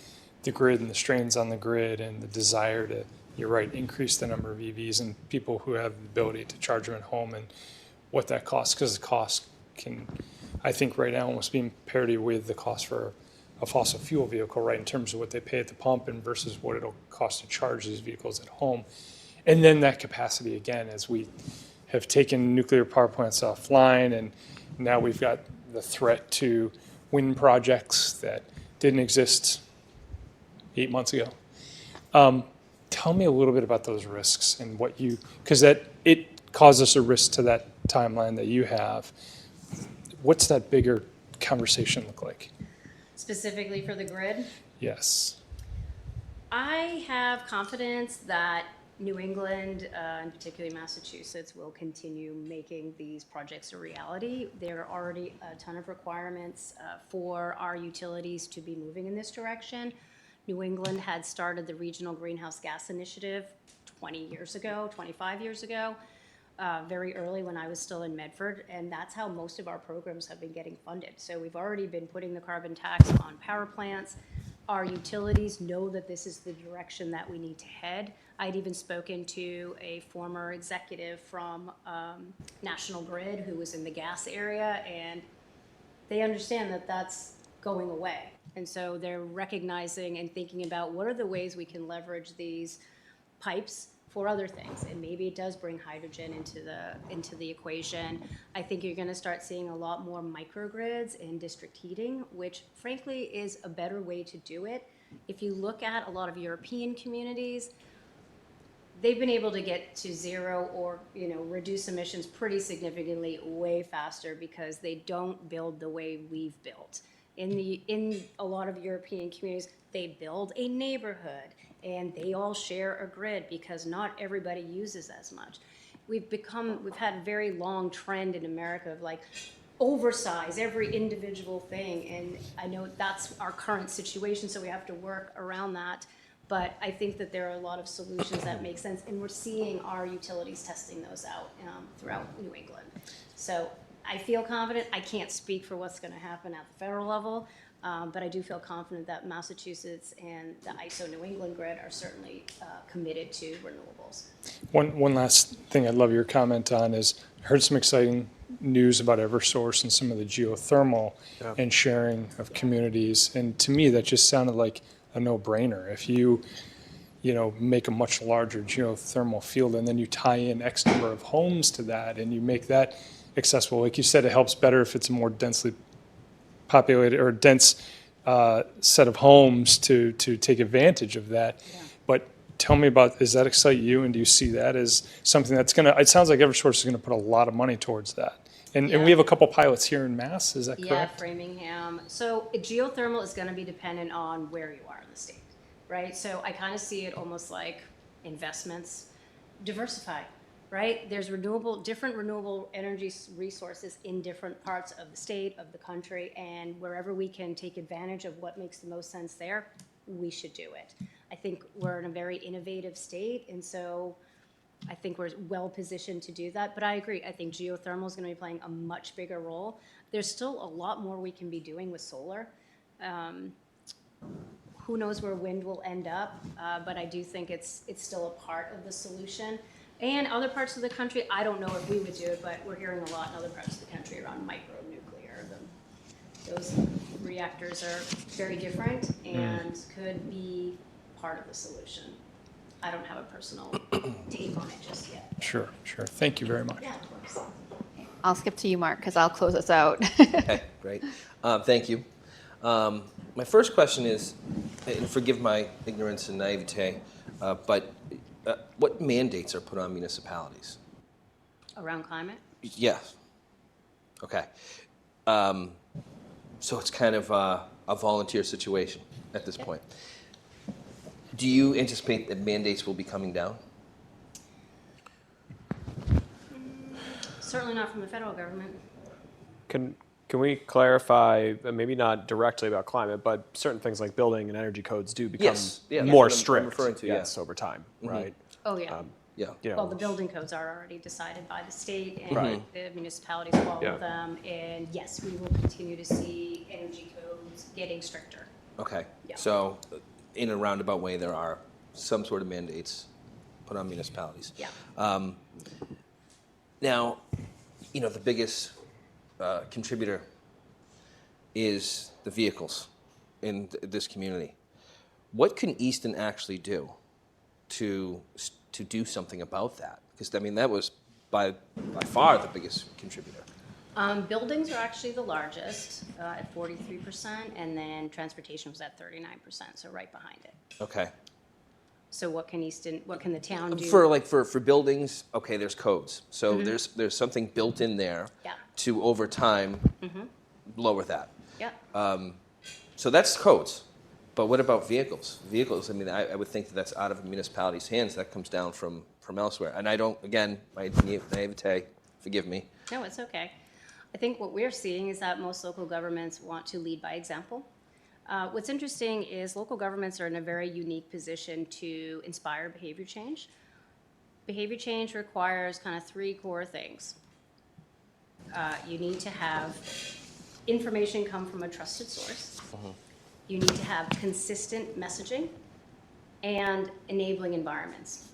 the grid and the strains on the grid and the desire to, you're right, increase the number of EVs and people who have the ability to charge them at home and what that costs, because the cost can, I think right now, almost be in parity with the cost for a fossil fuel vehicle, right, in terms of what they pay at the pump and versus what it'll cost to charge these vehicles at home. And then that capacity, again, as we have taken nuclear power plants offline, and now we've got the threat to wind projects that didn't exist 8 months ago. Tell me a little bit about those risks and what you, because that it causes a risk to that timeline that you have. What's that bigger conversation look like? Specifically for the grid? Yes. I have confidence that New England, and particularly Massachusetts, will continue making these projects a reality. There are already a ton of requirements for our utilities to be moving in this direction. New England had started the Regional Greenhouse Gas Initiative 20 years ago, 25 years ago, very early when I was still in Medford, and that's how most of our programs have been getting funded. So we've already been putting the carbon tax on power plants. Our utilities know that this is the direction that we need to head. I'd even spoken to a former executive from National Grid who was in the gas area, and they understand that that's going away. And so they're recognizing and thinking about what are the ways we can leverage these pipes for other things, and maybe it does bring hydrogen into the equation. I think you're going to start seeing a lot more microgrids and district heating, which frankly is a better way to do it. If you look at a lot of European communities, they've been able to get to zero or reduce emissions pretty significantly way faster because they don't build the way we've built. In a lot of European communities, they build a neighborhood and they all share a grid because not everybody uses as much. We've had a very long trend in America of like oversize every individual thing, and I know that's our current situation, so we have to work around that. But I think that there are a lot of solutions that make sense, and we're seeing our utilities testing those out throughout New England. So I feel confident. I can't speak for what's going to happen at the federal level, but I do feel confident that Massachusetts and the ISO New England grid are certainly committed to renewables. One last thing I'd love your comment on is I heard some exciting news about Eversource and some of the geothermal and sharing of communities, and to me that just sounded like a no-brainer. If you make a much larger geothermal field and then you tie in X number of homes to that and you make that accessible, like you said, it helps better if it's a more densely populated or dense set of homes to take advantage of that. Yeah. But tell me about, does that excite you, and do you see that as something that's it sounds like Eversource is gonna put a lot of money towards that. And we have a couple pilots here in Mass, is that correct? Yeah, Framingham. So geothermal is going to be dependent on where you are in the state, right? So I kind of see it almost like investments, diversify, right? There's different renewable energy resources in different parts of the state, of the country, and wherever we can take advantage of what makes the most sense there, we should do it. I think we're in a very innovative state, and so I think we're well positioned to do that, but I agree. I think geothermal is going to be playing a much bigger role. There's still a lot more we can be doing with solar. Who knows where wind will end up, but I do think it's still a part of the solution. And other parts of the country, I don't know if we would do it, but we're hearing a lot in other parts of the country around micronuclear. Those reactors are very different and could be part of the solution. I don't have a personal take on it just yet. Sure. Thank you very much. Yeah, of course. I'll skip to you, Mark, because I'll close us out. Okay, great. Thank you. My first question is, and forgive my ignorance and naivete, but what mandates are put on municipalities? Around climate? Yes. Okay. So it's kind of a volunteer situation at this point. Do you anticipate that mandates will be coming down? Certainly not from the federal government. Can we clarify, maybe not directly about climate, but certain things like building and energy codes do become Yes. Yeah, more that's what I'm strict, referring to, yeah. yes, over time, right? Oh, yeah. Yeah. You know, Well, the building codes are already decided by the state, and Right. the municipalities follow Yeah. them. And yes, we will continue to see energy codes getting stricter. Okay. Yeah. So in a roundabout way, there are some sort of mandates put on municipalities. Yeah. Now, you know, the biggest contributor is the vehicles in this community. What can Easton actually do to do something about that? Because, I mean, that was by far the biggest contributor. Buildings are actually the largest at 43%, and then transportation was at 39%, so right behind it. Okay. So what can the town do? For buildings, okay, there's codes. So there's something built in there Yeah. to, over time, lower that. Yeah. So that's codes. But what about vehicles? Vehicles, I mean, I would think that that's out of a municipality's hands. That comes down from elsewhere. And I don't, again, my naivete, forgive me. No, it's okay. I think what we're seeing is that most local governments want to lead by example. What's interesting is local governments are in a very unique position to inspire behavior change. Behavior change requires kind of three core things. You need to have information come from a trusted source. You need to have consistent messaging and enabling environments.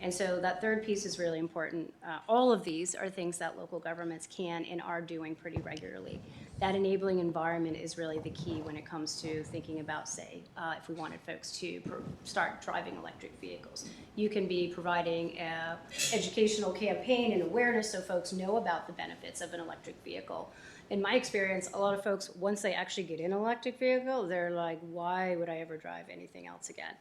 And so that third piece is really important. All of these are things that local governments can and are doing pretty regularly. That enabling environment is really the key when it comes to thinking about, say, if we wanted folks to start driving electric vehicles. You can be providing an educational campaign and awareness so folks know about the benefits of an electric vehicle. In my experience, a lot of folks, once they actually get in an electric vehicle, they're like, why would I ever drive anything else again?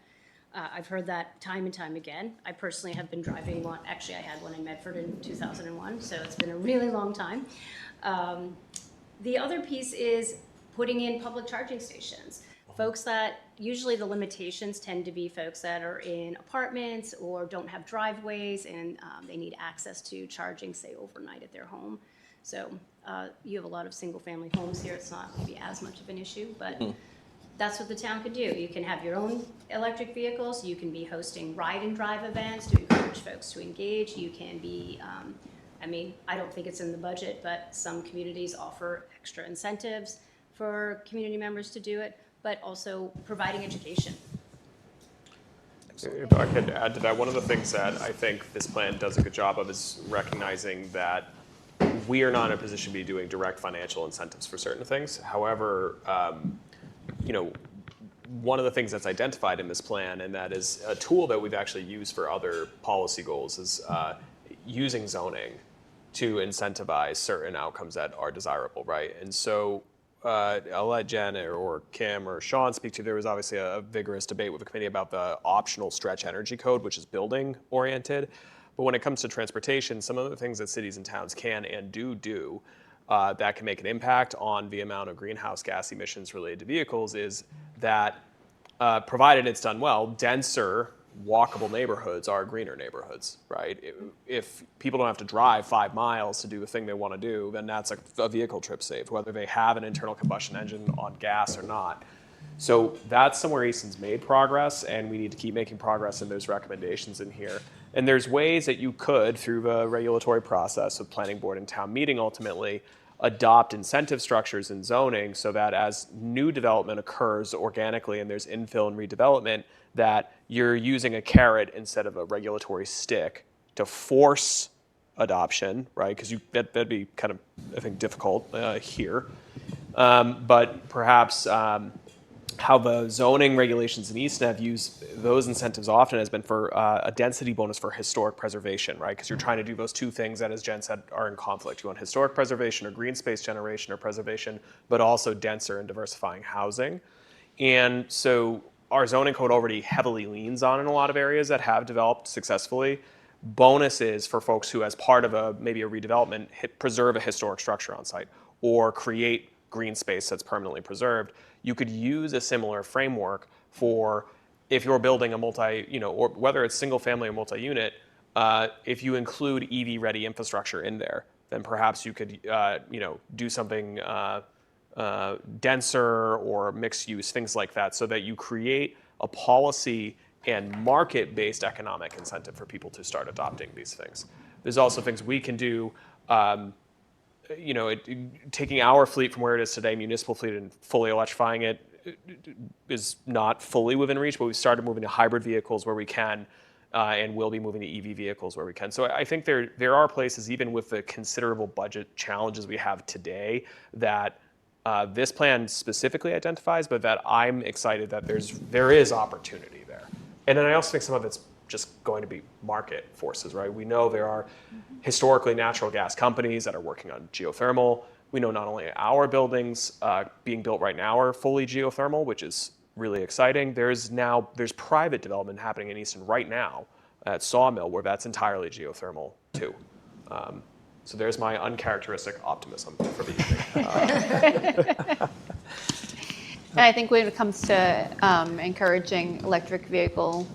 I've heard that time and time again. I personally have been driving one. Actually, I had one in Medford in 2001, so it's been a really long time. The other piece is putting in public charging stations. Folks that, usually the limitations tend to be folks that are in apartments or don't have driveways, and they need access to charging, say, overnight at their home. So you have a lot of single-family homes here. It's not maybe as much of an issue, but that's what the town could do. You can have your own electric vehicles. You can be hosting ride and drive events to encourage folks to engage. You can be, I don't think it's in the budget, but some communities offer extra incentives for community members to do it, but also providing education. If I could add to that, one of the things that I think this plan does a good job of is recognizing that we are not in a position to be doing direct financial incentives for certain things. However, one of the things that's identified in this plan, and that is a tool that we've actually used for other policy goals, is using zoning to incentivize certain outcomes that are desirable, right? And so I'll let Jen or Kim or Sean speak to. There was obviously a vigorous debate with the committee about the optional stretch energy code, which is building oriented. But when it comes to transportation, some of the things that cities and towns can and do that can make an impact on the amount of greenhouse gas emissions related to vehicles is that, provided it's done well, denser, walkable neighborhoods are greener neighborhoods, right? If people don't have to drive 5 miles to do the thing they want to do, then that's a vehicle trip saved, whether they have an internal combustion engine on gas or not. So that's somewhere Easton's made progress, and we need to keep making progress in those recommendations in here. And there's ways that you could, through the regulatory process of planning board and town meeting ultimately, adopt incentive structures in zoning so that as new development occurs organically and there's infill and redevelopment, that you're using a carrot instead of a regulatory stick to force adoption, right? Because that'd be kind of, I think, difficult here. But perhaps how the zoning regulations in Easton have used those incentives often has been for a density bonus for historic preservation, right? Because you're trying to do those two things that, as Jen said, are in conflict. You want historic preservation or green space generation or preservation, but also denser and diversifying housing. And so our zoning code already heavily leans on in a lot of areas that have developed successfully. Bonuses for folks who, as part of maybe a redevelopment, preserve a historic structure on site or create green space that's permanently preserved. You could use a similar framework for if you're building a or whether it's single family or multi-unit, if you include EV-ready infrastructure in there, then perhaps you could, do something denser or mixed use, things like that, so that you create a policy and market-based economic incentive for people to start adopting these things. There's also things we can do, taking our fleet from where it is today, municipal fleet, and fully electrifying it is not fully within reach, but we've started moving to hybrid vehicles where we can, and we'll be moving to EV vehicles where we can. So I think there are places, even with the considerable budget challenges we have today, that this plan specifically identifies, but that I'm excited that there is opportunity there. And then I also think some of it's just going to be market forces, right? We know there are historically natural gas companies that are working on geothermal. We know not only our buildings being built right now are fully geothermal, which is really exciting. There's private development happening in Easton right now at Sawmill where that's entirely geothermal too. So there's my uncharacteristic optimism for the evening. And I think when it comes to encouraging electric vehicle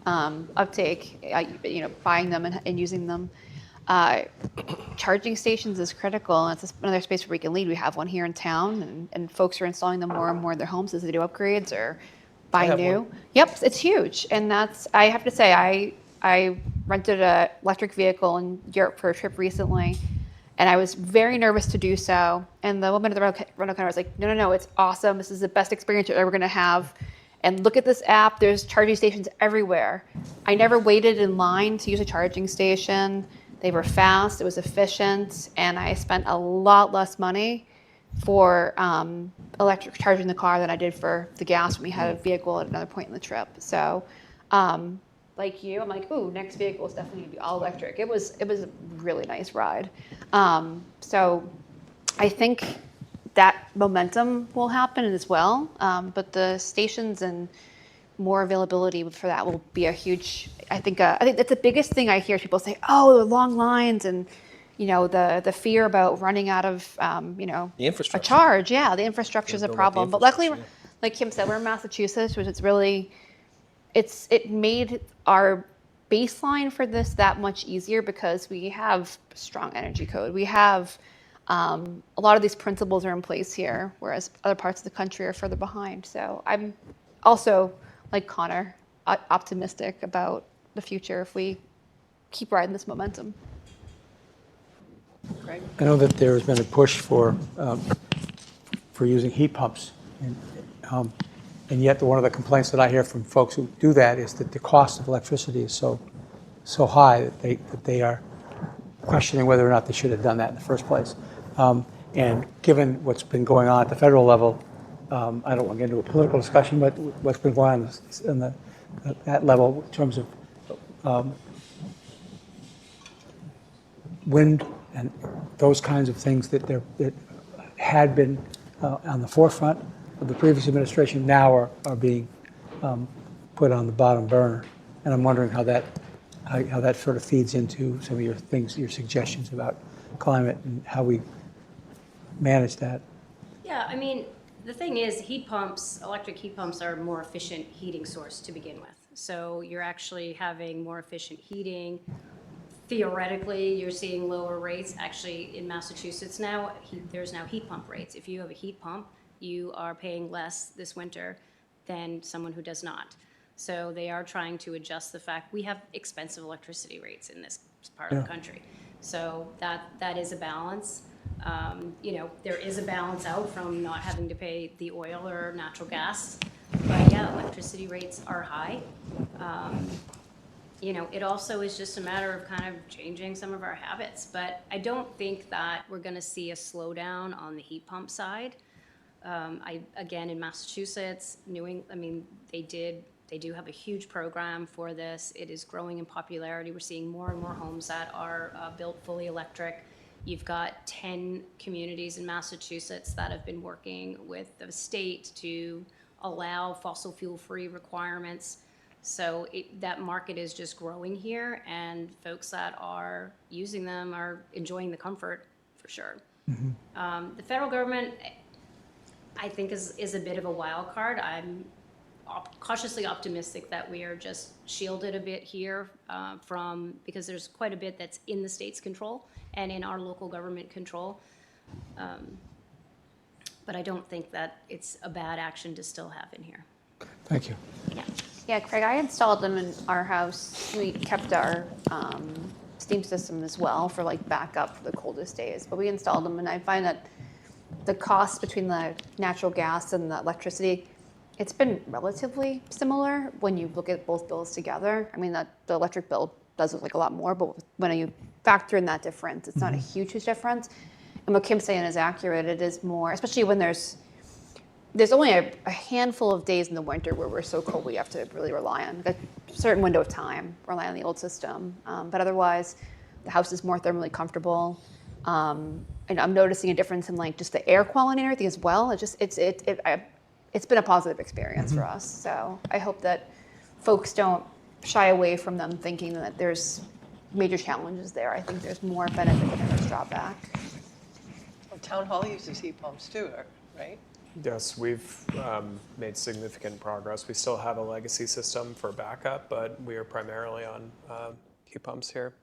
uptake, buying them and using them, charging stations is critical. And it's another space where we can lead. We have one here in town, and folks are installing them more and more in their homes as they do upgrades or buy new. Yep, it's huge. And I have to say, I rented an electric vehicle in Europe for a trip recently, and I was very nervous to do so. And the woman at the rental counter was like, no, it's awesome. This is the best experience you're ever going to have. And look at this app. There's charging stations everywhere. I never waited in line to use a charging station. They were fast. It was efficient. And I spent a lot less money for electric charging the car than I did for the gas when we had a vehicle at another point in the trip. So like you, I'm like, ooh, next vehicle is definitely going to be all electric. It was a really nice ride. So I think that momentum will happen as well. But the stations and more availability for that will be a huge, I think that's the biggest thing I hear people say, oh, the long lines and, the fear about running out of, The infrastructure. a charge. Yeah, the infrastructure is a problem. But luckily, like Kim said, we're in Massachusetts, which it made our baseline for this that much easier because we have strong energy code. We have a lot of these principles are in place here, whereas other parts of the country are further behind. So I'm also, like Connor, optimistic about the future if we keep riding this momentum. Greg? I know that there has been a push for using heat pumps, and yet one of the complaints that I hear from folks who do that is that the cost of electricity is so high that they are questioning whether or not they should have done that in the first place. And given what's been going on at the federal level, I don't want to get into a political discussion, but what's been going on that level in terms of wind and those kinds of things that had been on the forefront of the previous administration now are being put on the bottom burner. And I'm wondering how that sort of feeds into some of your suggestions about climate and how we manage that. Yeah, I mean, the thing is, electric heat pumps are a more efficient heating source to begin with. So you're actually having more efficient heating. Theoretically, you're seeing lower rates. Actually, in Massachusetts now, there's now heat pump rates. If you have a heat pump, you are paying less this winter than someone who does not. So they are trying to adjust the fact we have expensive electricity rates in this part of the country. So that is a balance. There is a balance out from not having to pay the oil or natural gas. But yeah, electricity rates are high. It also is just a matter of kind of changing some of our habits. But I don't think that we're going to see a slowdown on the heat pump side. Again, in Massachusetts, they do have a huge program for this. It is growing in popularity. We're seeing more and more homes that are built fully electric. You've got 10 communities in Massachusetts that have been working with the state to allow fossil fuel-free requirements. So that market is just growing here, and folks that are using them are enjoying the comfort, for sure. The federal government, I think, is a bit of a wild card. I'm cautiously optimistic that we are just shielded a bit here because there's quite a bit that's in the state's control and in our local government control. But I don't think that it's a bad action to still have in here. Thank you. Yeah. Yeah, Craig, I installed them in our house. We kept our steam system as well for like backup for the coldest days. But we installed them, and I find that the cost between the natural gas and the electricity, it's been relatively similar when you look at both bills together. I mean, the electric bill does look like a lot more, but when you factor in that difference, it's not a huge difference. And what Kim's saying is accurate. It is more, especially when there's only a handful of days in the winter where we're so cold we have to really rely on a certain window of time, rely on the old system. But otherwise, the house is more thermally comfortable. And I'm noticing a difference in like just the air quality and everything as well. It's been a positive experience for us. So I hope that folks don't shy away from them thinking that there's major challenges there. I think there's more benefit than there's drawback. Well, Town Hall uses heat pumps too, right? Yes, we've made significant progress. We still have a legacy system for backup, but we are primarily on heat pumps here.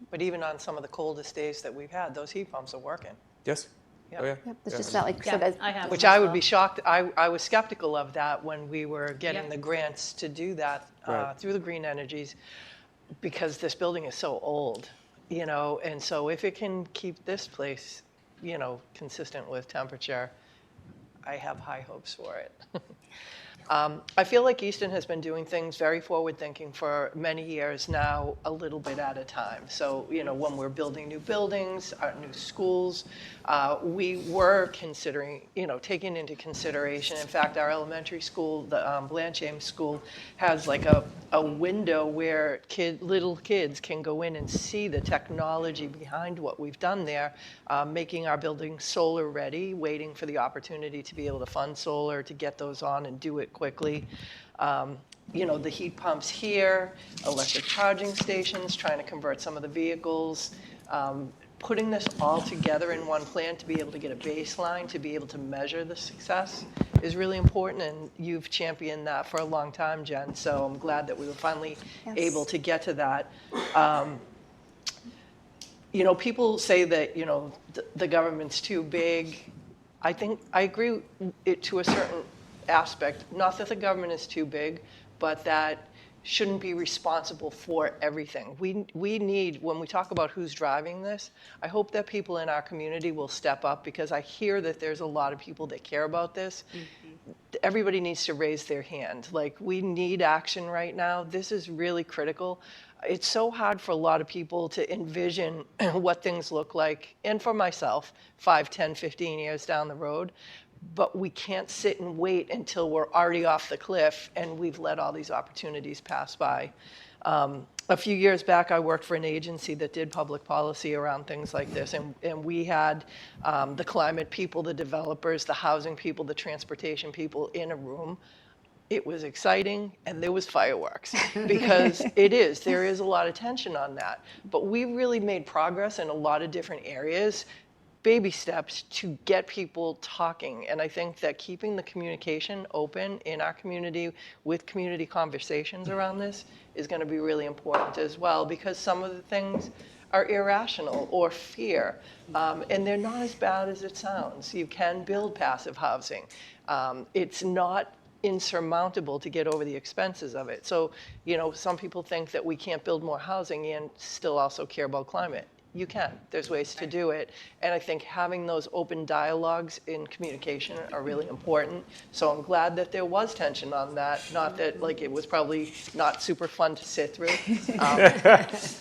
But even on some of the coldest days that we've had, those heat pumps are working. Yes. Yeah. Oh, yeah. Yep, it's Yeah. just not like Yeah, I have. Which them I as would well. be shocked. I was skeptical of that when we were getting Yep. the grants to do that Right. through the green energies, because this building is so old, and so if it can keep this place, consistent with temperature, I have high hopes for it. I feel like Easton has been doing things very forward-thinking for many years now, a little bit at a time. So, when we're building new buildings, new schools, we were considering, taking into consideration. In fact, our elementary school, the Blancham School, has like a window where little kids can go in and see the technology behind what we've done there, making our building solar ready, waiting for the opportunity to be able to fund solar, to get those on and do it quickly. The heat pumps here, electric charging stations, trying to convert some of the vehicles, putting this all together in one plan to be able to get a baseline, to be able to measure the success is really important, and you've championed that for a long time, Jen, so I'm glad that we were finally able to get to that. People say that, the government's too big. I think I agree it to a certain aspect, not that the government is too big, but that shouldn't be responsible for everything. We need, when we talk about who's driving this, I hope that people in our community will step up, because I hear that there's a lot of people that care about this. Everybody needs to raise their hand. Like, we need action right now. This is really critical. It's so hard for a lot of people to envision what things look like, and for myself, 5, 10, 15 years down the road. But we can't sit and wait until we're already off the cliff and we've let all these opportunities pass by. A few years back, I worked for an agency that did public policy around things like this, and we had the climate people, the developers, the housing people, the transportation people in a room. It was exciting, and there was fireworks, because there is a lot of tension on that. But we really made progress in a lot of different areas, baby steps to get people talking. And I think that keeping the communication open in our community with community conversations around this is going to be really important as well, because some of the things are irrational or fear, and they're not as bad as it sounds. You can build passive housing. It's not insurmountable to get over the expenses of it. So, some people think that we can't build more housing and still also care about climate. You can. There's ways to do it. And I think having those open dialogues in communication are really important. So I'm glad that there was tension on that. Not that, it was probably not super fun to sit through.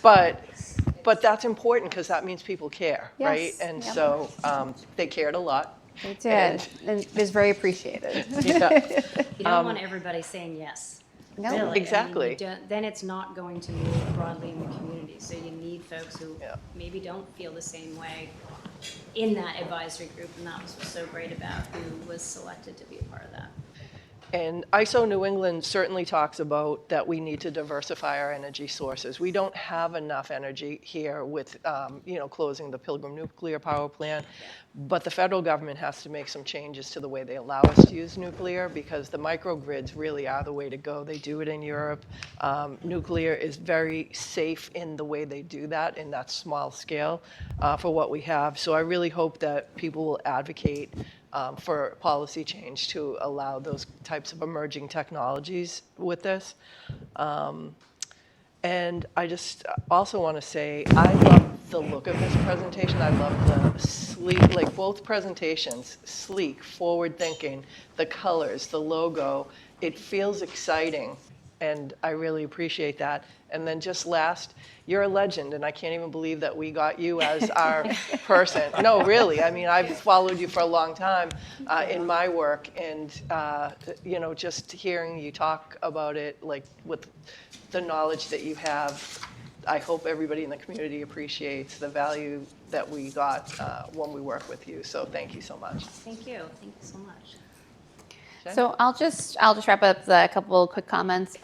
But that's important, because that means people care, right? And so they cared a lot. They did, and it was very appreciated. Yeah. You don't want everybody saying yes. No, Really. I mean, exactly. you don't- then it's not going to move broadly in the community. So you need folks who maybe don't feel the same way in that advisory group, and that was what's so great about who was selected to be a part of that. And ISO New England certainly talks about that we need to diversify our energy sources. We don't have enough energy here with, closing the Pilgrim nuclear power plant. But the federal government has to make some changes to the way they allow us to use nuclear, because the microgrids really are the way to go. They do it in Europe. Nuclear is very safe in the way they do that in that small scale for what we have. So I really hope that people will advocate for policy change to allow those types of emerging technologies with this. And I just also want to say, I love the look of this presentation. I love the sleek, like both presentations, sleek, forward-thinking, the colors, the logo. It feels exciting, and I really appreciate that. And then just last, you're a legend, and I can't even believe that we got you as our person. No, really. I mean, I've followed you for a long time in my work, and just hearing you talk about it, like with the knowledge that you have, I hope everybody in the community appreciates the value that we got when we work with you. So thank you so much. Thank you so much. Jen? So I'll just wrap up the couple quick comments.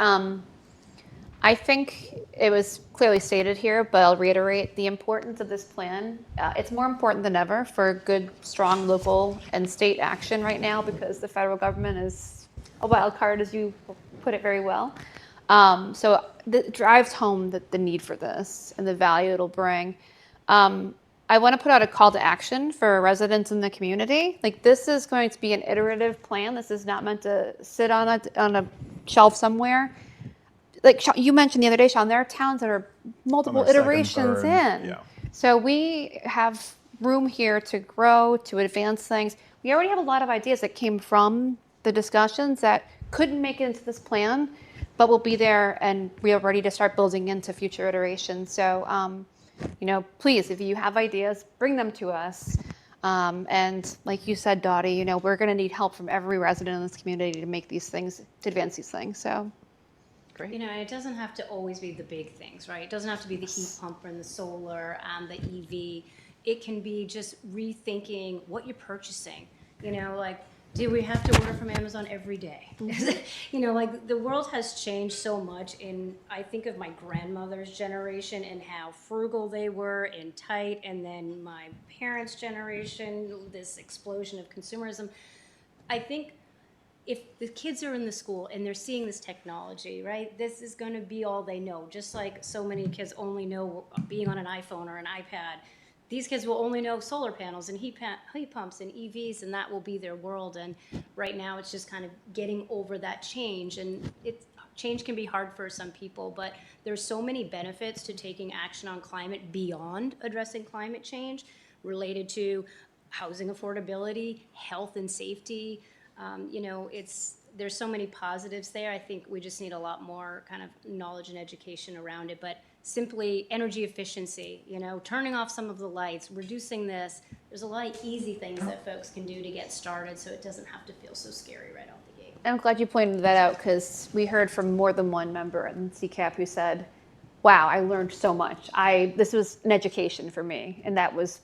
I think it was clearly stated here, but I'll reiterate the importance of this plan. It's more important than ever for good, strong local and state action right now, because the federal government is a wild card, as you put it very well. So it drives home the need for this and the value it'll bring. I want to put out a call to action for residents in the community. Like, this is going to be an iterative plan. This is not meant to sit on a shelf somewhere. Like you mentioned the other day, Sean, there are towns that are multiple their second, iterations third, in. yeah. So we have room here to grow, to advance things. We already have a lot of ideas that came from the discussions that couldn't make it into this plan, but will be there, and we are ready to start building into future iterations. So, please, if you have ideas, bring them to us. And like you said, Dottie, we're going to need help from every resident in this community to make these things, to advance these things. So. Great. It doesn't have to always be the big things, right? It doesn't have to be the heat pump and the solar and the EV. It can be just rethinking what you're purchasing. Do we have to order from Amazon every day? The world has changed so much. I think of my grandmother's generation and how frugal they were and tight, and then my parents' generation, this explosion of consumerism. I think if the kids are in the school and they're seeing this technology, right, this is going to be all they know. Just like so many kids only know being on an iPhone or an iPad, these kids will only know solar panels and heat pumps and EVs, and that will be their world. And right now it's just kind of getting over that change. And change can be hard for some people, but there's so many benefits to taking action on climate beyond addressing climate change, related to housing affordability, health and safety. There's so many positives there. I think we just need a lot more kind of knowledge and education around it. But simply energy efficiency, turning off some of the lights, reducing this. There's a lot of easy things that folks can do to get started, so it doesn't have to feel so scary right off the gate. I'm glad you pointed that out, because we heard from more than one member in CCAP who said, wow, I learned so much. This was an education for me. And that was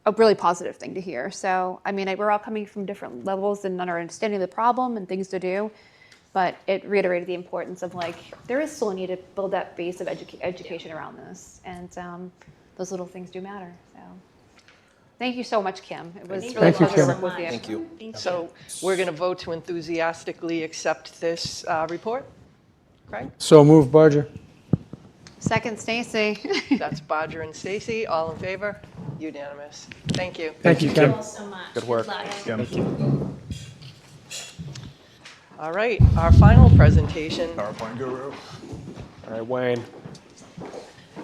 a really positive thing to hear. So, we're all coming from different levels and our understanding of the problem and things to do, but it reiterated the importance of there is still a need to build that base of education around this, and those little things do matter. So, thank you so much, Kim. It was really Thank you, fun to Kim. work with you. Thank you. Thank you. So we're going to vote to enthusiastically accept this report. Craig? So move, Barger. Second, Stacy. That's Bodger and Stacy. All in favor? Unanimous. Thank you. Thank you, Thank Kim. you all so much. Good work. luck. Kim. All right, our final presentation PowerPoint guru. All right, Wayne.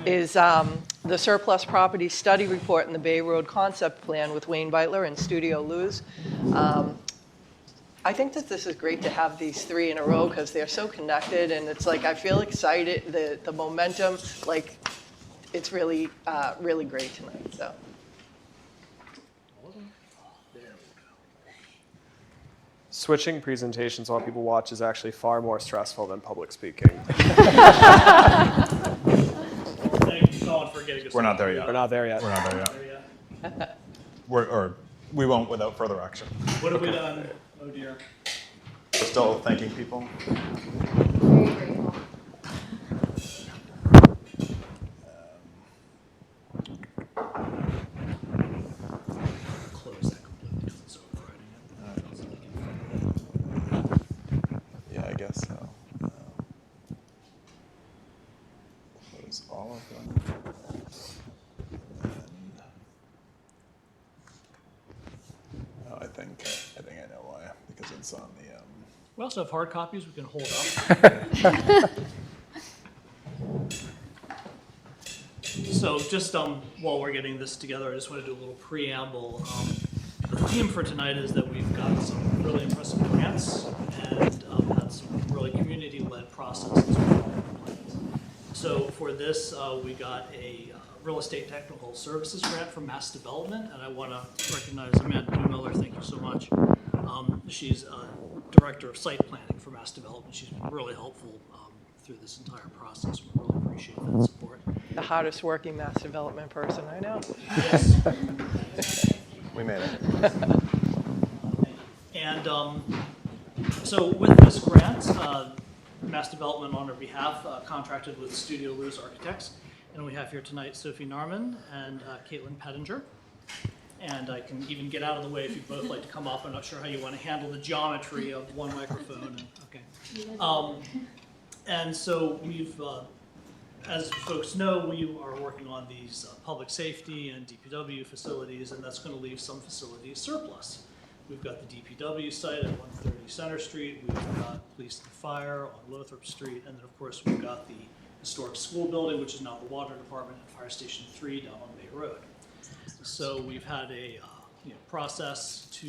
is the surplus property study report and the Bay Road concept plan with Wayne Beitler and Studio Luz. I think that this is great to have these three in a row because they're so connected, and it's I feel excited, the momentum, it's really, really great tonight, so. Switching presentations while people watch is actually far more stressful than public speaking. Thank you, Sean, for getting us. We're not there yet. We're not there yet. We're not there yet. We won't without further action. What have we done? Oh dear. We're still thanking people. Very grateful. Close that completely because it's overriding it. Yeah, I guess so. Close all of them. And, oh, I think I know why, because it's on the. We also have hard copies we can hold up. So just while we're getting this together, I just want to do a little preamble. The theme for tonight is that we've got some really impressive grants and had some really community-led processes with all of our plans. So for this, we got a real estate technical services grant from Mass Development, and I want to recognize Amanda Miller. Thank you so much. She's Director of Site Planning for Mass Development. She's been really helpful through this entire process. We really appreciate that support. The hardest working mass development person I know. Yes. We made it. And so with this grant, Mass Development on our behalf contracted with Studio Luz Architects. And we have here tonight Sophie Narman and Caitlin Pettinger. And I can even get out of the way if you'd both like to come up. I'm not sure how you want to handle the geometry of one microphone. Okay. And so we've, as folks know, we are working on these public safety and DPW facilities, and that's going to leave some facilities surplus. We've got the DPW site at 130 Center Street. We've got police and fire on Lothrop Street. And then, of course, we've got the historic school building, which is now the water department, and Fire Station 3 down on Bay Road. So we've had a process to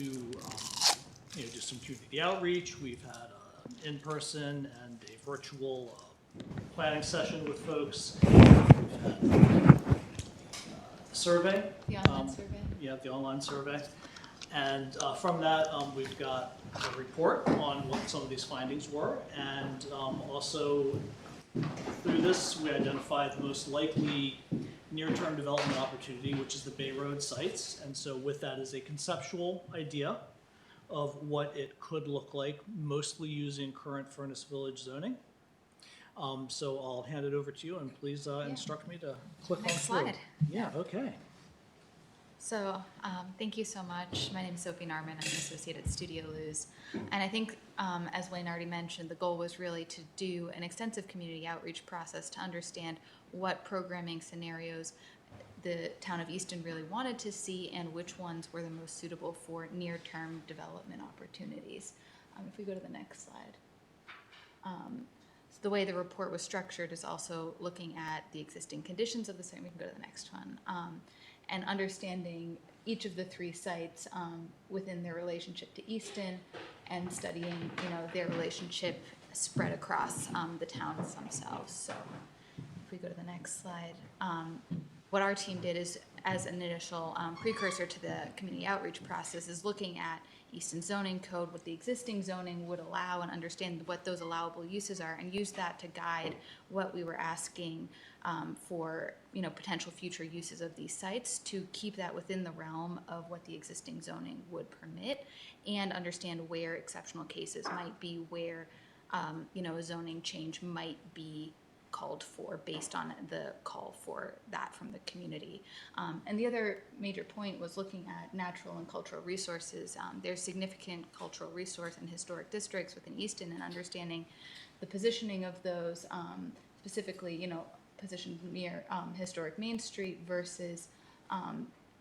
do some community outreach. We've had an in-person and a virtual planning session with folks. We've had a survey. The online survey. Yeah, the online survey. And from that, we've got a report on what some of these findings were. And also through this, we identified the most likely near-term development opportunity, which is the Bay Road sites. And so with that is a conceptual idea of what it could look like, mostly using current Furnace Village zoning. So I'll hand it over to you, and please instruct me to click Next on through. slide. Yeah, okay. So thank you so much. My name is Sophie Narman. I'm an associate at Studio Luz. And I think, as Wayne already mentioned, the goal was really to do an extensive community outreach process to understand what programming scenarios the town of Easton really wanted to see and which ones were the most suitable for near-term development opportunities. If we go to the next slide. So the way the report was structured is also looking at the existing conditions of the site. We can go to the next one. And understanding each of the three sites within their relationship to Easton and studying, their relationship spread across the towns themselves. So if we go to the next slide, what our team did is, as an initial precursor to the community outreach process, is looking at Easton zoning code, what the existing zoning would allow, and understand what those allowable uses are, and use that to guide what we were asking for potential future uses of these sites, to keep that within the realm of what the existing zoning would permit, and understand where exceptional cases might be, where a zoning change might be called for based on the call for that from the community. And the other major point was looking at natural and cultural resources. There's significant cultural resource and historic districts within Easton, and understanding the positioning of those, specifically, positioned near historic Main Street versus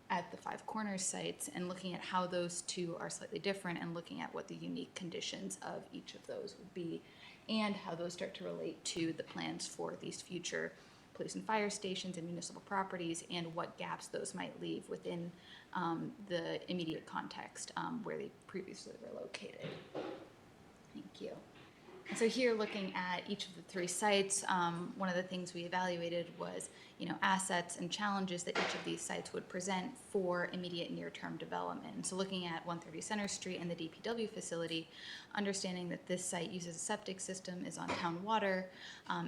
at the Five Corners sites, and looking at how those two are slightly different, and looking at what the unique conditions of each of those would be, and how those start to relate to the plans for these future police and fire stations and municipal properties, and what gaps those might leave within the immediate context where they previously were located. Thank you. And so here, looking at each of the three sites, one of the things we evaluated was, assets and challenges that each of these sites would present for immediate near-term development. And so looking at 130 Center Street and the DPW facility, understanding that this site uses a septic system, is on town water,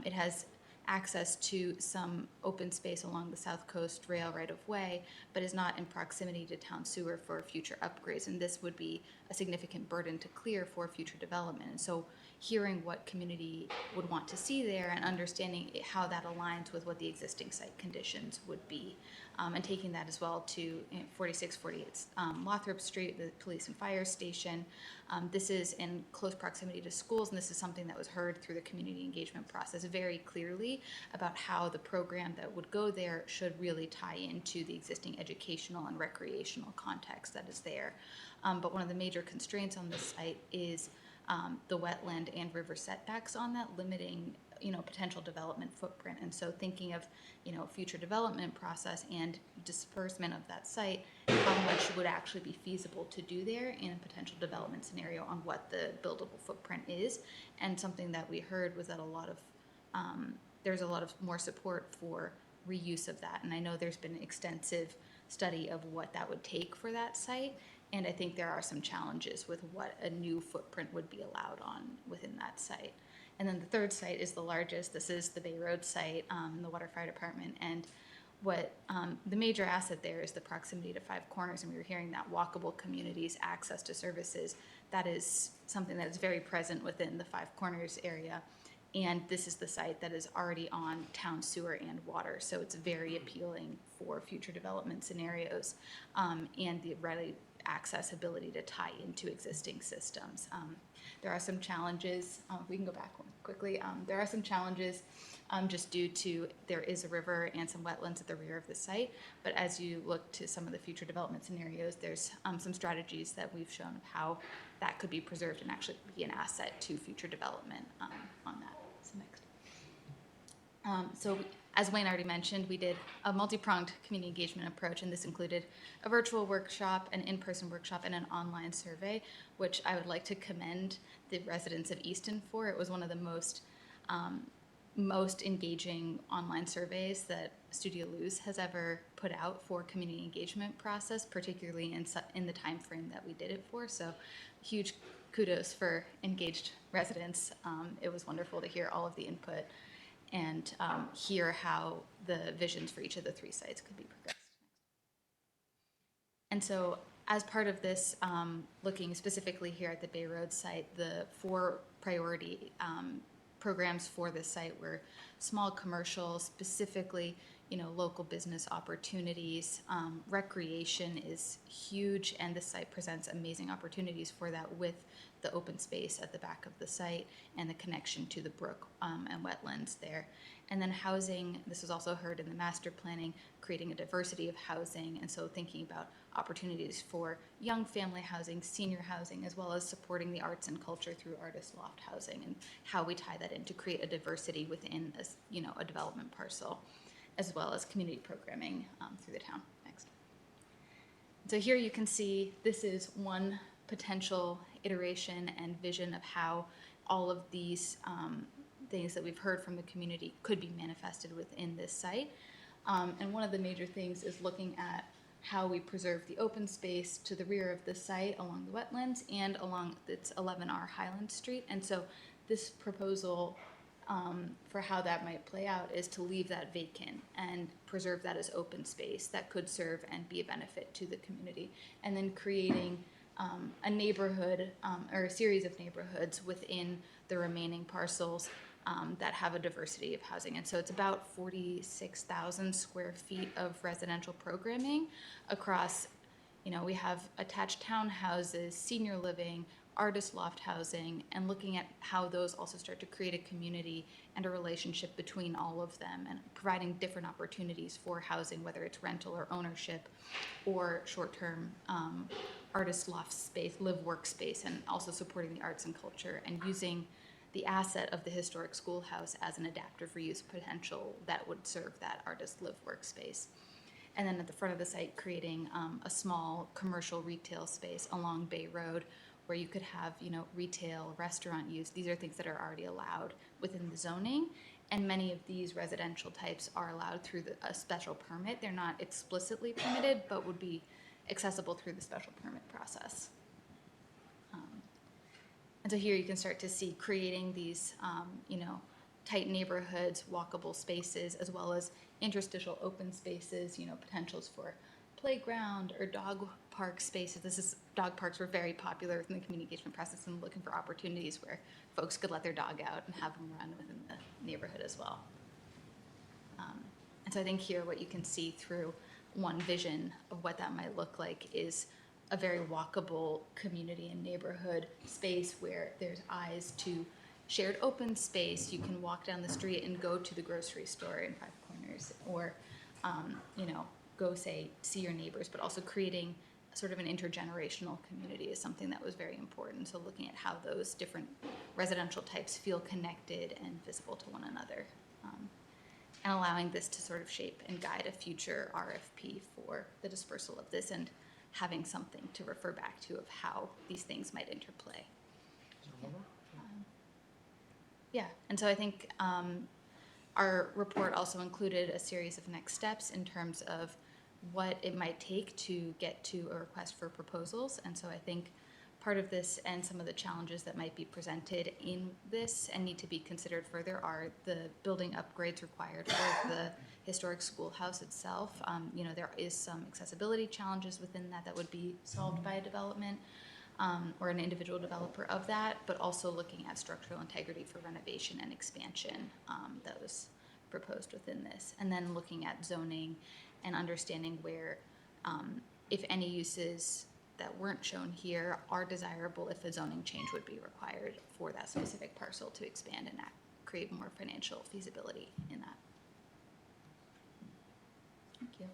it has access to some open space along the South Coast Rail right-of-way, but is not in proximity to town sewer for future upgrades. And this would be a significant burden to clear for future development. And so hearing what community would want to see there and understanding how that aligns with what the existing site conditions would be. And taking that as well to 4648 Lothrop Street, the police and fire station. This is in close proximity to schools, and this is something that was heard through the community engagement process very clearly about how the program that would go there should really tie into the existing educational and recreational context that is there. But one of the major constraints on this site is the wetland and river setbacks on that, limiting potential development footprint. And so thinking of future development process and disbursement of that site, how much would actually be feasible to do there in a potential development scenario on what the buildable footprint is. And something that we heard was that there's a lot of more support for reuse of that. And I know there's been an extensive study of what that would take for that site. And I think there are some challenges with what a new footprint would be allowed on within that site. And then the third site is the largest. This is the Bay Road site, the Water Fire Department. And what the major asset there is the proximity to Five Corners. And we were hearing that walkable communities, access to services, that is something that is very present within the Five Corners area. And this is the site that is already on town sewer and water. So it's very appealing for future development scenarios and the ready accessibility to tie into existing systems. There are some challenges. We can go back one quickly. There are some challenges just due to there is a river and some wetlands at the rear of the site. But as you look to some of the future development scenarios, there's some strategies that we've shown of how that could be preserved and actually be an asset to future development on that. So next. So as Wayne already mentioned, we did a multi-pronged community engagement approach, and this included a virtual workshop, an in-person workshop, and an online survey, which I would like to commend the residents of Easton for. It was one of the most engaging online surveys that Studio Luz has ever put out for community engagement process, particularly in the time frame that we did it for. So huge kudos for engaged residents. It was wonderful to hear all of the input and hear how the visions for each of the three sites could be progressed. And so as part of this, looking specifically here at the Bay Road site, the 4 priority programs for this site were small commercial, specifically local business opportunities. Recreation is huge, and the site presents amazing opportunities for that with the open space at the back of the site and the connection to the brook and wetlands there. And then housing, this was also heard in the master planning, creating a diversity of housing, and so thinking about opportunities for young family housing, senior housing, as well as supporting the arts and culture through artist loft housing, and how we tie that in to create a diversity within a development parcel, as well as community programming through the town. Next. So here you can see this is one potential iteration and vision of how all of these things that we've heard from the community could be manifested within this site. And one of the major things is looking at how we preserve the open space to the rear of the site along the wetlands and along its 11R Highland Street. And so this proposal for how that might play out is to leave that vacant and preserve that as open space that could serve and be a benefit to the community. And then creating a neighborhood or a series of neighborhoods within the remaining parcels that have a diversity of housing. And so it's about 46,000 square feet of residential programming across, we have attached townhouses, senior living, artist loft housing, and looking at how those also start to create a community and a relationship between all of them, and providing different opportunities for housing, whether it's rental or ownership or short-term artist loft space, live workspace, and also supporting the arts and culture and using the asset of the historic schoolhouse as an adaptive reuse potential that would serve that artist live workspace. And then at the front of the site, creating a small commercial retail space along Bay Road where you could have, retail, restaurant use. These are things that are already allowed within the zoning. And many of these residential types are allowed through a special permit. They're not explicitly permitted, but would be accessible through the special permit process. And so here you can start to see creating these, tight neighborhoods, walkable spaces, as well as interstitial open spaces, potentials for playground or dog park spaces. Dog parks were very popular within the community engagement process, and looking for opportunities where folks could let their dog out and have them run within the neighborhood as well. And so I think here what you can see through one vision of what that might look like is a very walkable community and neighborhood space where there's eyes to shared open space. You can walk down the street and go to the grocery store in Five Corners, or go see your neighbors, but also creating sort of an intergenerational community is something that was very important. So looking at how those different residential types feel connected and visible to one another, and allowing this to sort of shape and guide a future RFP for the dispersal of this, and having something to refer back to of how these things might interplay. Yeah, and so I think our report also included a series of next steps in terms of what it might take to get to a request for proposals. And so I think part of this and some of the challenges that might be presented in this and need to be considered further are the building upgrades required for the historic schoolhouse itself. There is some accessibility challenges within that would be solved by a development or an individual developer of that, but also looking at structural integrity for renovation and expansion that was proposed within this. And then looking at zoning and understanding where, if any uses that weren't shown here are desirable, if a zoning change would be required for that specific parcel to expand and create more financial feasibility in that. Thank you.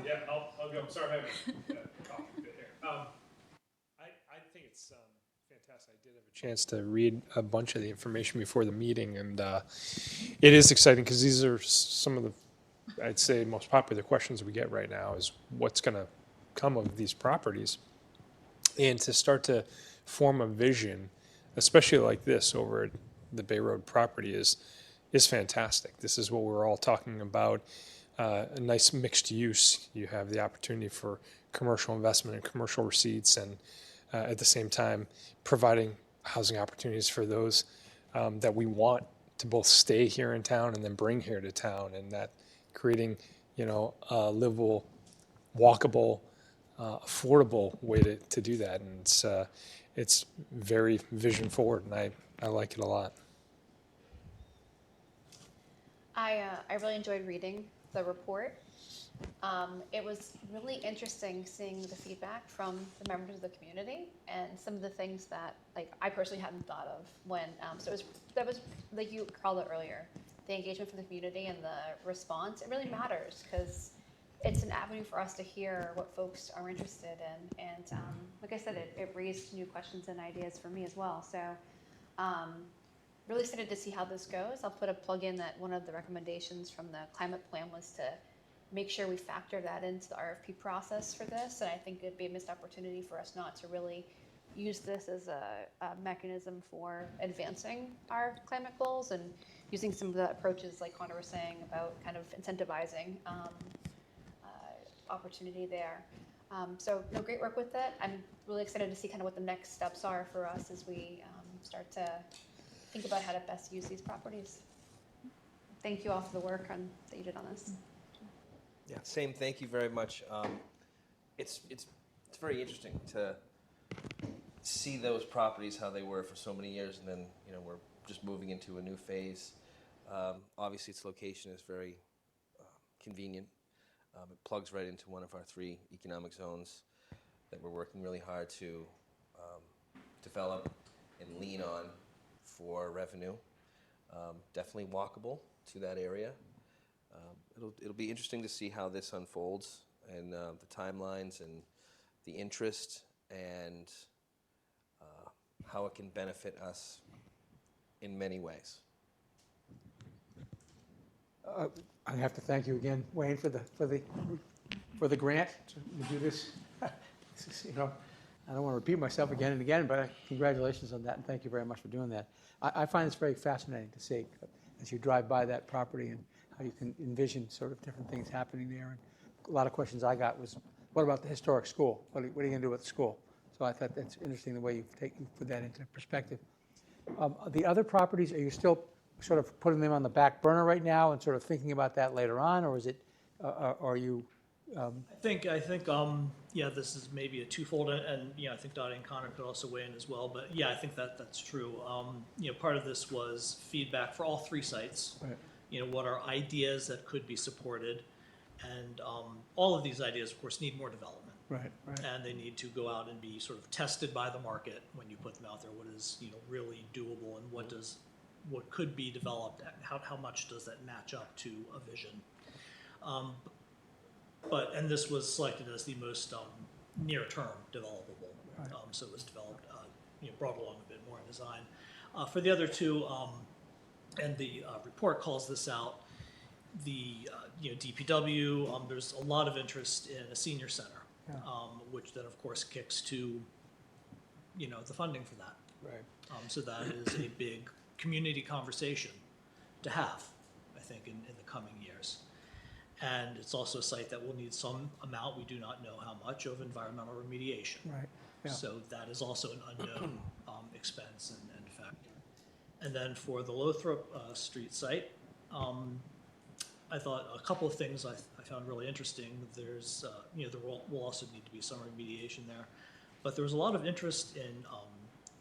Yeah, I'll go. I'm sorry, I have a coffee bit here. I think it's fantastic. I did have a chance to read a bunch of the information before the meeting, and it is exciting because these are some of the, I'd say, most popular questions we get right now is what's going to come of these properties. And to start to form a vision, especially like this over at the Bay Road property, is fantastic. This is what we're all talking about. A nice mixed use. You have the opportunity for commercial investment and commercial receipts, and at the same time providing housing opportunities for those that we want to both stay here in town and then bring here to town, and that creating a livable, walkable, affordable way to do that. And it's very vision forward, and I like it a lot. I really enjoyed reading the report. It was really interesting seeing the feedback from the members of the community and some of the things that I personally hadn't thought of when, that was like you called it earlier, the engagement from the community and the response. It really matters because it's an avenue for us to hear what folks are interested in. And like I said, it raised new questions and ideas for me as well. So really excited to see how this goes. I'll put a plug in that one of the recommendations from the climate plan was to make sure we factor that into the RFP process for this. And I think it'd be a missed opportunity for us not to really use this as a mechanism for advancing our climate goals and using some of the approaches like Connor was saying about kind of incentivizing opportunity there. So great work with it. I'm really excited to see kind of what the next steps are for us as we start to think about how to best use these properties. Thank you all for the work that you did on this. Yeah, same. Thank you very much. It's very interesting to see those properties how they were for so many years, and then we're just moving into a new phase. Obviously, its location is very convenient. It plugs right into one of our 3 economic zones that we're working really hard to develop and lean on for revenue. Definitely walkable to that area. It'll be interesting to see how this unfolds and the timelines and the interest and how it can benefit us in many ways. I have to thank you again, Wayne, for the grant to do this. I don't want to repeat myself again and again, but congratulations on that, and thank you very much for doing that. I find this very fascinating to see as you drive by that property and how you can envision sort of different things happening there. And a lot of questions I got was, what about the historic school? What are you going to do with the school? So I thought that's interesting the way you put that into perspective. The other properties, are you still sort of putting them on the back burner right now and sort of thinking about that later on, or is it, are you? I think, yeah, this is maybe a twofold, and, I think Dottie and Connor could also weigh in as well, but yeah, I think that's true. Part of this was feedback for all 3 sites. Right. What are ideas that could be supported? And all of these ideas, of course, need more development. Right, right. And they need to go out and be sort of tested by the market when you put them out there. What is, really doable, and what could be developed? How much does that match up to a vision? And this was selected as the most near-term developable. Right. So it was developed, brought along a bit more in design. For the other 2, and the report calls this out, the DPW, there's a lot of interest in a senior center, Yeah. which then of course kicks to the funding for that. Right. So that is a big community conversation to have, I think, in the coming years. And it's also a site that will need some amount, we do not know how much, of environmental remediation. Right. Yeah. So that is also an unknown expense and factor. And then for the Lothrop Street site, I thought a couple of things I found really interesting. There's, there will also need to be some remediation there. But there was a lot of interest in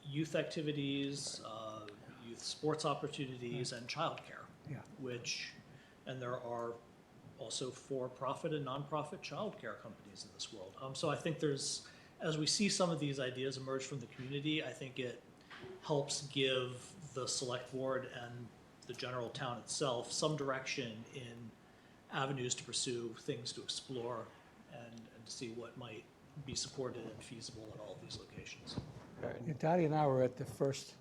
youth activities, youth sports opportunities, and childcare. Yeah. And there are also for-profit and nonprofit childcare companies in this world. So I think as we see some of these ideas emerge from the community, I think it helps give the select board and the general town itself some direction in avenues to pursue, things to explore, and to see what might be supported and feasible at all of these locations. Yeah, Dottie and I were at the first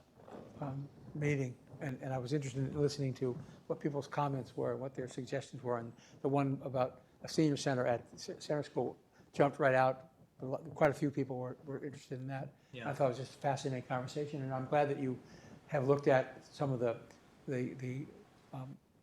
meeting, and I was interested in listening to what people's comments were, what their suggestions were, and the one about a senior center at Center School jumped right out. Quite a few people were interested in that. Yeah. I thought it was just a fascinating conversation, and I'm glad that you have looked at some of the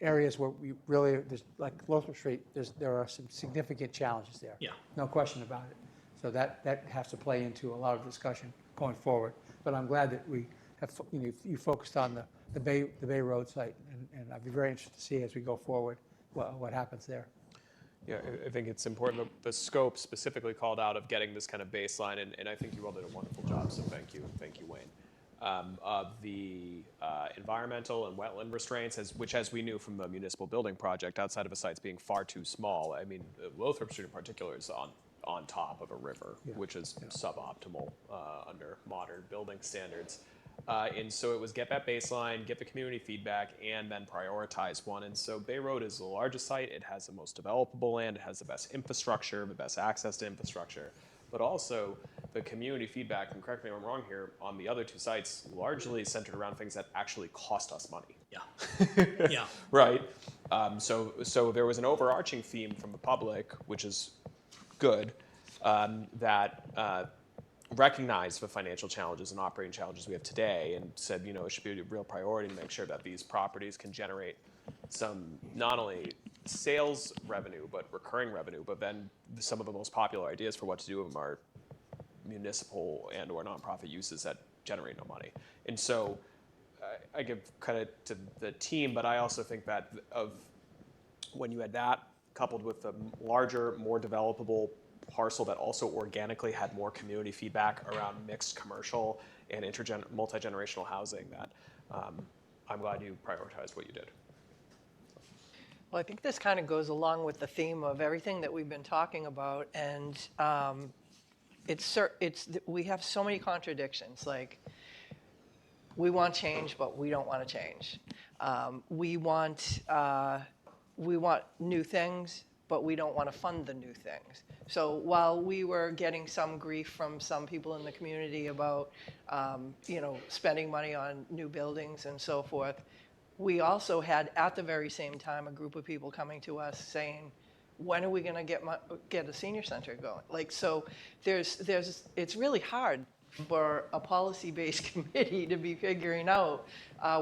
areas where we really, there's, like Lothrop Street, there are some significant challenges there. Yeah. No question about it. So that has to play into a lot of discussion going forward. But I'm glad that we have, you focused on the Bay Road site, and I'd be very interested to see as we go forward what happens there. Yeah, I think it's important. The scope specifically called out of getting this kind of baseline, and I think you all did a wonderful job, so thank you, Wayne. Of the environmental and wetland restraints, which as we knew from the municipal building project, outside of a site being far too small. I mean, Lothrop Street in particular is on top of a river, which is suboptimal under modern building standards. And so it was get that baseline, get the community feedback, and then prioritize one. And so Bay Road is the largest site. It has the most developable land. It has the best infrastructure, the best access to infrastructure. But also the community feedback, and correct me if I'm wrong here, on the other 2 sites largely centered around things that actually cost us money. Yeah. Yeah. Right? So there was an overarching theme from the public, which is good, that recognized the financial challenges and operating challenges we have today, and said, it should be a real priority to make sure that these properties can generate some not only sales revenue but recurring revenue. But then some of the most popular ideas for what to do with them are municipal and or nonprofit uses that generate no money. And so I give credit to the team, but I also think that when you had that coupled with a larger, more developable parcel that also organically had more community feedback around mixed commercial and multi-generational housing, that I'm glad you prioritized what you did. Well, I think this kind of goes along with the theme of everything that we've been talking about, and we have so many contradictions. Like, we want change, but we don't want to change. We want new things, but we don't want to fund the new things. So while we were getting some grief from some people in the community about, spending money on new buildings and so forth, we also had, at the very same time, a group of people coming to us saying, when are we going to get a senior center going? Like, so it's really hard for a policy-based committee to be figuring out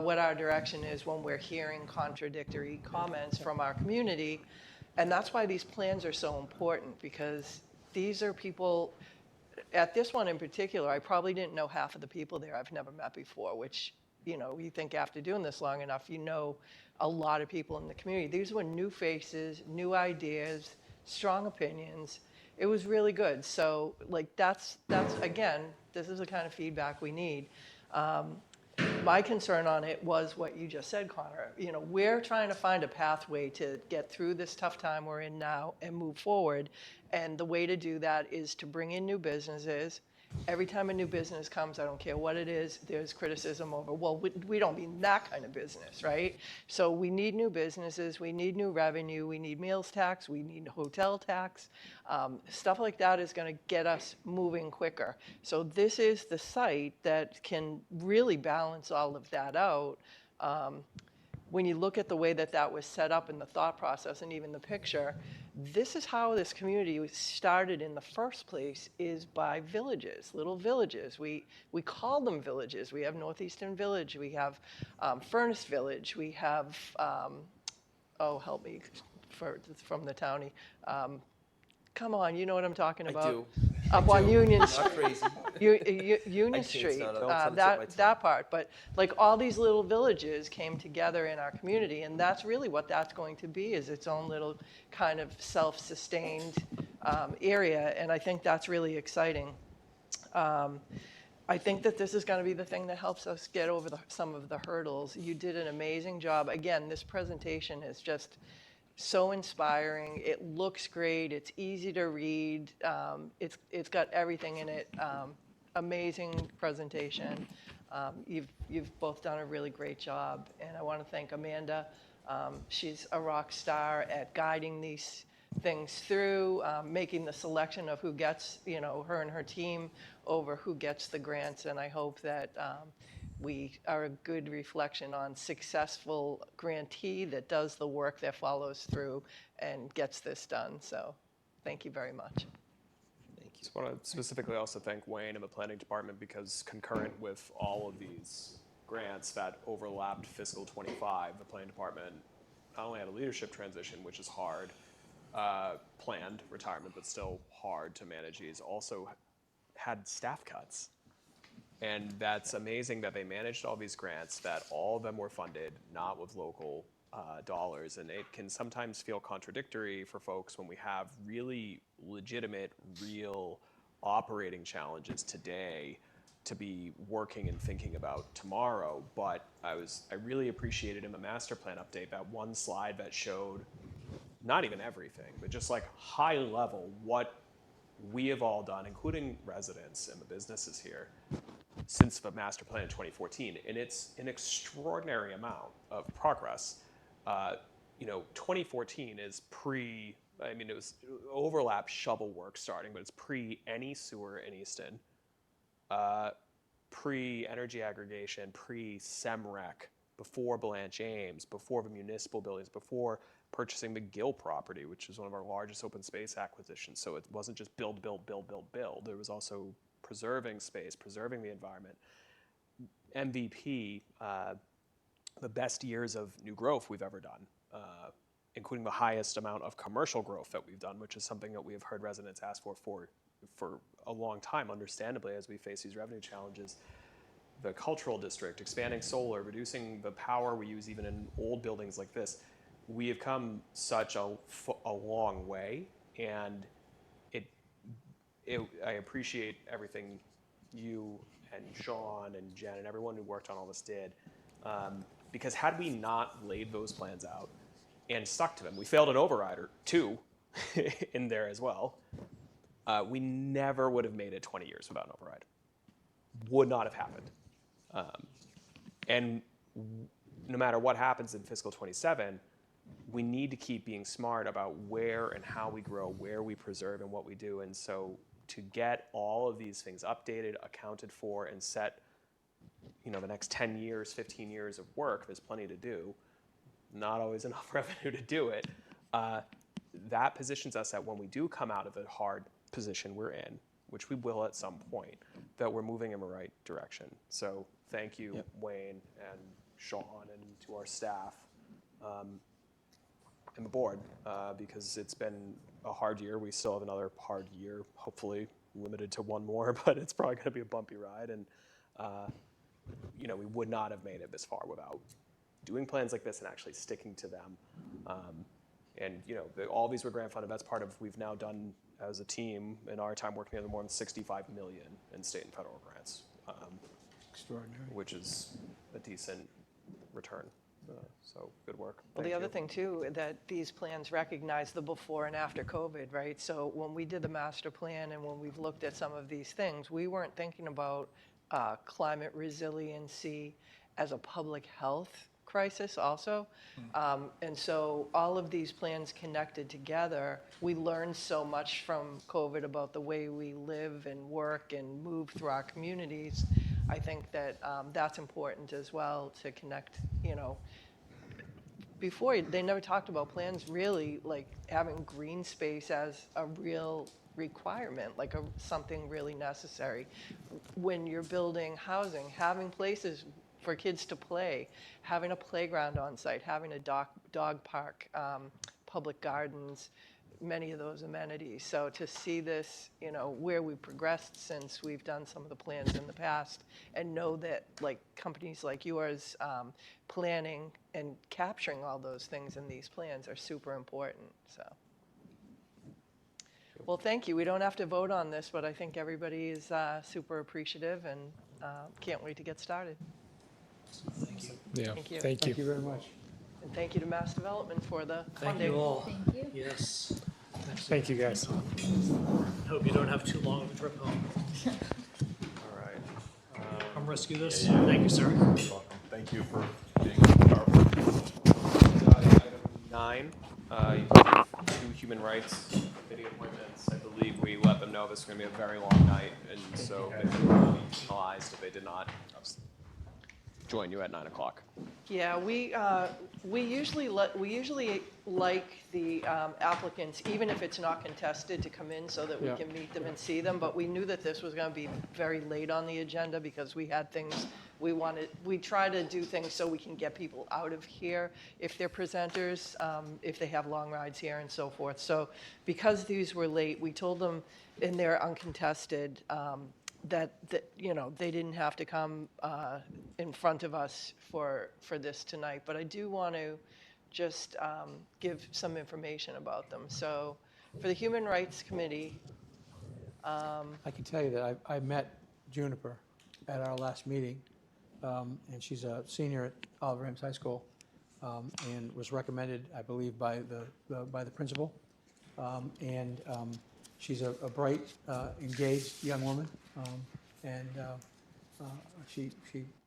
what our direction is when we're hearing contradictory comments from our community. And that's why these plans are so important, because these are people, at this one in particular, I probably didn't know half of the people there I've never met before, which, you know, you think after doing this long enough, you know a lot of people in the community. These were new faces, new ideas, strong opinions. It was really good. So, like, that's again, this is the kind of feedback we need. My concern on it was what you just said, Connor. You know, we're trying to find a pathway to get through this tough time we're in now and move forward. And the way to do that is to bring in new businesses. Every time a new business comes, I don't care what it is, there's criticism over, well, we don't mean that kind of business, right? So we need new businesses, we need new revenue, we need meals tax, we need hotel tax. Stuff like that is going to get us moving quicker. So this is the site that can really balance all of that out. When you look at the way that that was set up in the thought process and even the picture, this is how this community was started in the first place, is by villages, little villages. We call them villages. We have Northeastern Village, we have Furnace Village, we have, oh, help me, from the townie. Come on, you know what I'm talking about. I do. Up on Union Not Street. crazy. Union I can't Street, stand up. Tell them to tip my tongue. that part. But like all these little villages came together in our community, and that's really what that's going to be, is its own little kind of self-sustained area, and I think that's really exciting. I think that this is going to be the thing that helps us get over some of the hurdles. You did an amazing job. Again, this presentation is just so inspiring. It looks great. It's easy to read. It's got everything in it. Amazing presentation. You've both done a really great job, and I want to thank Amanda. She's a rock star at guiding these things through, making the selection of who gets, you know, her and her team over who gets the grants, and I hope that we are a good reflection on successful grantee that does the work, that follows through and gets this done. So thank you very much. Thank you. Just want to specifically also thank Wayne and the planning department, because concurrent with all of these grants that overlapped fiscal 25, the planning department not only had a leadership transition, which is hard, planned retirement, but still hard to manage these, also had staff cuts. And that's amazing that they managed all these grants, that all of them were funded, not with local dollars. And it can sometimes feel contradictory for folks when we have really legitimate, real operating challenges today to be working and thinking about tomorrow. But I really appreciated in the master plan update that one slide that showed not even everything, but just like high level what we have all done, including residents and the businesses here, since the master plan in 2014, and it's an extraordinary amount of progress. 2014 is it was overlap shovel work starting, but it's pre any sewer in Easton, pre-energy aggregation, pre-SEMREC, before Blanche Ames, before the municipal buildings, before purchasing the Gill property, which is one of our largest open space acquisitions. So it wasn't just build, build, build, build, build. There was also preserving space, preserving the environment. MVP, the best years of new growth we've ever done, including the highest amount of commercial growth that we've done, which is something that we have heard residents ask for a long time, understandably, as we face these revenue challenges. The cultural district, expanding solar, reducing the power we use even in old buildings like this. We have come such a long way, and I appreciate everything you and Sean and Jen and everyone who worked on all this did, because had we not laid those plans out and stuck to them, we failed an overrider too in there as well. We never would have made it 20 years without an override. Would not have happened. And no matter what happens in fiscal 27, we need to keep being smart about where and how we grow, where we preserve, and what we do. And so to get all of these things updated, accounted for, and set, the next 10 years, 15 years of work, there's plenty to do. Not always enough revenue to do it. That positions us that when we do come out of the hard position we're in, which we will at some point, that we're moving in the right direction. So thank you, Wayne and Sean, and to our staff and the board, because it's been a hard year. We still have another hard year, hopefully limited to one more, but it's probably going to be a bumpy ride. And, we would not have made it this far without doing plans like this and actually sticking to them. All these were grant funded. That's part of, we've now done as a team in our time working together more than 65 million in state and federal grants. Extraordinary. Which is a decent return. So good work. Well, the other thing too, that these plans recognize the before and after COVID, right? So when we did the master plan and when we've looked at some of these things, we weren't thinking about climate resiliency as a public health crisis also. And so all of these plans connected together, we learned so much from COVID about the way we live and work and move through our communities. I think that that's important as well to connect, before they never talked about plans really like having green space as a real requirement, like something really necessary. When you're building housing, having places for kids to play, having a playground on site, having a dog park, public gardens, many of those amenities. So to see this, where we've progressed since we've done some of the plans in the past, and know that like companies like yours planning and capturing all those things in these plans are super important. So, well, thank you. We don't have to vote on this, but I think everybody is super appreciative and can't wait to get started. Thank you. Yeah, Thank you. thank you. Thank you very much. And thank you to Mass Development for the Thank funding. you all. Thank you. Yes. Thank you, guys. Hope you don't have too long of a trip home. All right. Come rescue this. Thank you, sir. You're welcome. Thank you for being powerful. Item 9, you have 2 human rights committee appointments. I believe we let them know this is going to be a very long night, and so they would be penalized if they did not join you at 9 o'clock. Yeah, we usually like the applicants, even if it's not contested, to come in so that we Yeah. can meet them and see them. But we knew that this was going to be very late on the agenda because we had things we wanted. We try to do things so we can get people out of here if they're presenters, if they have long rides here and so forth. So because these were late, we told them, and they're uncontested, that they didn't have to come in front of us for this tonight. But I do want to just give some information about them. So for the Human Rights Committee, I can tell you that I met Juniper at our last meeting, and she's a senior at Oliver Ames High School, and was recommended, I believe, by the principal. She's a bright, engaged young woman, and she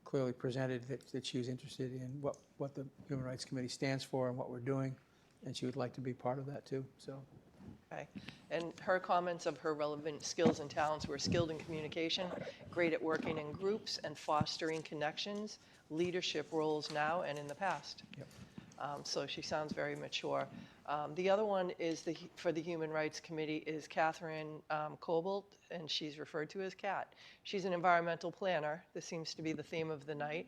clearly presented that she was interested in what the Human Rights Committee stands for and what we're doing, and she would like to be part of that too. So, okay. And her comments of her relevant skills and talents were skilled in communication, great at working in groups and fostering connections, leadership roles now and in the past. Yep. So she sounds very mature. The other one is for the Human Rights Committee is Catherine Cobalt, and she's referred to as Cat. She's an environmental planner. This seems to be the theme of the night.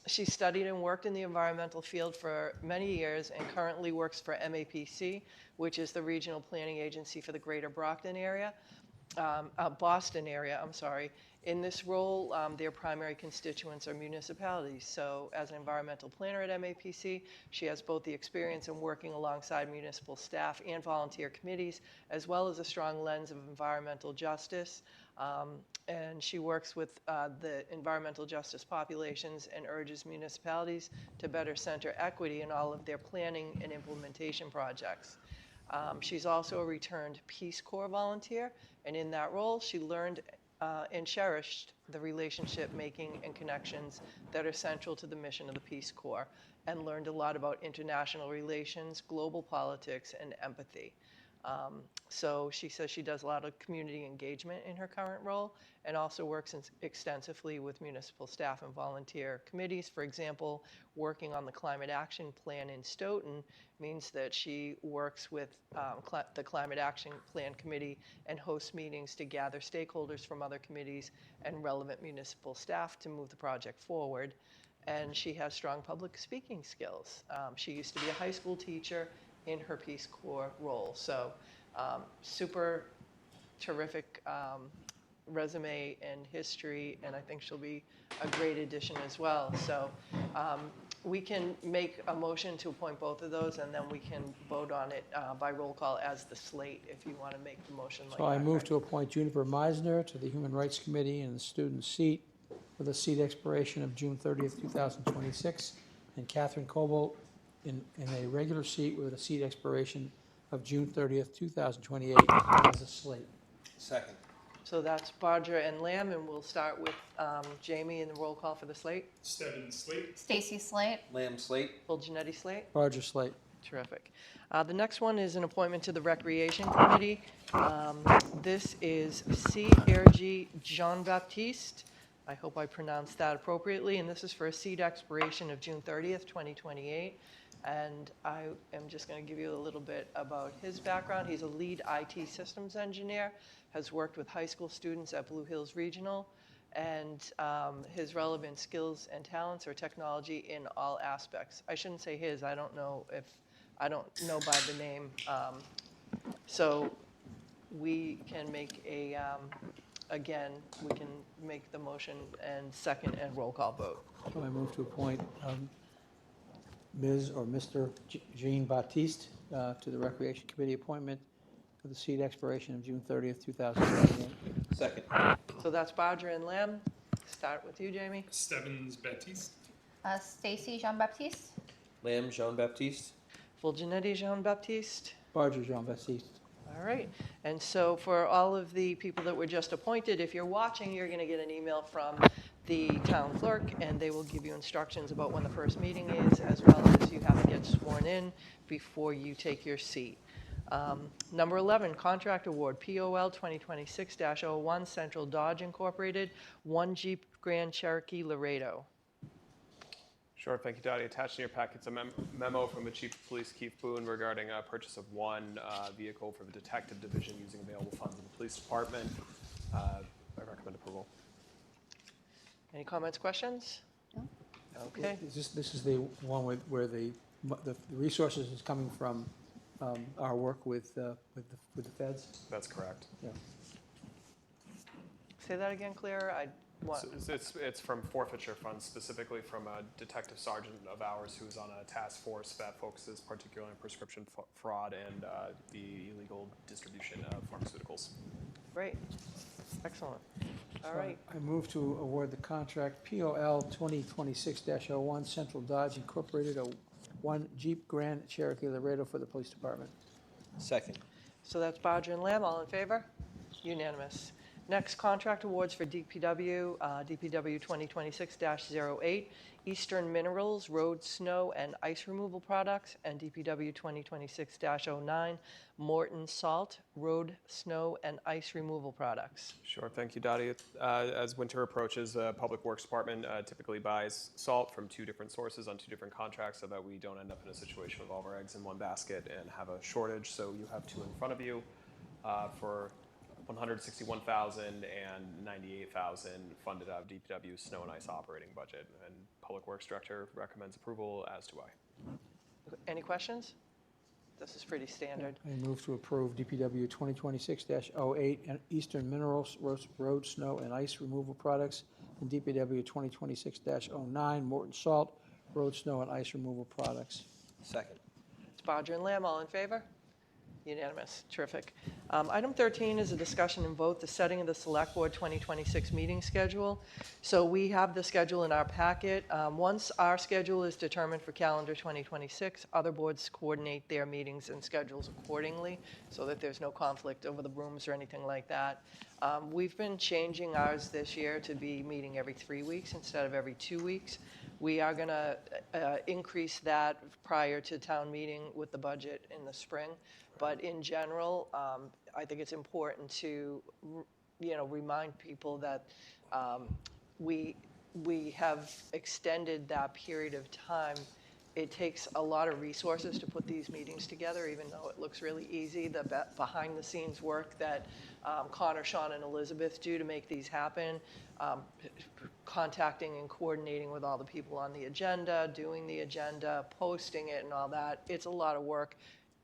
She studied and worked in the environmental field for many years and currently works for MAPC, which is the regional planning agency for the greater Boston area. I'm sorry. In this role, their primary constituents are municipalities. So as an environmental planner at MAPC, she has both the experience in working alongside municipal staff and volunteer committees, as well as a strong lens of environmental justice. And she works with the environmental justice populations and urges municipalities to better center equity in all of their planning and implementation projects. She's also a returned Peace Corps volunteer, and in that role, she learned and cherished the relationship making and connections that are central to the mission of the Peace Corps, and learned a lot about international relations, global politics, and empathy. So she says she does a lot of community engagement in her current role, and also works extensively with municipal staff and volunteer committees. For example, working on the Climate Action Plan in Stoughton means that she works with the Climate Action Plan Committee and hosts meetings to gather stakeholders from other committees and relevant municipal staff to move the project forward. And she has strong public speaking skills. She used to be a high school teacher in her Peace Corps role. So Super terrific resume and history, and I think she'll be a great addition as well. So we can make a motion to appoint both of those, and then we can vote on it by roll call as the slate, if you want to make the motion like that. So I move Craig. to appoint Juniper Meisner to the Human Rights Committee in the student seat with a seat expiration of June 30th, 2026, and Catherine Coble in a regular seat with a seat expiration of June 30th, 2028 as a slate. Second. So that's Bodger and Lamb, and we'll start with Jamie in the roll call for the slate. Stebbins Slate. Stacy Slate. Lamb slate. Full Janetti slate. Barger slate. Terrific. The next one is an appointment to the Recreation Committee. This is C. Jean-Baptiste. I hope I pronounced that appropriately, and this is for a seat expiration of June 30th, 2028. And I am just going to give you a little bit about his background. He's a lead IT systems engineer, has worked with high school students at Blue Hills Regional, and his relevant skills and talents are technology in all aspects. I shouldn't say his, I don't know by the name. So we can make again, we can make the motion and second and roll call vote. So I move to appoint Ms. or Mr. Jean Baptiste to the Recreation Committee appointment with a seat expiration of June 30th, 2028. Second. So that's Bodger and Lamb. Start with you, Jamie. Stebbins Baptiste. Stacy Jean-Baptiste. Lamb Jean-Baptiste. Full Janetti Jean-Baptiste. Barger Jean-Baptiste. All right. And so for all of the people that were just appointed, if you're watching, you're going to get an email from the town clerk, and they will give you instructions about when the first meeting is, as well as you have to get sworn in before you take your seat. Number 11, contract award, POL 2026-01, Central Dodge Incorporated, 1 Jeep Grand Cherokee Laredo. Sure, thank you, Dottie. Attached in your packet's a memo from the Chief of Police, Keith Boone, regarding a purchase of one vehicle for the Detective Division using available funds in the Police Department. I recommend approval. Any comments, questions? No. Okay. This is the one where the resources is coming from our work with the feds? That's correct. Yeah. Say that again, Claire. It's from forfeiture funds, specifically from a detective sergeant of ours who's on a task force that focuses particularly on prescription fraud and the illegal distribution of pharmaceuticals. Great. Excellent. All So right. I move to award the contract POL 2026-01, Central Dodge Incorporated, a 1 Jeep Grand Cherokee Laredo for the Police Department. Second. So that's Bodger and Lamb. All in favor? Unanimous. Next, contract awards for DPW, DPW 2026-08, Eastern Minerals, road, snow, and ice removal products, and DPW 2026-09, Morton Salt, road, snow, and ice removal products. Sure, thank you, Dottie. As winter approaches, the Public Works Department typically buys salt from 2 different sources on 2 different contracts so that we don't end up in a situation with all of our eggs in one basket and have a shortage. So you have 2 in front of you for $161,000 and $98,000 funded out of DPW snow and ice operating budget. And Public Works Director recommends approval, as do I. Any questions? This is pretty standard. I move to approve DPW 2026-08 and Eastern Minerals, road, snow, and ice removal products, and DPW 2026-09, Morton Salt, road, snow, and ice removal products. Second. It's Bodger and Lamb. All in favor? Unanimous. Terrific. Item 13 is a discussion and vote the setting of the Select Board 2026 meeting schedule. So we have the schedule in our packet. Once our schedule is determined for calendar 2026, other boards coordinate their meetings and schedules accordingly so that there's no conflict over the rooms or anything like that. We've been changing ours this year to be meeting every 3 weeks instead of every 2 weeks. We are going to increase that prior to town meeting with the budget in the spring. But in general, I think it's important to, remind people that we have extended that period of time. It takes a lot of resources to put these meetings together, even though it looks really easy. The behind-the-scenes work that Connor, Sean, and Elizabeth do to make these happen, contacting and coordinating with all the people on the agenda, doing the agenda, posting it, and all that. It's a lot of work.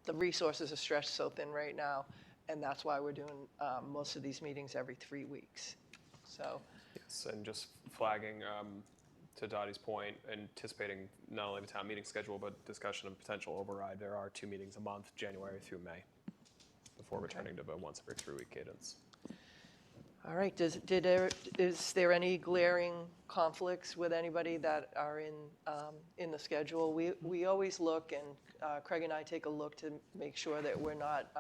The resources are stretched so thin right now, And that's why we're doing most of these meetings every 3 weeks. So, Yes, and just flagging to Dottie's point, anticipating not only the town meeting schedule, but discussion of potential override. There are 2 meetings a month, January through May, before returning to the once every 3-week cadence. all right, is there any glaring conflicts with anybody that are in the schedule? We always look, and Craig and I take a look to make sure that we're not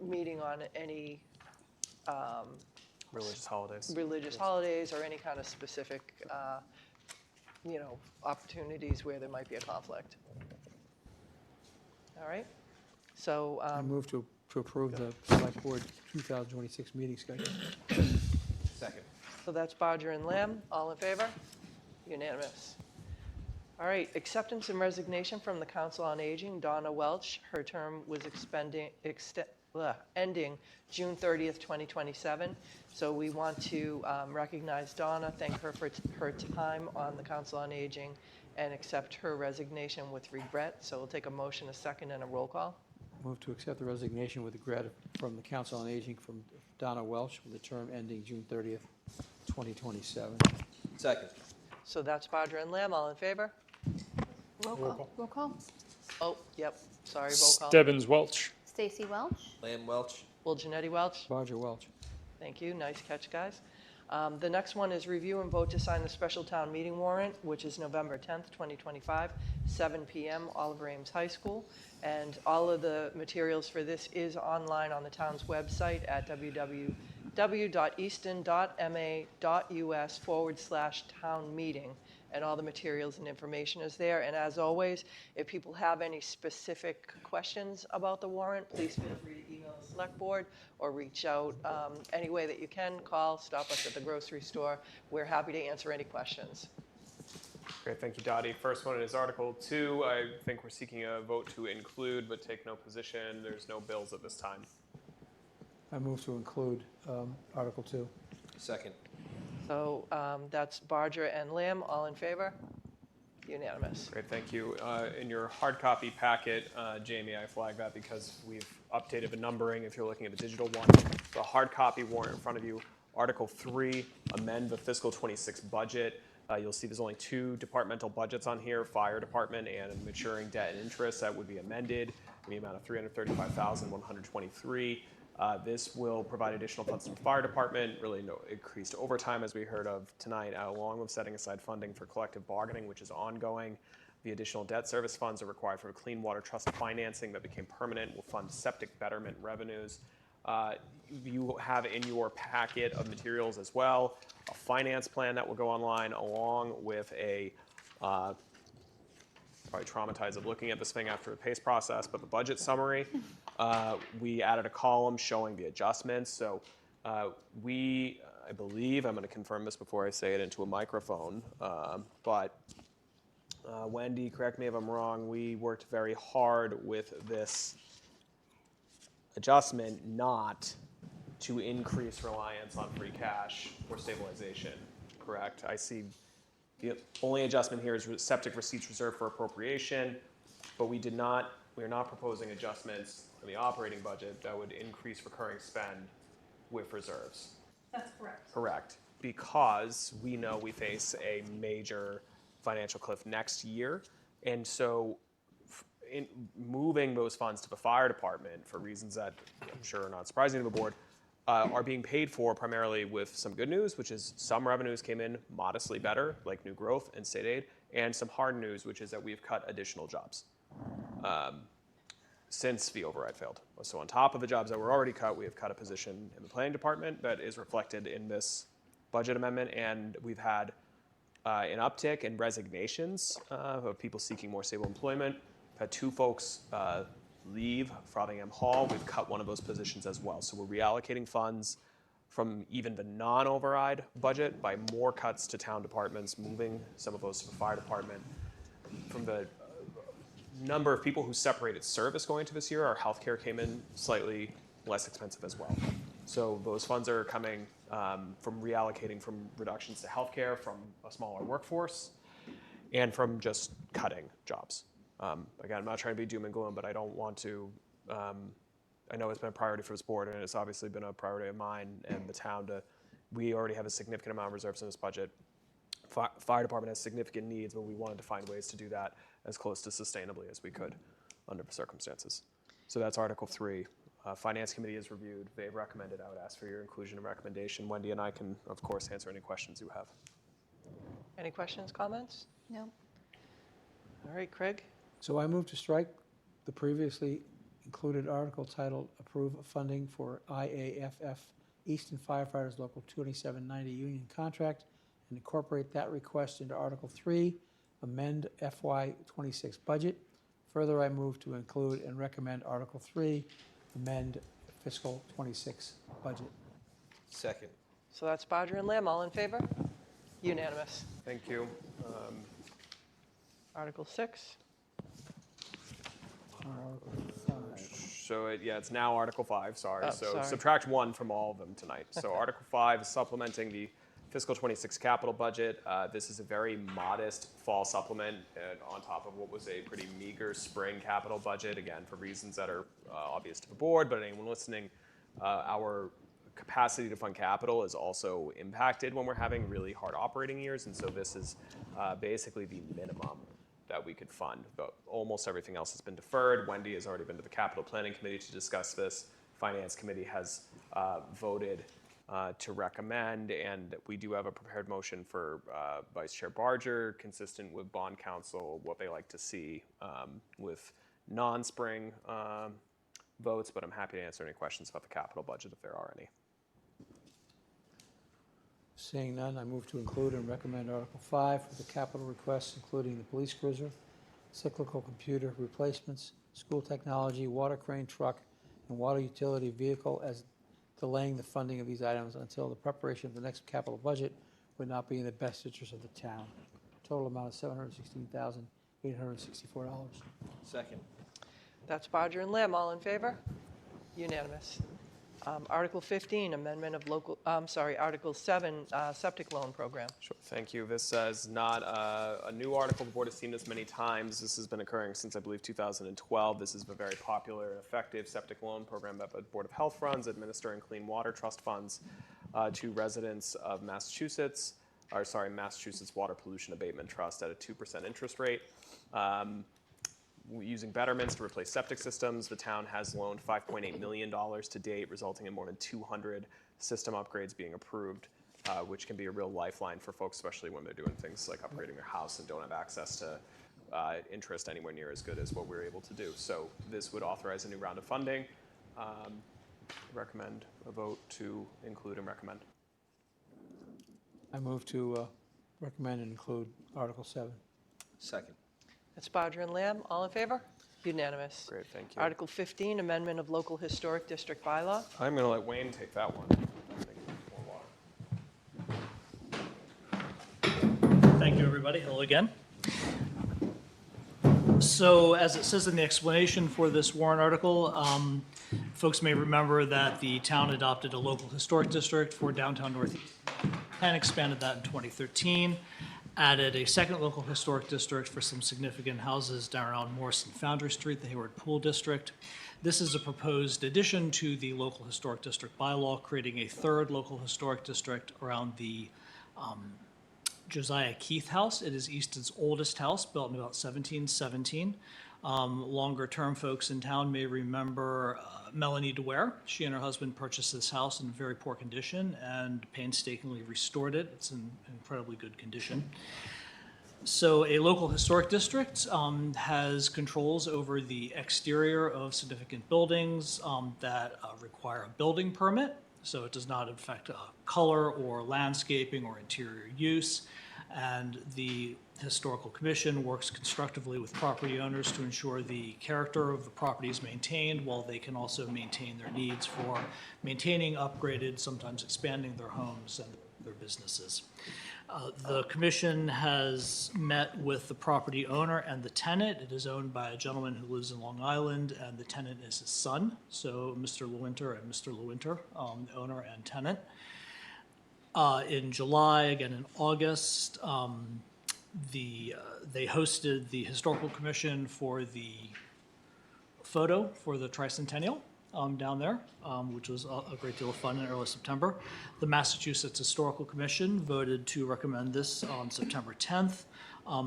meeting on any Religious holidays. religious holidays or any kind of specific, opportunities where there might be a conflict. All right, so. I move to approve the Select Board 2026 meeting schedule. Second. So that's Bodger and Lamb. All in favor? Unanimous. All right, acceptance and resignation from the Council on Aging. Donna Welch, her term was ending June 30th, 2027. So we want to recognize Donna, thank her for her time on the Council on Aging, and accept her resignation with regret. So we'll take a motion, a second, and a roll call. Move to accept the resignation with regret from the Council on Aging from Donna Welch with a term ending June 30th, 2027. Second. So that's Bodger and Lamb. All in favor? Roll call. Roll call. Oh, yep, sorry, roll call. Stebbins Welch. Stacy Welch. Lamb Welch. Will Janetti Welch? Roger Welch. Thank you. Nice catch, guys. The next one is review and vote to sign the special town meeting warrant, which is November 10th, 2025, 7 p.m., Oliver Ames High School. And all of the materials for this is online on the town's website at www.easton.ma.us/town meeting. And all the materials and information is there. And as always, if people have any specific questions about the warrant, please feel free to email the select board or reach out any way that you can. Call, stop us at the grocery store. We're happy to answer any questions. Great, thank you, Dottie. First one is Article 2. I think we're seeking a vote to include, but take no position. There's no bills at this time. I move to include Article 2. Second. So that's Barger and Lamb. All in favor? Unanimous. Great, thank you. In your hard copy packet, Jamie, I flagged that because we've updated the numbering if you're looking at the digital one. The hard copy warrant in front of you, Article 3, amend the fiscal 26 budget. You'll see there's only 2 departmental budgets on here, fire department and maturing debt and interest that would be amended in the amount of $335,123. This will provide additional funds to the fire department, really no increased overtime as we heard of tonight, along with setting aside funding for collective bargaining, which is ongoing. The additional debt service funds are required for clean water trust financing that became permanent, will fund septic betterment revenues. You have in your packet of materials as well a finance plan that will go online along with a probably traumatized of looking at this thing after the PACE process, but the budget summary, we added a column showing the adjustments. So I believe, I'm going to confirm this before I say it into a microphone, but Wendy, correct me if I'm wrong, we worked very hard with this adjustment not to increase reliance on free cash for stabilization, correct? I see the only adjustment here is septic receipts reserved for appropriation, but we are not proposing adjustments in the operating budget that would increase recurring spend with reserves. That's correct. Correct, because we know we face a major financial cliff next year, and so in moving those funds to the fire department for reasons that I'm sure are not surprising to the board, are being paid for primarily with some good news, which is some revenues came in modestly better, like new growth and state aid, and some hard news, which is that we've cut additional jobs since the override failed. So on top of the jobs that were already cut, we have cut a position in the planning department that is reflected in this budget amendment, and we've had an uptick in resignations of people seeking more stable employment. We've had 2 folks leave Frothingham Hall. We've cut one of those positions as well. So we're reallocating funds from even the non-override budget by more cuts to town departments, moving some of those to the fire department. From the number of people who separated service going into this year, our healthcare came in slightly less expensive as well. So those funds are coming from reallocating from reductions to healthcare, from a smaller workforce, and from just cutting jobs. Again, I'm not trying to be doom and gloom, but I don't want to I know it's been a priority for this board, and it's obviously been a priority of mine and the town we already have a significant amount of reserves in this budget. Fire department has significant needs, but we wanted to find ways to do that as close to sustainably as we could under the circumstances. So that's Article 3. Finance Committee has reviewed. They've recommended. I would ask for your inclusion and recommendation. Wendy and I can, of course, answer any questions you have. Any questions, comments? No. All right, Craig? So I move to strike the previously included article titled Approve Funding for IAFF Easton Firefighters Local 2790 Union Contract and incorporate that request into Article 3, amend FY26 budget. Further, I move to include and recommend Article 3, amend fiscal 26 budget. Second. So that's Bodger and Lamb. All in favor? Unanimous. Thank you. Article 6. Article 5. So it's now Article 5, sorry. Oh, So sorry. subtract 1 from all of them tonight. So Article 5 is supplementing the fiscal 26 capital budget. This is a very modest fall supplement on top of what was a pretty meager spring capital budget, again, for reasons that are obvious to the board, but anyone listening, our capacity to fund capital is also impacted when we're having really hard operating years, and so this is basically the minimum that we could fund. But almost everything else has been deferred. Wendy has already been to the Capital Planning Committee to discuss this. Finance Committee has voted to recommend, and we do have a prepared motion for Vice Chair Barger, consistent with Bond Council, what they like to see with non-spring votes, but I'm happy to answer any questions about the capital budget if there are any. Seeing none, I move to include and recommend Article 5 for the capital requests, including the police cruiser, cyclical computer replacements, school technology, water crane truck, and water utility vehicle, as delaying the funding of these items until the preparation of the next capital budget would not be in the best interest of the town. Total amount of $716,864. Second. That's Bodger and Lamb. All in favor? Unanimous. Article 15, amendment of Article 7, septic loan program. Sure, thank you. This is not a new article. The board has seen this many times. This has been occurring since, I believe, 2012. This is a very popular and effective septic loan program that the Board of Health runs, administering clean water trust funds to residents of Massachusetts Water Pollution Abatement Trust at a 2% interest rate. Using betterments to replace septic systems. The town has loaned $5.8 million to date, resulting in more than 200 system upgrades being approved, which can be a real lifeline for folks, especially when they're doing things like upgrading their house and don't have access to interest anywhere near as good as what we're able to do. So this would authorize a new round of funding. Recommend a vote to include and recommend. I move to recommend and include Article 7. Second. That's Bodger and Lamb. All in favor? Unanimous. Great, thank you. Article 15, amendment of local historic district bylaw. I'm going to let Wayne take that one. Thank you, everybody. Hello again. So as it says in the explanation for this warrant article, folks may remember that the town adopted a local historic district for downtown Northeast and expanded that in 2013. Added a second local historic district for some significant houses down around Morrison Foundry Street, the Hayward Pool District. This is a proposed addition to the local historic district bylaw, creating a third local historic district around the Josiah Keith House. It is Easton's oldest house, built in about 1717. Longer-term folks in town may remember Melanie DeWare. She and her husband purchased this house in very poor condition and painstakingly restored it. It's in incredibly good condition. So a local historic district has controls over the exterior of significant buildings that require a building permit. So it does not affect color or landscaping or interior use. And the Historical Commission works constructively with property owners to ensure the character of the property is maintained, while they can also maintain their needs for maintaining, upgraded, sometimes expanding their homes and their businesses. The commission has met with the property owner and the tenant. It is owned by a gentleman who lives in Long Island, and the tenant is his son. So Mr. Lewinter and Mr. Lewinter, the owner and tenant. In July, again in August, they hosted the Historical Commission for the photo for the tricentennial. down there, which was a great deal of fun in early September. The Massachusetts Historical Commission voted to recommend this on September 10th.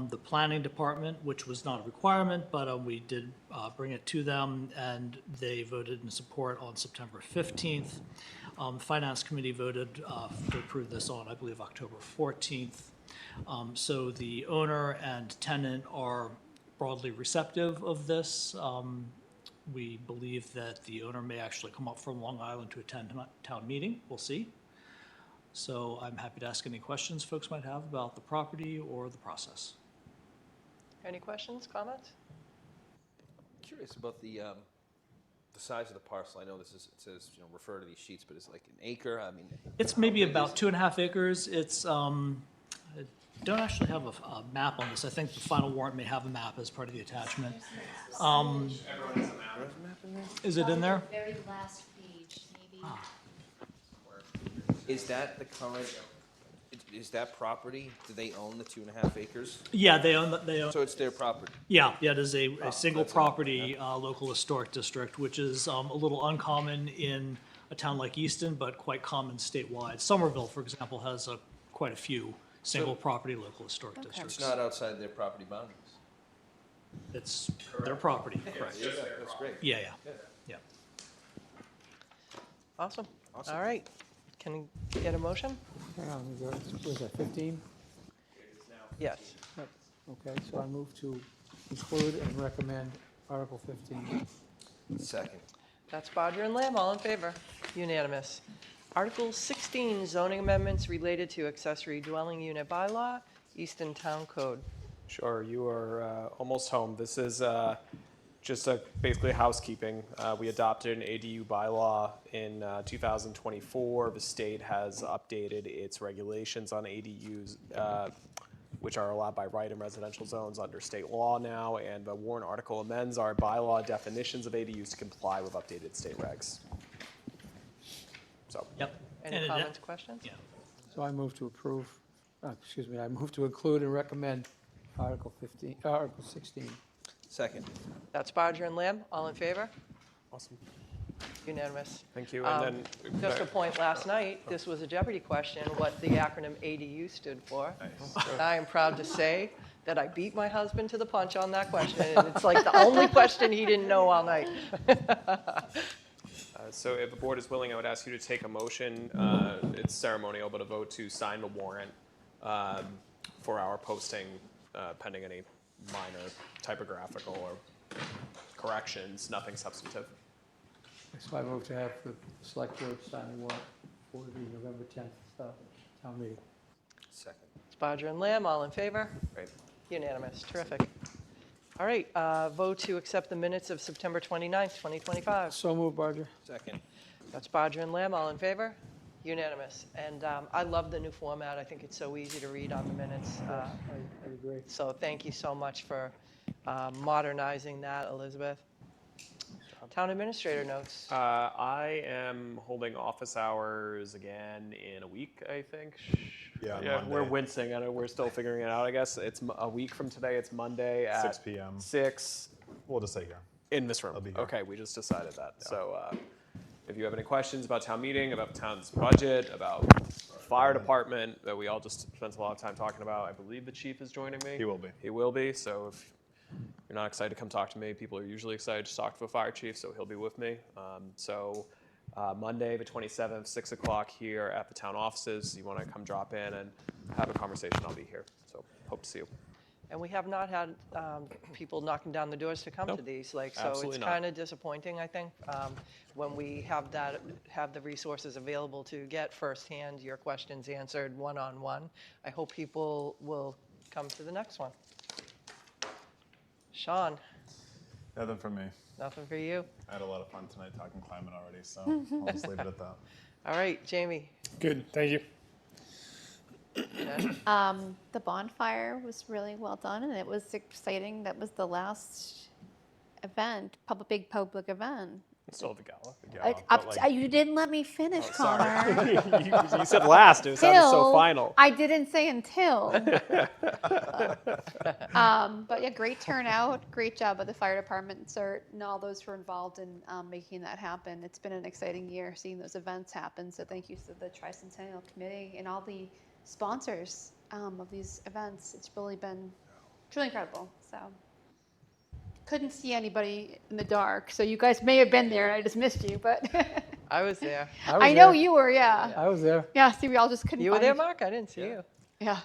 The Planning Department, which was not a requirement, but we did bring it to them, and they voted in support on September 15th. The Finance Committee voted to approve this on, I believe, October 14th. So the owner and tenant are broadly receptive of this. We believe that the owner may actually come up from Long Island to attend town meeting. We'll see. So I'm happy to ask any questions folks might have about the property or the process. Any questions, comments? Curious about the size of the parcel. I know this is, it says, refer to these sheets, but it's like an acre. I mean, It's maybe about 2.5 acres. It's, I don't actually have a map on this. I think the final warrant may have a map as part of the attachment. Is it in there? Very last page, maybe. is that the current? Is that property? Do they own the 2.5 acres? Yeah, they own, So it's their property. yeah, it is a single property local historic district, which is a little uncommon in a town like Easton, but quite common statewide. Somerville, for example, has quite a few single property local historic districts. It's not outside their property boundaries. It's their property, correct. Yeah, that's great. Yeah. Awesome. All right. Can we get a motion? Hang on, was that 15? Yes. Yep. Okay, so I move to include and recommend Article 15. Second. That's Bodger and Lamb, all in favor? Unanimous. Article 16, zoning amendments related to accessory dwelling unit bylaw, Easton Town Code. Sure, you are almost home. This is just basically housekeeping. We adopted an ADU bylaw in 2024. The state has updated its regulations on ADUs, which are allowed by right in residential zones under state law now, and the warrant article amends our bylaw definitions of ADUs to comply with updated state regs. So. Yep. Any comments, questions? Yeah. So I move to approve, I move to include and recommend Article 16. Second. That's Bodger and Lamb, all in favor? Awesome. Unanimous. Thank you. And then Just a point, last night, this was a Jeopardy question, what the acronym ADU stood for. And I am proud to say that I beat my husband to the punch on that question, and it's like the only question he didn't know all night. So if the board is willing, I would ask you to take a motion. It's ceremonial, but a vote to sign the warrant for our posting pending any minor typographical or corrections, nothing substantive. So I move to have the select board sign the warrant for the November 10th town meeting. Second. It's Bodger and Lamb, all in favor? Great. Unanimous, terrific. All right, vote to accept the minutes of September 29th, 2025. So moved, Barger. Second. That's Bodger and Lamb, all in favor? Unanimous. And I love the new format. I think it's so easy to read on the minutes. I agree. So thank you so much for modernizing that, Elizabeth. Town administrator notes. I am holding office hours again in a week, I think. Yeah, we're Monday. wincing. I know we're still figuring it out. I guess it's a week from today. It's Monday at 6 p.m. 6 We'll just say here. in this room. I'll be here. Okay, we just decided that. So if you have any questions about town meeting, about the town's budget, about fire department that we all just spent a lot of time talking about, I believe the chief is joining me. He will be. He will be. So if you're not excited to come talk to me, people are usually excited to talk to the fire chief, so he'll be with me. Monday, the 27th, 6 o'clock here at the town offices. You want to come drop in and have a conversation, I'll be here. So hope to see you. And we have not had people knocking down the doors to come to these. So absolutely it's not. kind of disappointing, I think, when we have the resources available to get firsthand your questions answered one-on-one. I hope people will come to the next one. Sean, Nothing from me. nothing for you. I had a lot of fun tonight talking climate already, so I'll just leave it at that. All right, Jamie. Good, thank you. The bonfire was really well done, and it was exciting. That was the last event, big public event Still the gala. You didn't let me finish, Oh, Connor. you said last. It sounded so final. I didn't say until. But yeah, great turnout. Great job of the fire department, CERT, and all those who are involved in making that happen. It's been an exciting year seeing those events happen. So thank you to the Tricentennial Committee and all the sponsors of these events. It's really been truly incredible. So couldn't see anybody in the dark. So you guys may have been there and I just missed you, but I was there. I know you were, yeah. I was there. Yeah, see, we all just couldn't You were find there, Mark? I didn't see you. Yeah.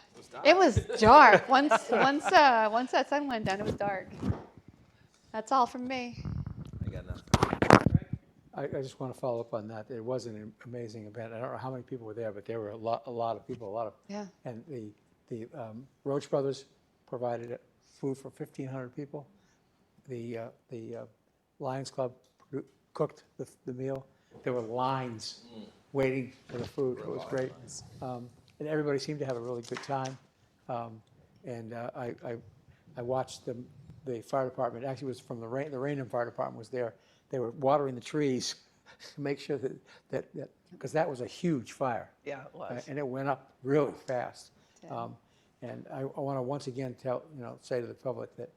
It was dark. Once that sun went down, it was dark. That's all from me. I got nothing. I just want to follow up on that. It was an amazing event. I don't know how many people were there, but there were a lot of people, Yeah. and the Roach Brothers provided food for 1,500 people. The Lions Club cooked the meal. There were lines waiting for the food. It was great. And everybody seemed to have a really good time. I watched the fire department. Actually, it was from the Rainham Fire Department was there. They were watering the trees to make sure that because that was a huge fire. Yeah, it was. And it went up really fast. And I want to once again say to the public that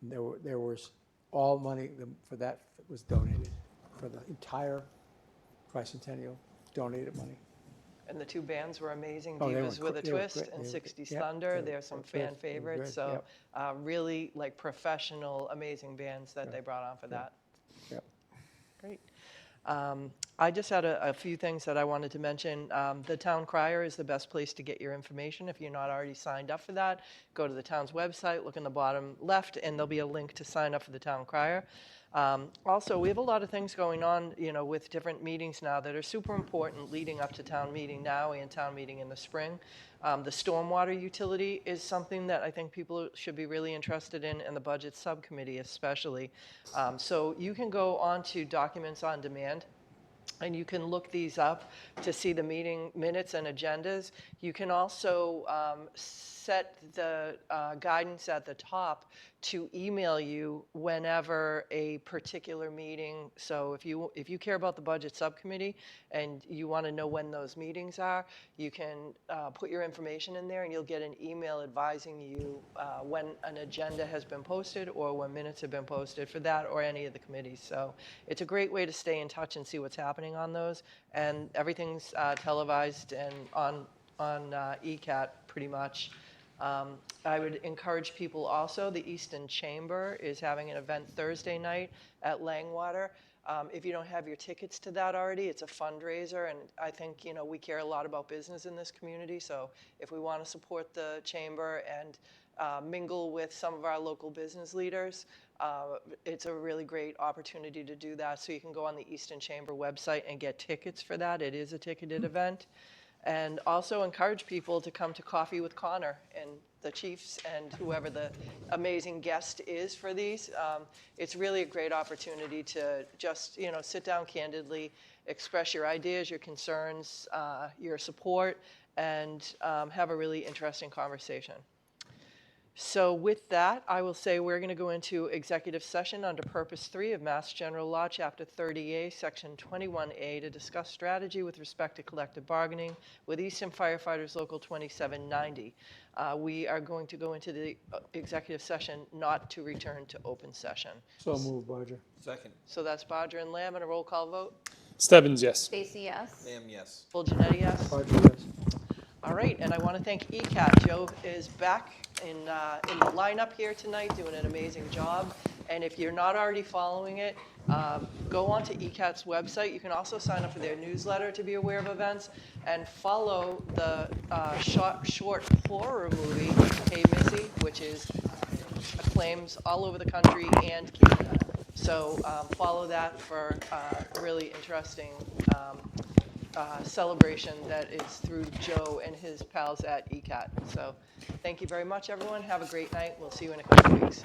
there was all money for that was donated for the entire Tricentennial donated money. And the two bands were amazing. Oh, they Divas were with a they were Twist great. and They were- 60s yeah, Thunder. they There's some were fan good. They were favorites. good, So really like professional, amazing bands that they brought on for that. Yep. Great. I just had a few things that I wanted to mention. The town crier is the best place to get your information. If you're not already signed up for that, go to the town's website, look in the bottom left, and there'll be a link to sign up for the town crier. Also, we have a lot of things going on, with different meetings now that are super important leading up to town meeting now and town meeting in the spring. The stormwater utility is something that I think people should be really interested in, and the budget subcommittee especially. So you can go on to Documents on Demand, and you can look these up to see the meeting minutes and agendas. You can also set the guidance at the top to email you whenever a particular meeting. So if you care about the budget subcommittee and you want to know when those meetings are, you can put your information in there and you'll get an email advising you when an agenda has been posted or when minutes have been posted for that or any of the committees. So it's a great way to stay in touch and see what's happening on those. And everything's televised and on ECAT pretty much. I would encourage people also, the Easton Chamber is having an event Thursday night at Langwater. If you don't have your tickets to that already, it's a fundraiser, and I think, we care a lot about business in this community, so if we want to support the chamber and mingle with some of our local business leaders, it's a really great opportunity to do that. So you can go on the Easton Chamber website and get tickets for that. It is a ticketed event. And also encourage people to come to Coffee with Connor and the chiefs and whoever the amazing guest is for these. It's really a great opportunity to just, sit down candidly, express your ideas, your concerns, your support, and have a really interesting conversation. So with that, I will say we're going to go into executive session under Purpose 3 of Mass General Law, Chapter 30A, Section 21A, to discuss strategy with respect to collective bargaining with Easton Firefighters Local 2790. We are going to go into the executive session not to return to open session. So moved, Barger. Second. So that's Bodger and Lamb, and a roll call vote. Stebbins, yes. Stacy, yes. Ma'am, yes. Full Janetti, yes. Barger, yes. All right, and I want to thank ECAT. Joe is back in the lineup here tonight, doing an amazing job. And if you're not already following it, go on to ECAT's website. You can also sign up for their newsletter to be aware of events, and follow the short horror movie, Hey Missy, which is acclaims all over the country and Canada. So follow that for a really interesting celebration that is through Joe and his pals at ECAT. So thank you very much, everyone. Have a great night. We'll see you in a couple of weeks.